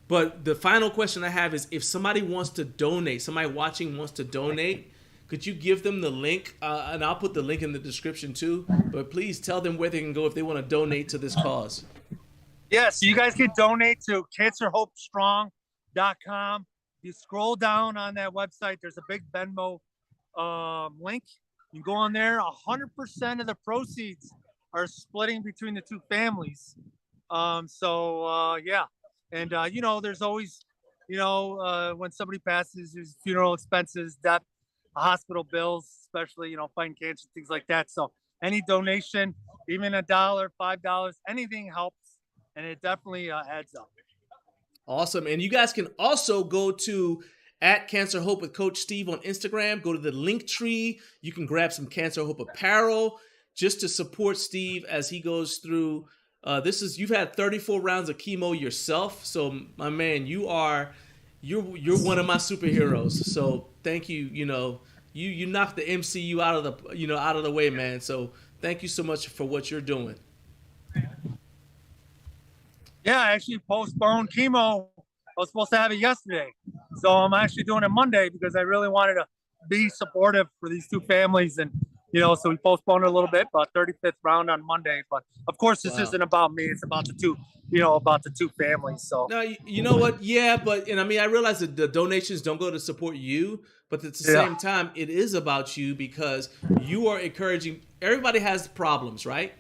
but the final question I have is, if somebody wants to donate, somebody watching wants to donate, could you give them the link? And I'll put the link in the description too. But please tell them where they can go if they want to donate to this cause. Yeah, so you guys can donate to cancerhopestrong.com. You scroll down on that website, there's a big Venmo link. You go on there, 100% of the proceeds are splitting between the two families. Yeah. And, you know, there's always, you know, when somebody passes, there's funeral expenses, death, hospital bills, especially, you know, fighting cancer, things like that. So any donation, even $1, $5, anything helps. And it definitely adds up. Awesome. And you guys can also go to @CancerHope with Coach Steve on Instagram. Go to the link tree. You can grab some Cancer Hope apparel just to support Steve as he goes through. You've had 34 rounds of chemo yourself. So my man, you're one of my superheroes. So thank you. You know, you knocked the MCU out of the way, man. So thank you so much for what you're doing. Yeah, I actually postponed chemo. I was supposed to have it yesterday. So I'm actually doing it Monday because I really wanted to be supportive for these two families. And, you know, so we postponed it a little bit, but 35th round on Monday. But of course, this isn't about me. It's about the two families. So now, you know what? Yeah, and I mean, I realize that the donations don't go to support you, but at the same time, it is about you because you are encouraging. Everybody has problems, right?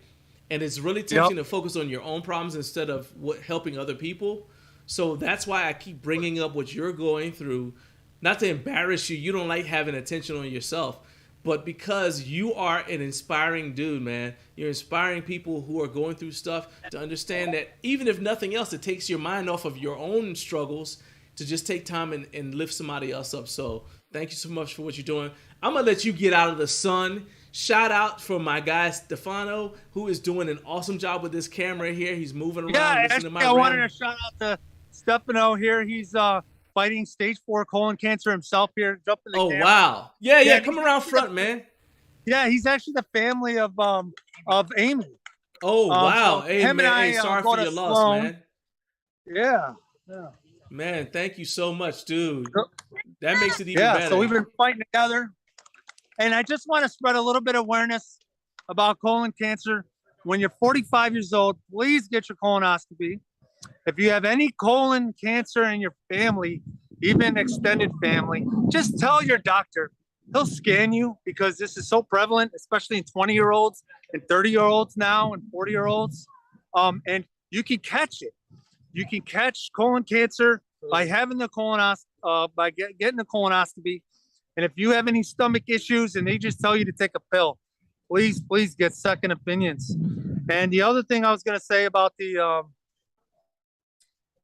And it's really tempting to focus on your own problems instead of helping other people. So that's why I keep bringing up what you're going through, not to embarrass you. You don't like having attention on yourself, but because you are an inspiring dude, man. You're inspiring people who are going through stuff to understand that even if nothing else, it takes your mind off of your own struggles to just take time and lift somebody else up. So thank you so much for what you're doing. I'm going to let you get out of the sun. Shout out for my guy Stefano, who is doing an awesome job with this camera here. He's moving around. Yeah, actually, I wanted to shout out to Stefano here. He's fighting stage 4 colon cancer himself here. Jump in the camera. Wow. Yeah, come around front, man. Yeah, he's actually the family of Amy. Oh, wow. So hey, him man, and I, sorry for your loss, Sloan. man. Yeah. Man, thank you so much, dude. That makes it even better. So we've been fighting together. And I just want to spread a little bit of awareness about colon cancer. When you're 45 years old, please get your colonoscopy. If you have any colon cancer in your family, even extended family, just tell your doctor. He'll scan you because this is so prevalent, especially in 20-year-olds and 30-year-olds now and 40-year-olds. And you can catch it. You can catch colon cancer by having the by getting the colonoscopy. And if you have any stomach issues and they just tell you to take a pill, please get second opinions. And the other thing I was going to say about the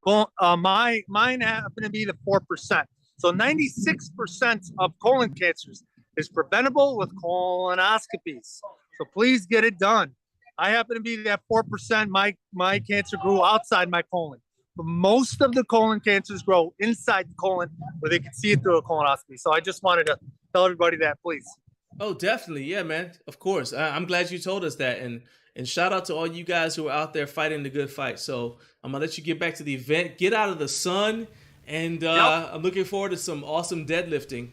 mine happened to be the 4%. So 96% of colon cancers is preventable with colonoscopies. So please get it done. I happen to be that 4%. My cancer grew outside my colon. But most of the colon cancers grow inside the colon where they can see it through a colonoscopy. So I just wanted to tell everybody that, please. Oh, definitely. Yeah, man. Of course. I'm glad you told us that. And shout out to all you guys who are out there fighting the good fight. So I'm going to let you get back to the event. Get out of the sun. And I'm looking forward to some awesome deadlifting.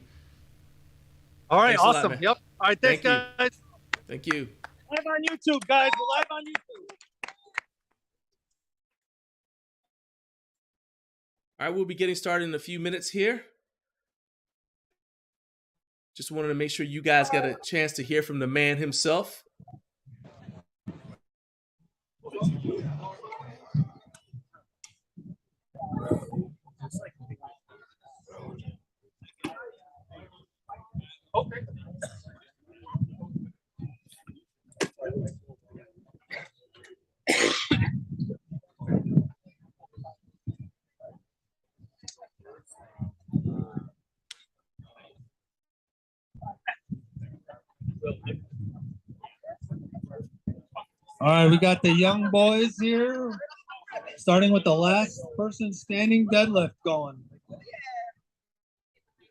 All right. Thanks Awesome. a lot, Yep. All right. Thanks, guys. Thank you. Live on YouTube, guys. We're live on YouTube. All right, we'll be getting started in a few minutes here. Just wanted to make sure you guys got a chance to hear from the man himself. Okay. All right, we got the young boys here, starting with the last person standing deadlift going.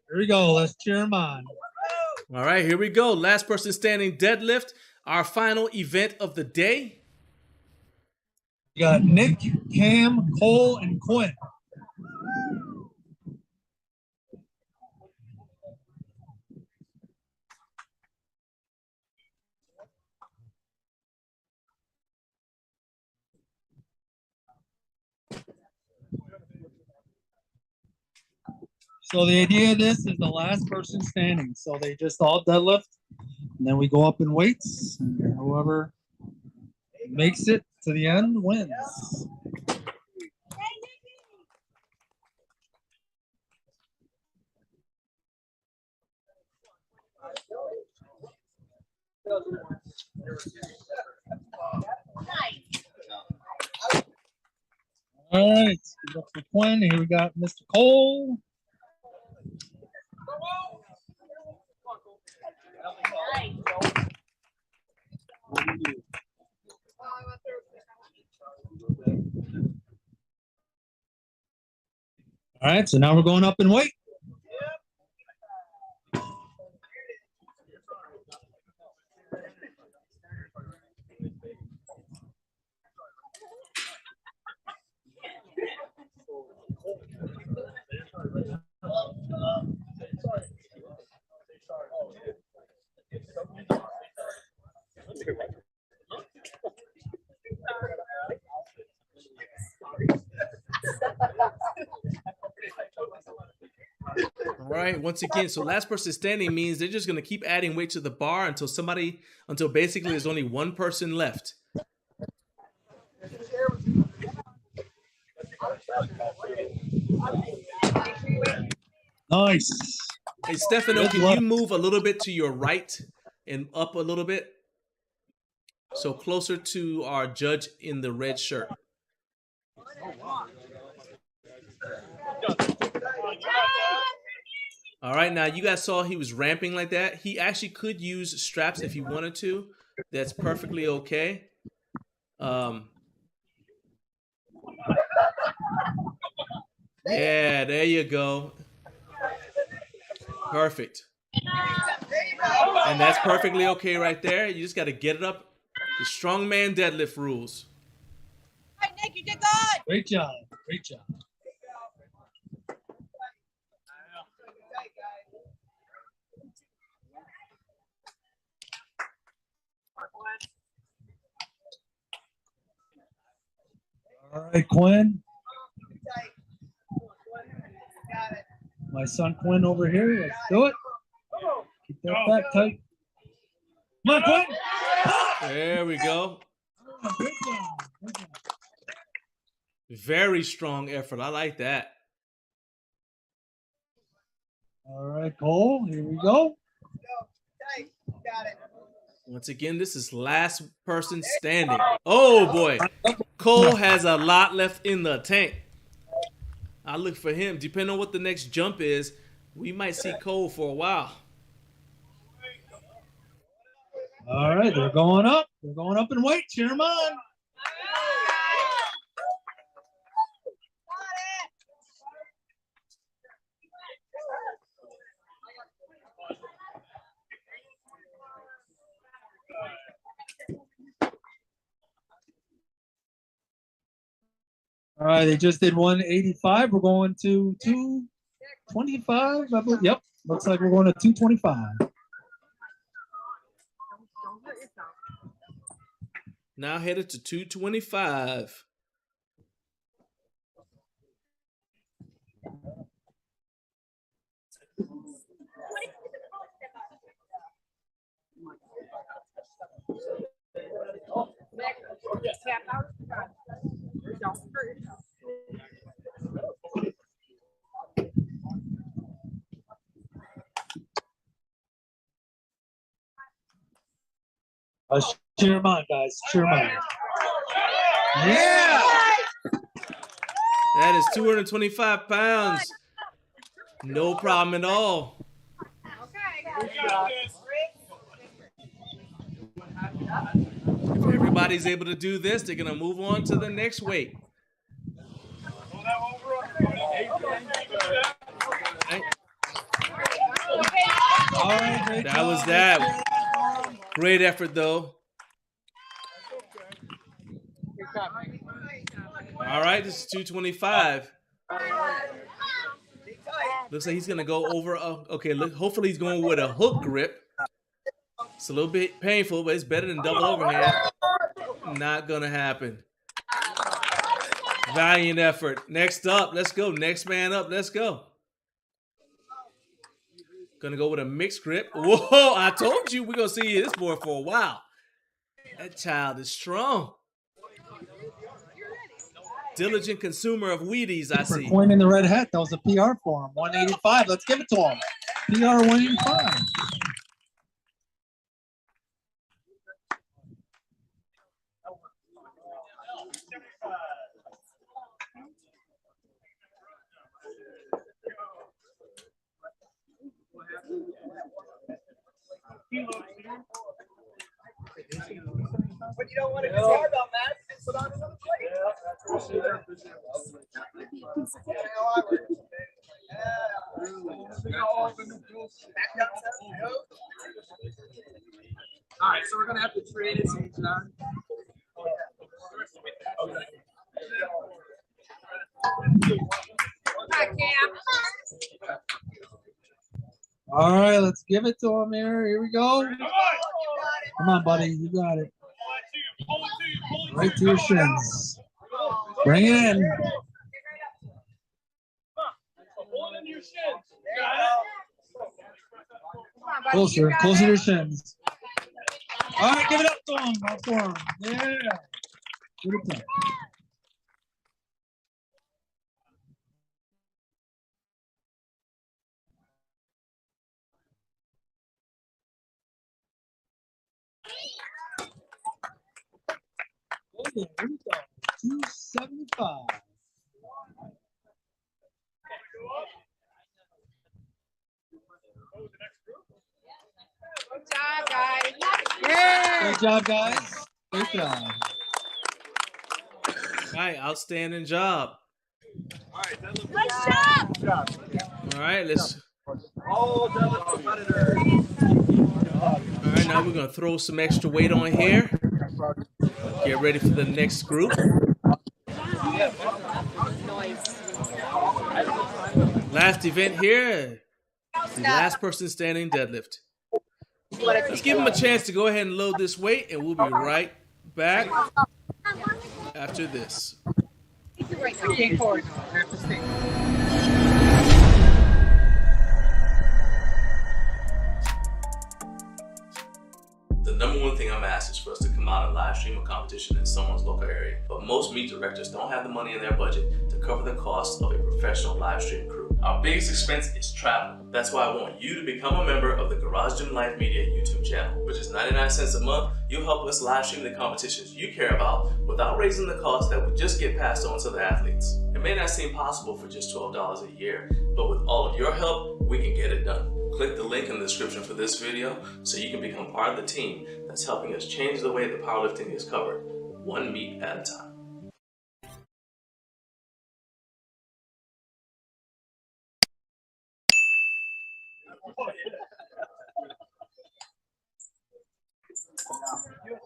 Here we go. Let's cheer them on. All right, here we go. Last person standing deadlift, our final event of the day. We got Nick, Cam, Cole, and Quinn. So the idea of this is the last person standing. So they just all deadlift, and then we go up in weights, and whoever makes it to the end wins. All right, look for Quinn. Here we got Mr. Cole. All right, so now we're going up in weight. All right, once again, so last person standing means they're just gonna keep adding weight to the bar until basically there's only one person left. Nice. Hey, Stefano, can you move a little bit to your right and up a little bit? So closer to our judge in the red shirt. All right, now you guys saw he was ramping like that. He actually could use straps if he wanted to. That's perfectly okay. Yeah, there you go. Perfect. And that's perfectly okay right there. You just got to get it up. The strongman deadlift rules. All right, Nick, you did good. Great job. Great job. All right, Quinn. My son Quinn over here. Let's do it. Keep that back tight. Come on, Quinn. There we go. Oh, good job. Good job. Very strong effort. I like that. All right, Cole. Here we go. Once again, this is last person standing. Oh, boy. Cole has a lot left in the tank. I look for him. Depending on what the next jump is, we might see Cole for a while. All right, they're going up. They're going up in weight. Cheer them on. All right, they just did 185. We're going to 225. I believe. Yep, looks like we're going to 225. Now headed to 225. Cheer them on, guys. Cheer them on. Yeah! That is 225 pounds. No problem at all. If everybody's able to do this, they're going to move on to the next weight. All right, That was that. Great effort, though. All right, this is 225. Looks like he's going to go over. Okay, look, hopefully he's going with a hook grip. It's a little bit painful, but it's better than double overhand. Not going to happen. Valiant effort. Next up, let's go. Next man up, let's go. Gonna go with a mixed grip. Whoa, I told you we're gonna see this boy for a while. That child is strong. Diligent consumer of Wheaties, I For see. coin in the red hat, that was a PR for him. 185. Let's give it to him. PR 185. But you don't want to discard on that. Put on another plate. All right, so we're gonna have to trade it, John. All right, let's give it to him here. Here we go. Come on, buddy. You got it. Right to your shins. Bring it in. Closer, closer to your shins. All right, give it up to him. Up for him. Yeah. Give it to him. Oh, yeah, here we go. 275. Good job, guys. Good job, guys. Good job. All right, outstanding job. Good job. All right, let's. All deadlift competitors. All right, now we're gonna throw some extra weight on here. Get ready for the next group. Last event here. The last person standing deadlift. Let's give him a chance to go ahead and load this weight, and we'll be right back after this. The number one thing I'm asked is for us to come out and live stream a competition in someone's local area. But most meet directors don't have the money in their budget to cover the cost of a professional live stream crew. Our biggest expense is travel. That's why I want you to become a member of the Garage Gym Life Media YouTube channel. For just 99 cents a month, you'll help us live stream the competitions you care about without raising the cost that would just get passed on to the athletes. It may not seem possible for just $12 a year, but with all of your help, we can get it done. Click the link in the description for this video so you can become part of the team that's helping us change the way that powerlifting is covered, one meet at a time.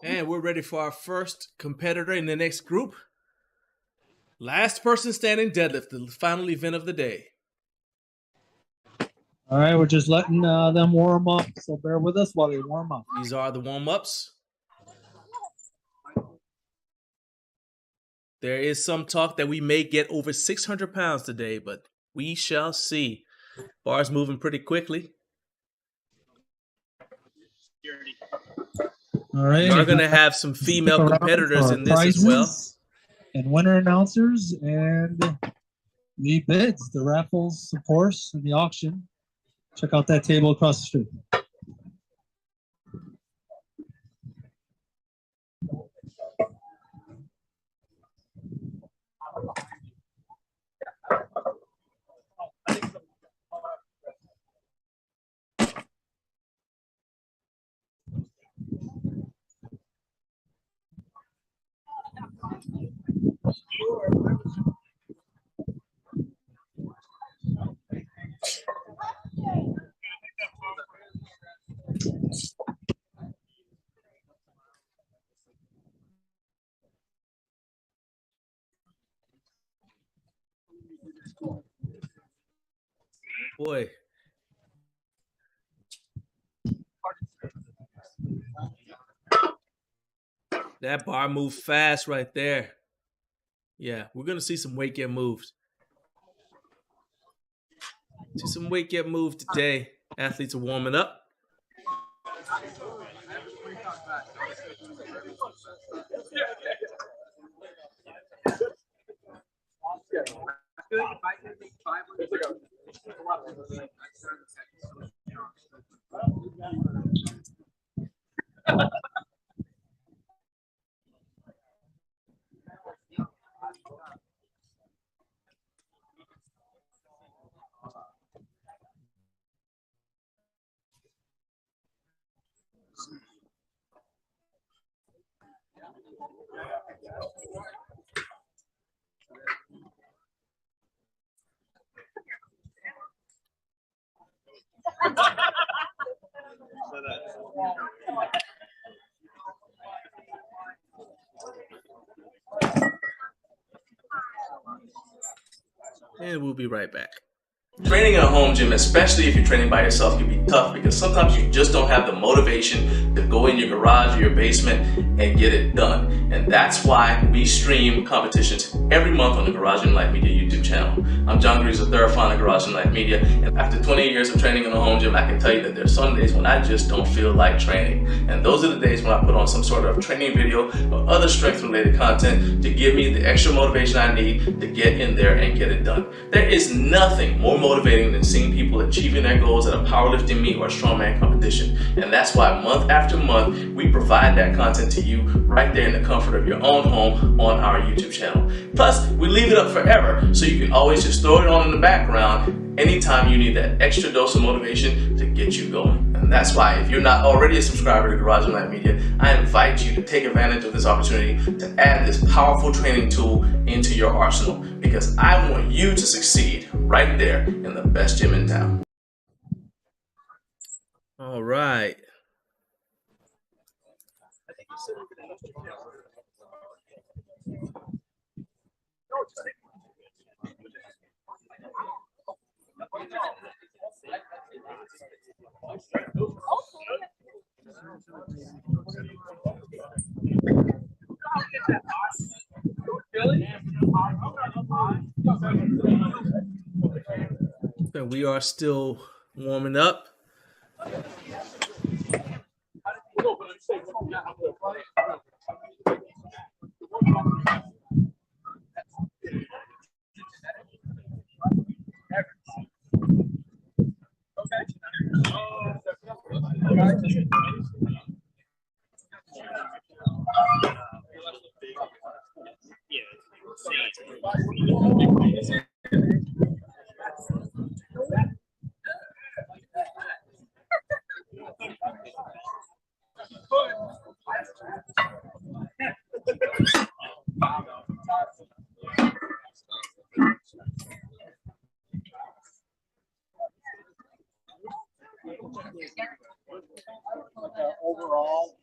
And we're ready for our first competitor in the next group. Last person standing deadlift, the final event of the day. All right, we're just letting them warm up, so bear with us while they warm up. These are the warm-ups. There is some talk that we may get over 600 pounds today, but we shall see. Bar's moving pretty quickly. All right. We're going to have some female competitors in this as well. And winner announcers and the bids, the raffles, of course, and the auction. Check out that table across the street. Boy. That bar moved fast right there. Yeah, we're going to see some weight get moved. See some weight get moved today. Athletes are warming up. And we'll be right back. Training in a home gym, especially if you're training by yourself, can be tough because sometimes you just don't have the motivation to go in your garage or your basement and get it done. And that's why we stream competitions every month on the Garage and Life Media YouTube channel. I'm John Greaves, the third founder of Garage and Life Media. And after 20 years of training in a home gym, I can tell you that there's some days when I just don't feel like training. And those are the days when I put on some sort of training video or other strength related content to give me the extra motivation I need to get in there and get it done. There is nothing more motivating than seeing people achieving their goals at a powerlifting meet or a strongman competition. And that's why month after month, we provide that content to you right there in the comfort of your own home on our YouTube channel. Plus, we leave it up forever so you can always just throw it on in the background anytime you need that extra dose of motivation to get you going. And that's why if you're not already a subscriber to Garage and Life Media, I invite you to take advantage of this opportunity to add this powerful training tool into your arsenal, because I want you to succeed right there in the best gym in town. All right. And we are still warming up. Overall,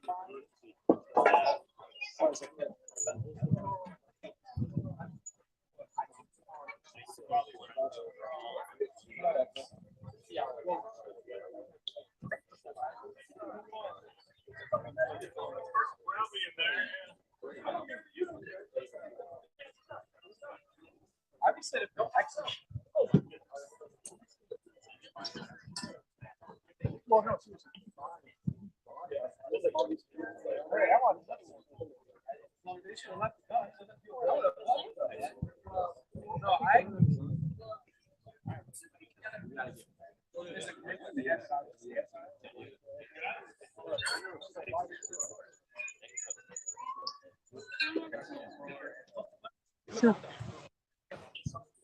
Sure.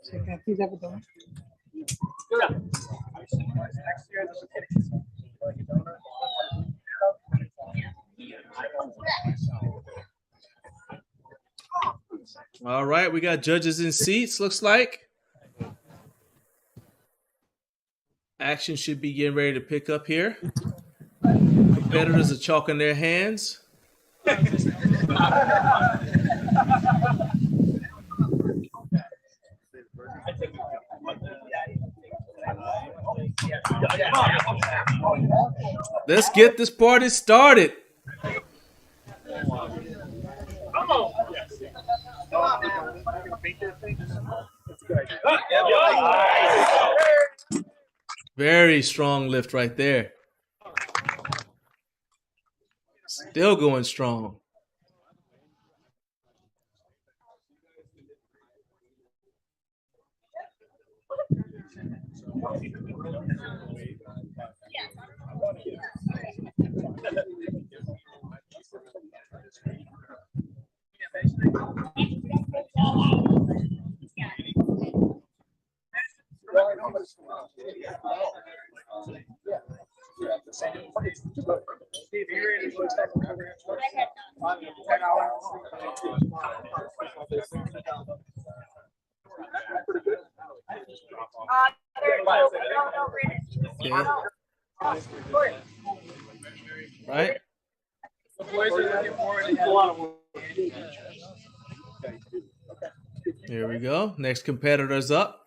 So can I please have a donut? All right, we got judges in seats, looks like. Action should be getting ready to pick up here. Competitors are chalking their hands. Let's get this party started. Very strong lift right there. Still going strong. Okay. Right? Here we go. Next competitor's up.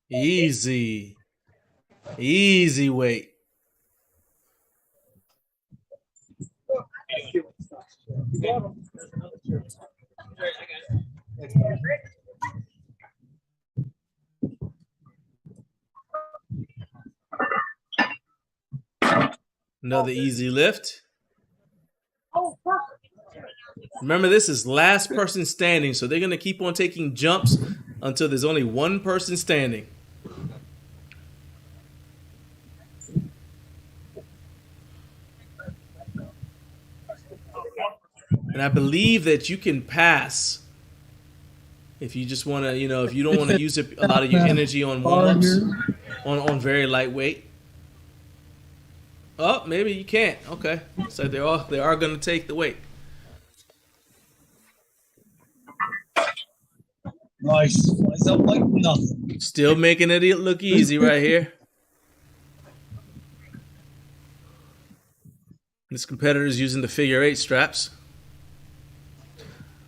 Easy. Easy weight. Another easy lift. Remember, this is last person standing, so they're going to keep on taking jumps until there's only one person standing. And I believe that you can pass if you just want to, if you don't want to use a lot of your energy on warm-ups, on very lightweight. Oh, maybe you can't. Okay, so they are going to take the weight. Nice. Flies up like nothing. Still making it look easy right here. This competitor is using the figure 8 straps.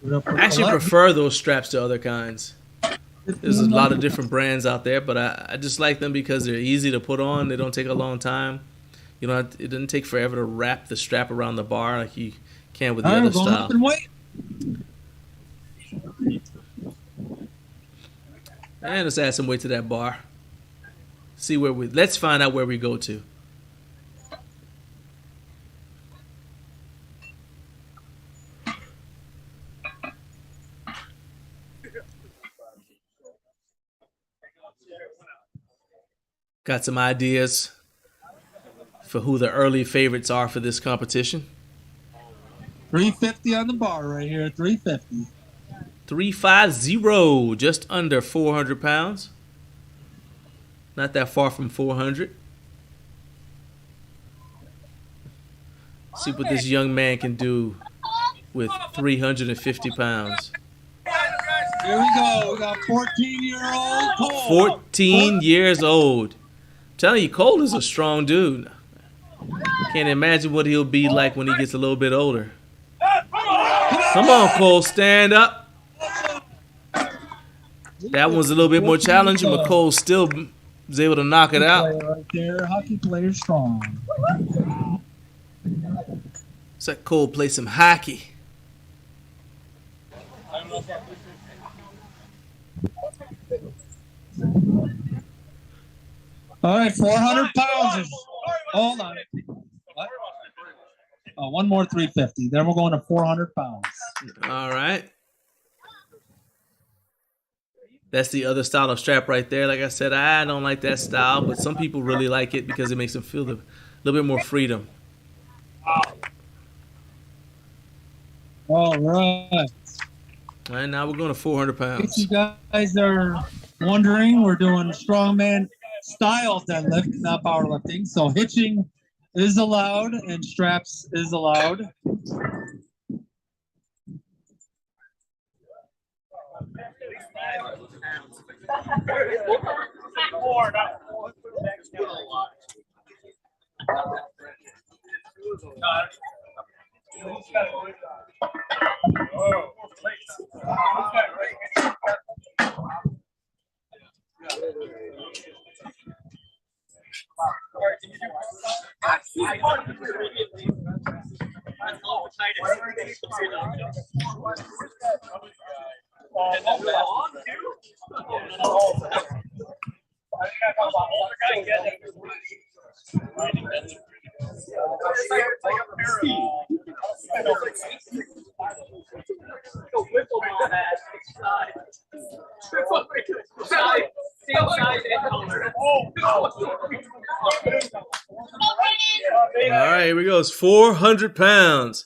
I actually prefer those straps to other kinds. There's a lot of different brands out there, but I just like them because they're easy to put on. They don't take a long time. It doesn't take forever to wrap the strap around the bar like you can with the other style. And let's add some weight to that bar. Let's find out where we go to. Got some ideas for who the early favorites are for this competition. 350 on the bar right here. 350. 350, just under 400 pounds. Not that far from 400. See what this young man can do with 350 pounds. Here we go. We got 14-year-old Cole. 14 years old. I'm telling you, Cole is a strong dude. Can't imagine what he'll be like when he gets a little bit older. Come on, Cole, stand up. That one's a little bit more challenging, but Cole still was able to knock it out. Right there, hockey player strong. Let's let Cole play some hockey. All right, 400 pounds. Hold on. What? Oh, one more 350. Then we're going to 400 pounds. All right. That's the other style of strap right there. Like I said, I don't like that style, but some people really like it because it makes them feel a little bit more freedom. All right. All right, now we're going to 400 pounds. If you guys are wondering, we're doing strongman style deadlift, not powerlifting. So hitching is allowed and straps is allowed. All right, here we go. It's 400 pounds.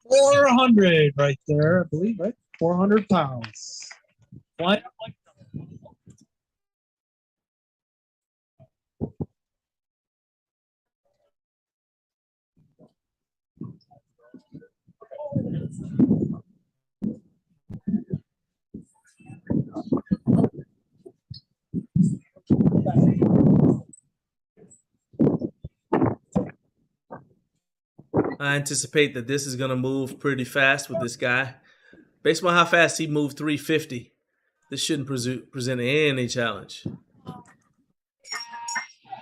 400 right there, I believe, right? 400 pounds. What? I anticipate that this is going to move pretty fast with this guy. Based on how fast he moved 350, this shouldn't present any challenge.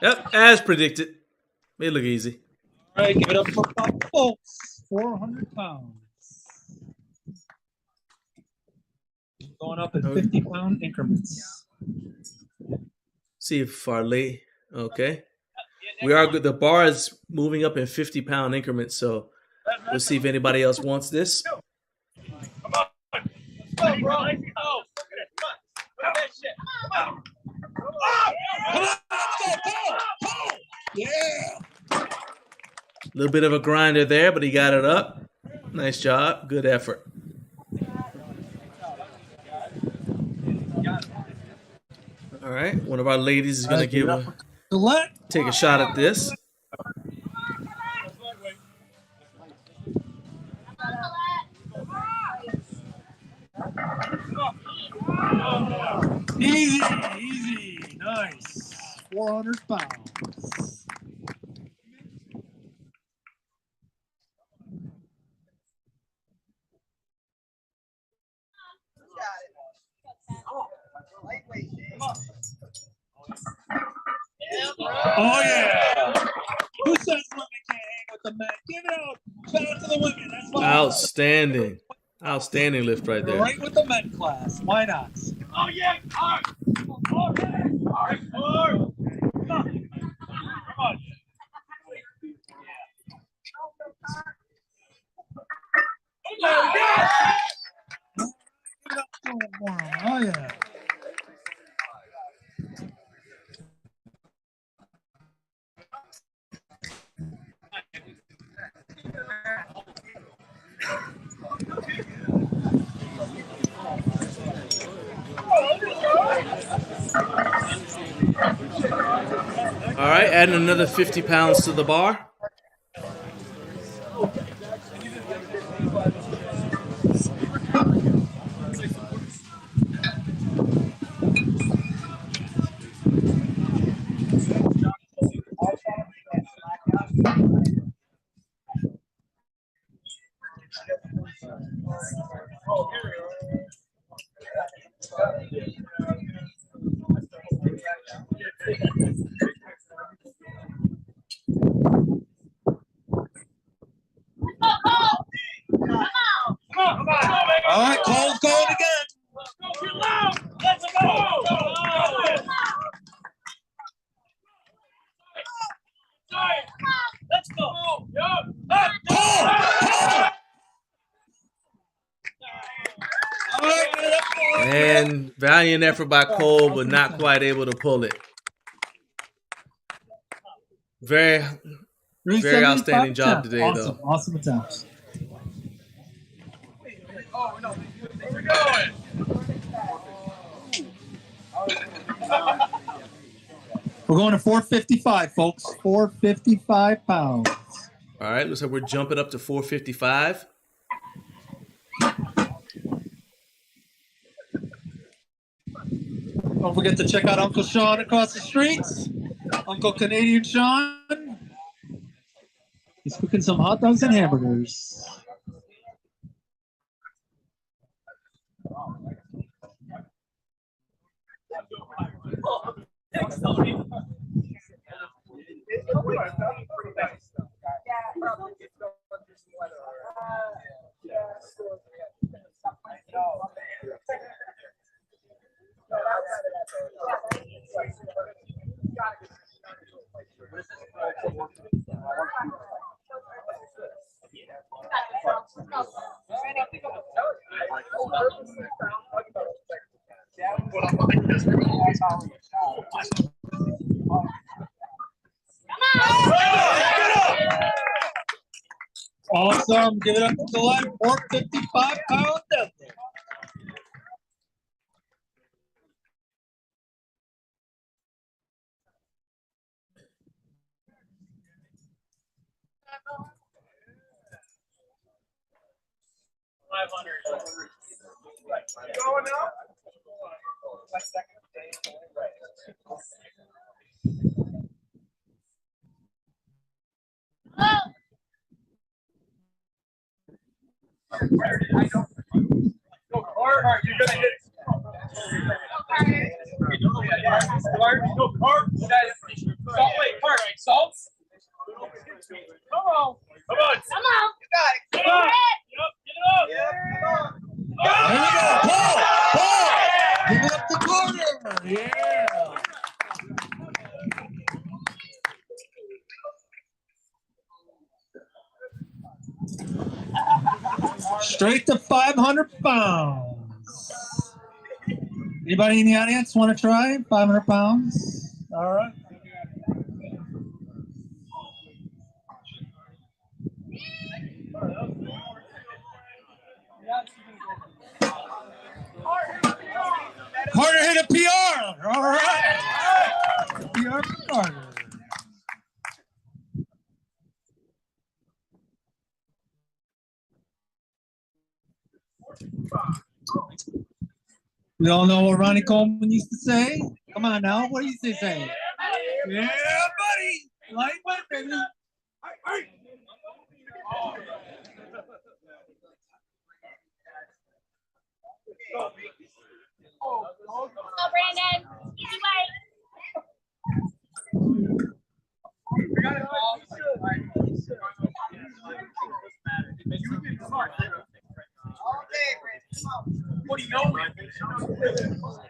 Yep, as predicted. May look easy. All right, give it up for Pop Folks. 400 pounds. Going up in 50-pound increments. See if Farley. Okay. We are good. The bar is moving up in 50-pound increments, so we'll see if anybody else wants this. Go, bro. Let's go. Come on. That shit. Come on. Yeah. A little bit of a grinder there, but he got it up. Nice job. Good effort. All right. One of our ladies is going to take a shot at this. Easy. Nice. 400 pounds. Oh, yeah. Who says women can't hang with the men? Give it up. Shout out to the women. That's why. Outstanding. Outstanding lift right there. Right with the men class. Why not? Oh, yeah. All right. All right. Come on. Oh, yeah. All right, adding another 50 pounds to the bar. All right, Cole's going again. Let's go. Let's go. And valiant effort by Cole, but not quite able to pull it. Very outstanding job today, though. Awesome attempts. Oh, no. Where we going? We're going to 455, folks. 455 pounds. All right, looks like we're jumping up to 455. Don't forget to check out Uncle Sean across the streets. Uncle Canadian Sean. He's cooking some hot dogs and hamburgers. Awesome. Give it up to the left. 455-pound deadlift. Going up. Go hard. You're gonna hit. Go hard. Salt, wait, hard. Salts. Come on. Come on. Come on. You got it. Get it. Get it up. Yeah, come on. There we go. Paul! Paul! Give it up the corner. Yeah. Straight to 500 pounds. Anybody in the audience want to try 500 pounds? All right. Carter hit a PR. All right. PR for Carter. We all know what Ronnie Coleman used to say. Come on now. What used to say? Yeah, buddy. Lightweight, baby. Go, Brandon. Easy way. What do you know?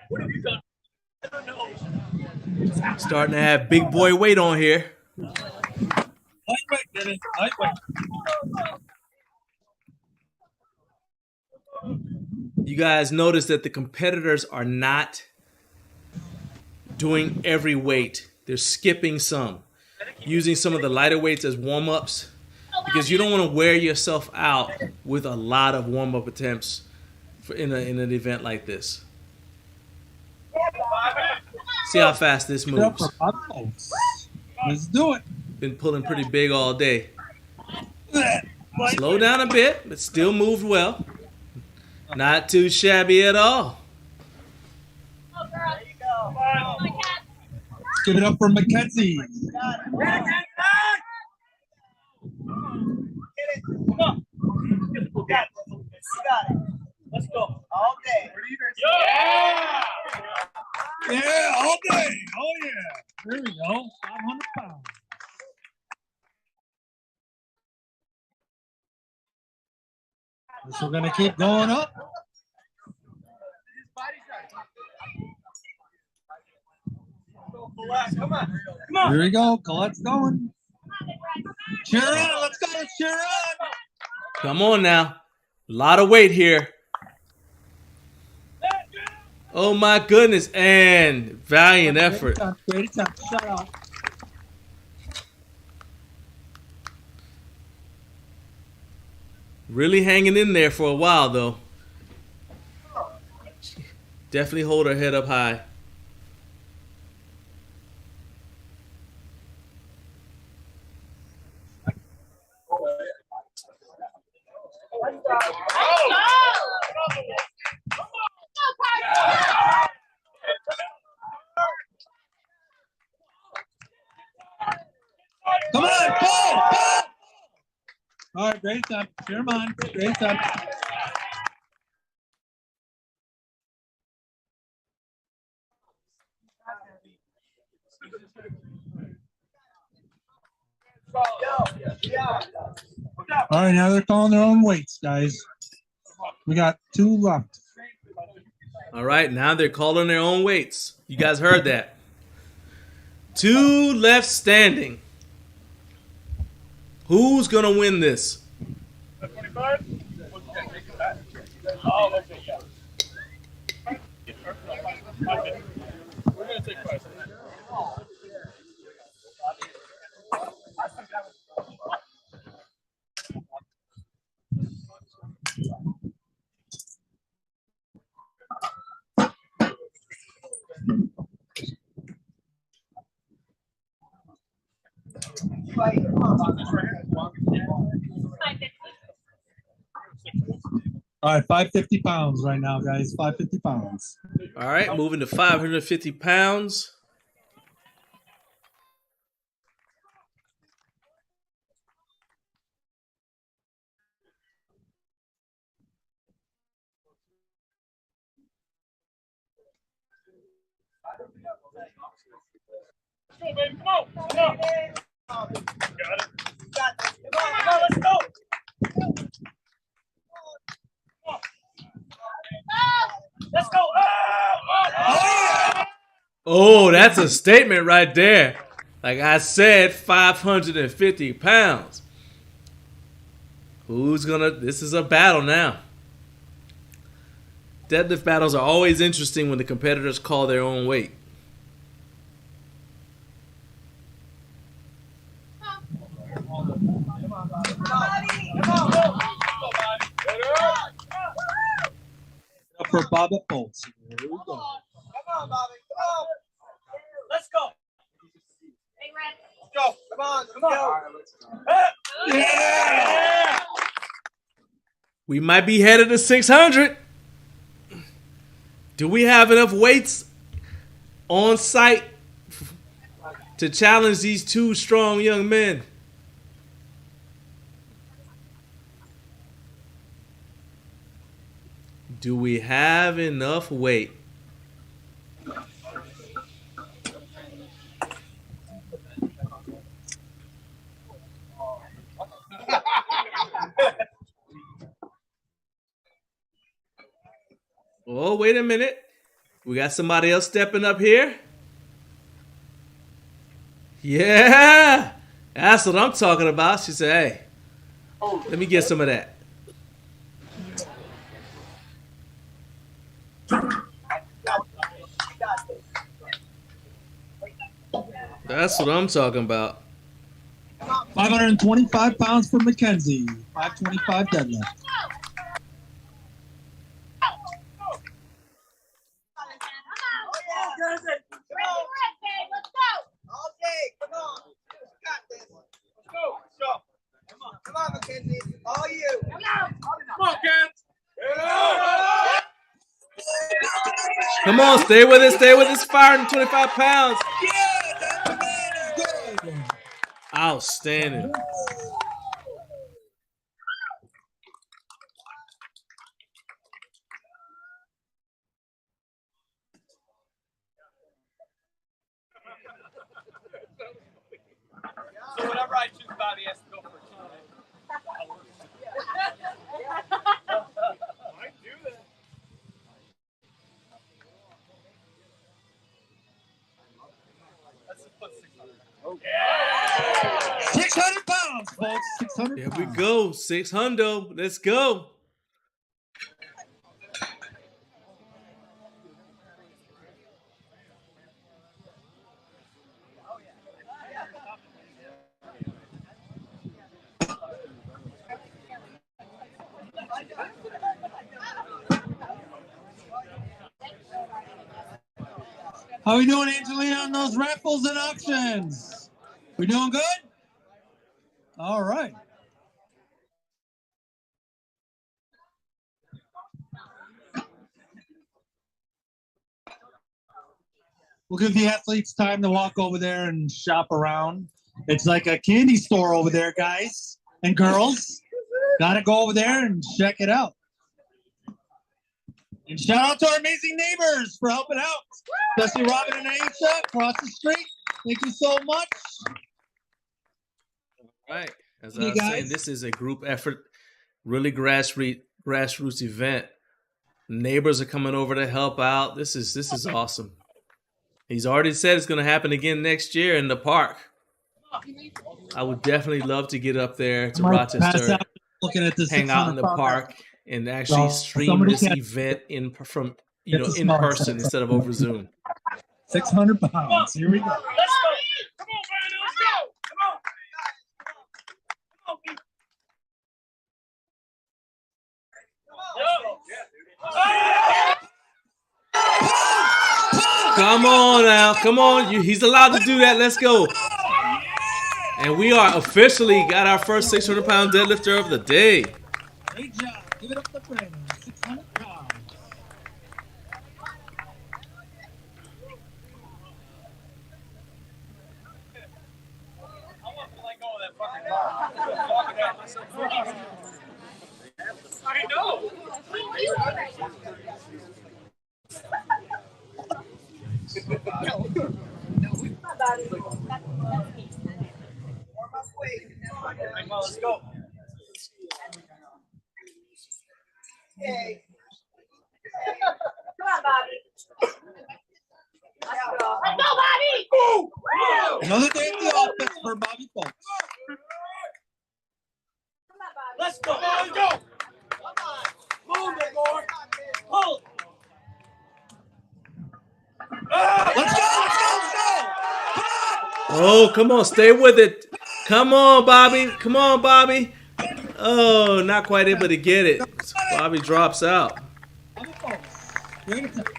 What have you done? I don't know. Starting to have big boy weight on here. Lightweight, baby. Lightweight. You guys notice that the competitors are not doing every weight. They're skipping some, using some of the lighter weights as warm-ups, because you don't want to wear yourself out with a lot of warm-up attempts in an event like this. See how fast this moves. Let's do it. Been pulling pretty big all day. Slow down a bit, but still moved well. Not too shabby at all. Let's give it up for Mackenzie. Come on. You got it. Let's go. All day. Yeah! Yeah, all day. Oh, yeah. There we go. 500 pounds. So we're going to keep going up. Come on. Come on. Here we go. Colette's going. Cheer on. Let's go. Cheer on. Come on now. A lot of weight here. Oh my goodness. And valiant effort. Great attempt. Shut up. Really hanging in there for a while though. Definitely hold her head up high. Come on, Paul! All right, great time. Cheer on. Great time. All right, now they're calling their own weights, guys. We got 2 left. All right, now they're calling their own weights. You guys heard that. 2 left standing. Who's going to win this? 25? Oh, okay, yeah. We're going to take 5. All right, 550 pounds right now, guys. 550 pounds. All right, moving to 550 pounds. Come on, come on. Got it. Come on, let's go. Let's go. Oh, that's a statement right there. Like I said, 550 pounds. Who's gonna? This is a battle now. Deadlift battles are always interesting when the competitors call their own weight. For Bob at Bolts. Here we go. Come on, Bobby. Come on. Let's go. Hey, Red. Let's go. Come on. Let's go. Yeah. We might be headed to 600. Do we have enough weights on site to challenge these 2 strong young men? Do we have enough weight? Oh, wait a minute. We got somebody else stepping up here. Yeah, that's what I'm talking about. She said, hey, let me get some of that. That's what I'm talking about. 525 pounds for Mackenzie. 525 deadlift. Let's go. All day. Come on. You got this. Let's go. Let's go. Come on, Mackenzie. All you. Come Come on, kids. Come on, stay with it. Stay with this 525 pounds. Outstanding. So whenever I choose Bobby, he has to go for a 2 minute. I do that. Let's just put 600. Yeah. 600 pounds, folks. 600 There pounds. we go. 600. Let's go. How we doing, Angelina, on those raffles and auctions? We doing good? All right. We'll give the athletes time to walk over there and shop around. It's like a candy store over there, guys and girls. Got to go over there and check it out. And shout out to our amazing neighbors for helping out, especially Robin and Aisha across the street. Thank you so much. Right. As Hey, I was saying, guys. this is a group effort, really grassroots event. Neighbors are coming over to help out. This is awesome. He's already said it's going to happen again next year in the park. I would definitely love to get up there to Pass Rochester, out looking at this hang out in the 600 park, and actually So, stream somebody this can- event in It's a in smart person set. instead of over Zoom. 600 pounds. Here we go. Let's go. Come on, Brandon. Let's go. Come on. Come on now, come on. He's allowed to do that. Let's go. And we are officially got our first 600-pound deadlifter of the day. Great job. Give it up to Brandon. 600 pounds. I know. Let's go. Come on, Bobby. Let's go. Let's go, Bobby. Another day at the office for Bobby Folks. Come on, Bobby. Let's go. Let's go. Move it, Lord. Pull. Let's go. Let's go. Let's go. Oh, come on, stay with it. Come on, Bobby. Come on, Bobby. Oh, not quite able to get it. Bobby drops out. Bobby Folks. Great attempt.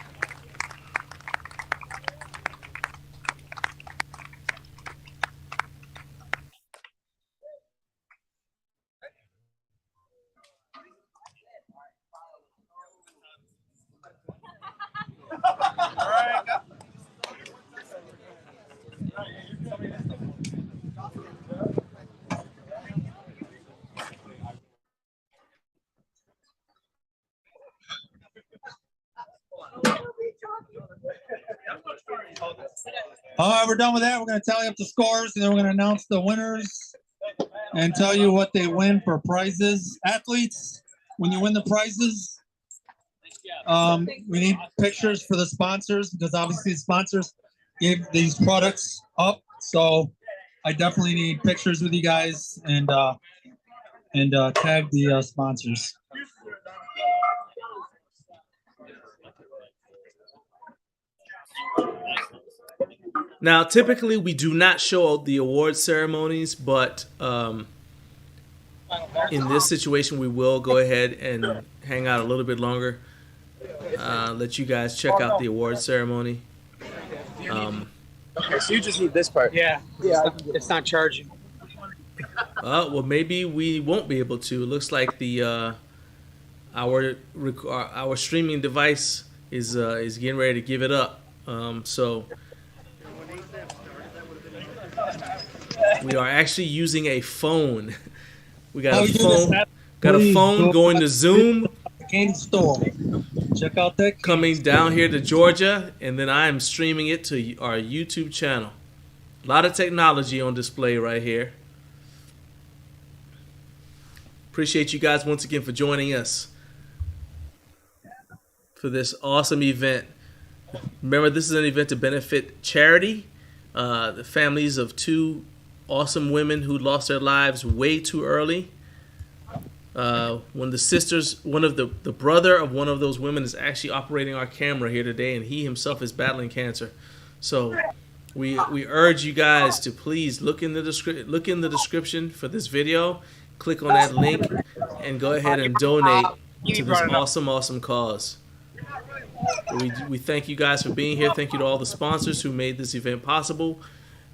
All right, we're done with that. We're going to tally up the scores, and then we're going to announce the winners and tell you what they win for prizes. Athletes, when you win the prizes, we need pictures for the sponsors because obviously the sponsors gave these products up. So I definitely need pictures with you guys and tag the sponsors. Now, typically we do not show the award ceremonies, but in this situation, we will go ahead and hang out a little bit longer. Let you guys check out the award ceremony. Okay, so you just need this part. Yeah. It's not charging. Well, maybe we won't be able to. It looks like the our streaming device is getting ready to give it up. So we are actually using a phone. We got a phone. Got a phone going to Zoom. Game store. Check out that. Coming down here to Georgia, and then I am streaming it to our YouTube channel. A lot of technology on display right here. Appreciate you guys once again for joining us for this awesome event. Remember, this is an event to benefit charity. The families of two awesome women who lost their lives way too early. One of the sisters, the brother of one of those women is actually operating our camera here today, and he himself is battling cancer. So we urge you guys to please look in the description for this video, click on that link, and go ahead and donate to this awesome cause. We thank you guys for being here. Thank you to all the sponsors who made this event possible.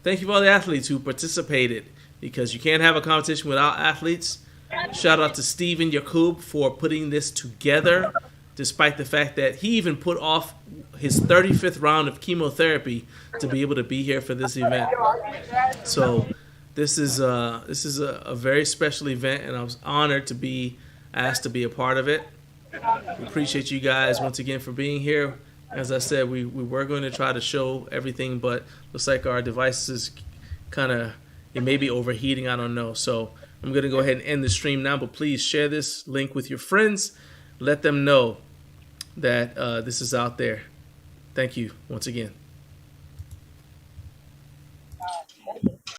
Thank you for all the athletes who participated, because you can't have a competition without athletes. Shout out to Steven Yakub for putting this together, despite the fact that he even put off his 35th round of chemotherapy to be able to be here for this event. So this is a very special event, and I was honored to be asked to be a part of it. We appreciate you guys once again for being here. As I said, we were going to try to show everything, but looks like our devices kind of, it may be overheating. I don't know. So I'm going to go ahead and end the stream now, but please share this link with your friends. Let them know that this is out there. Thank you once again.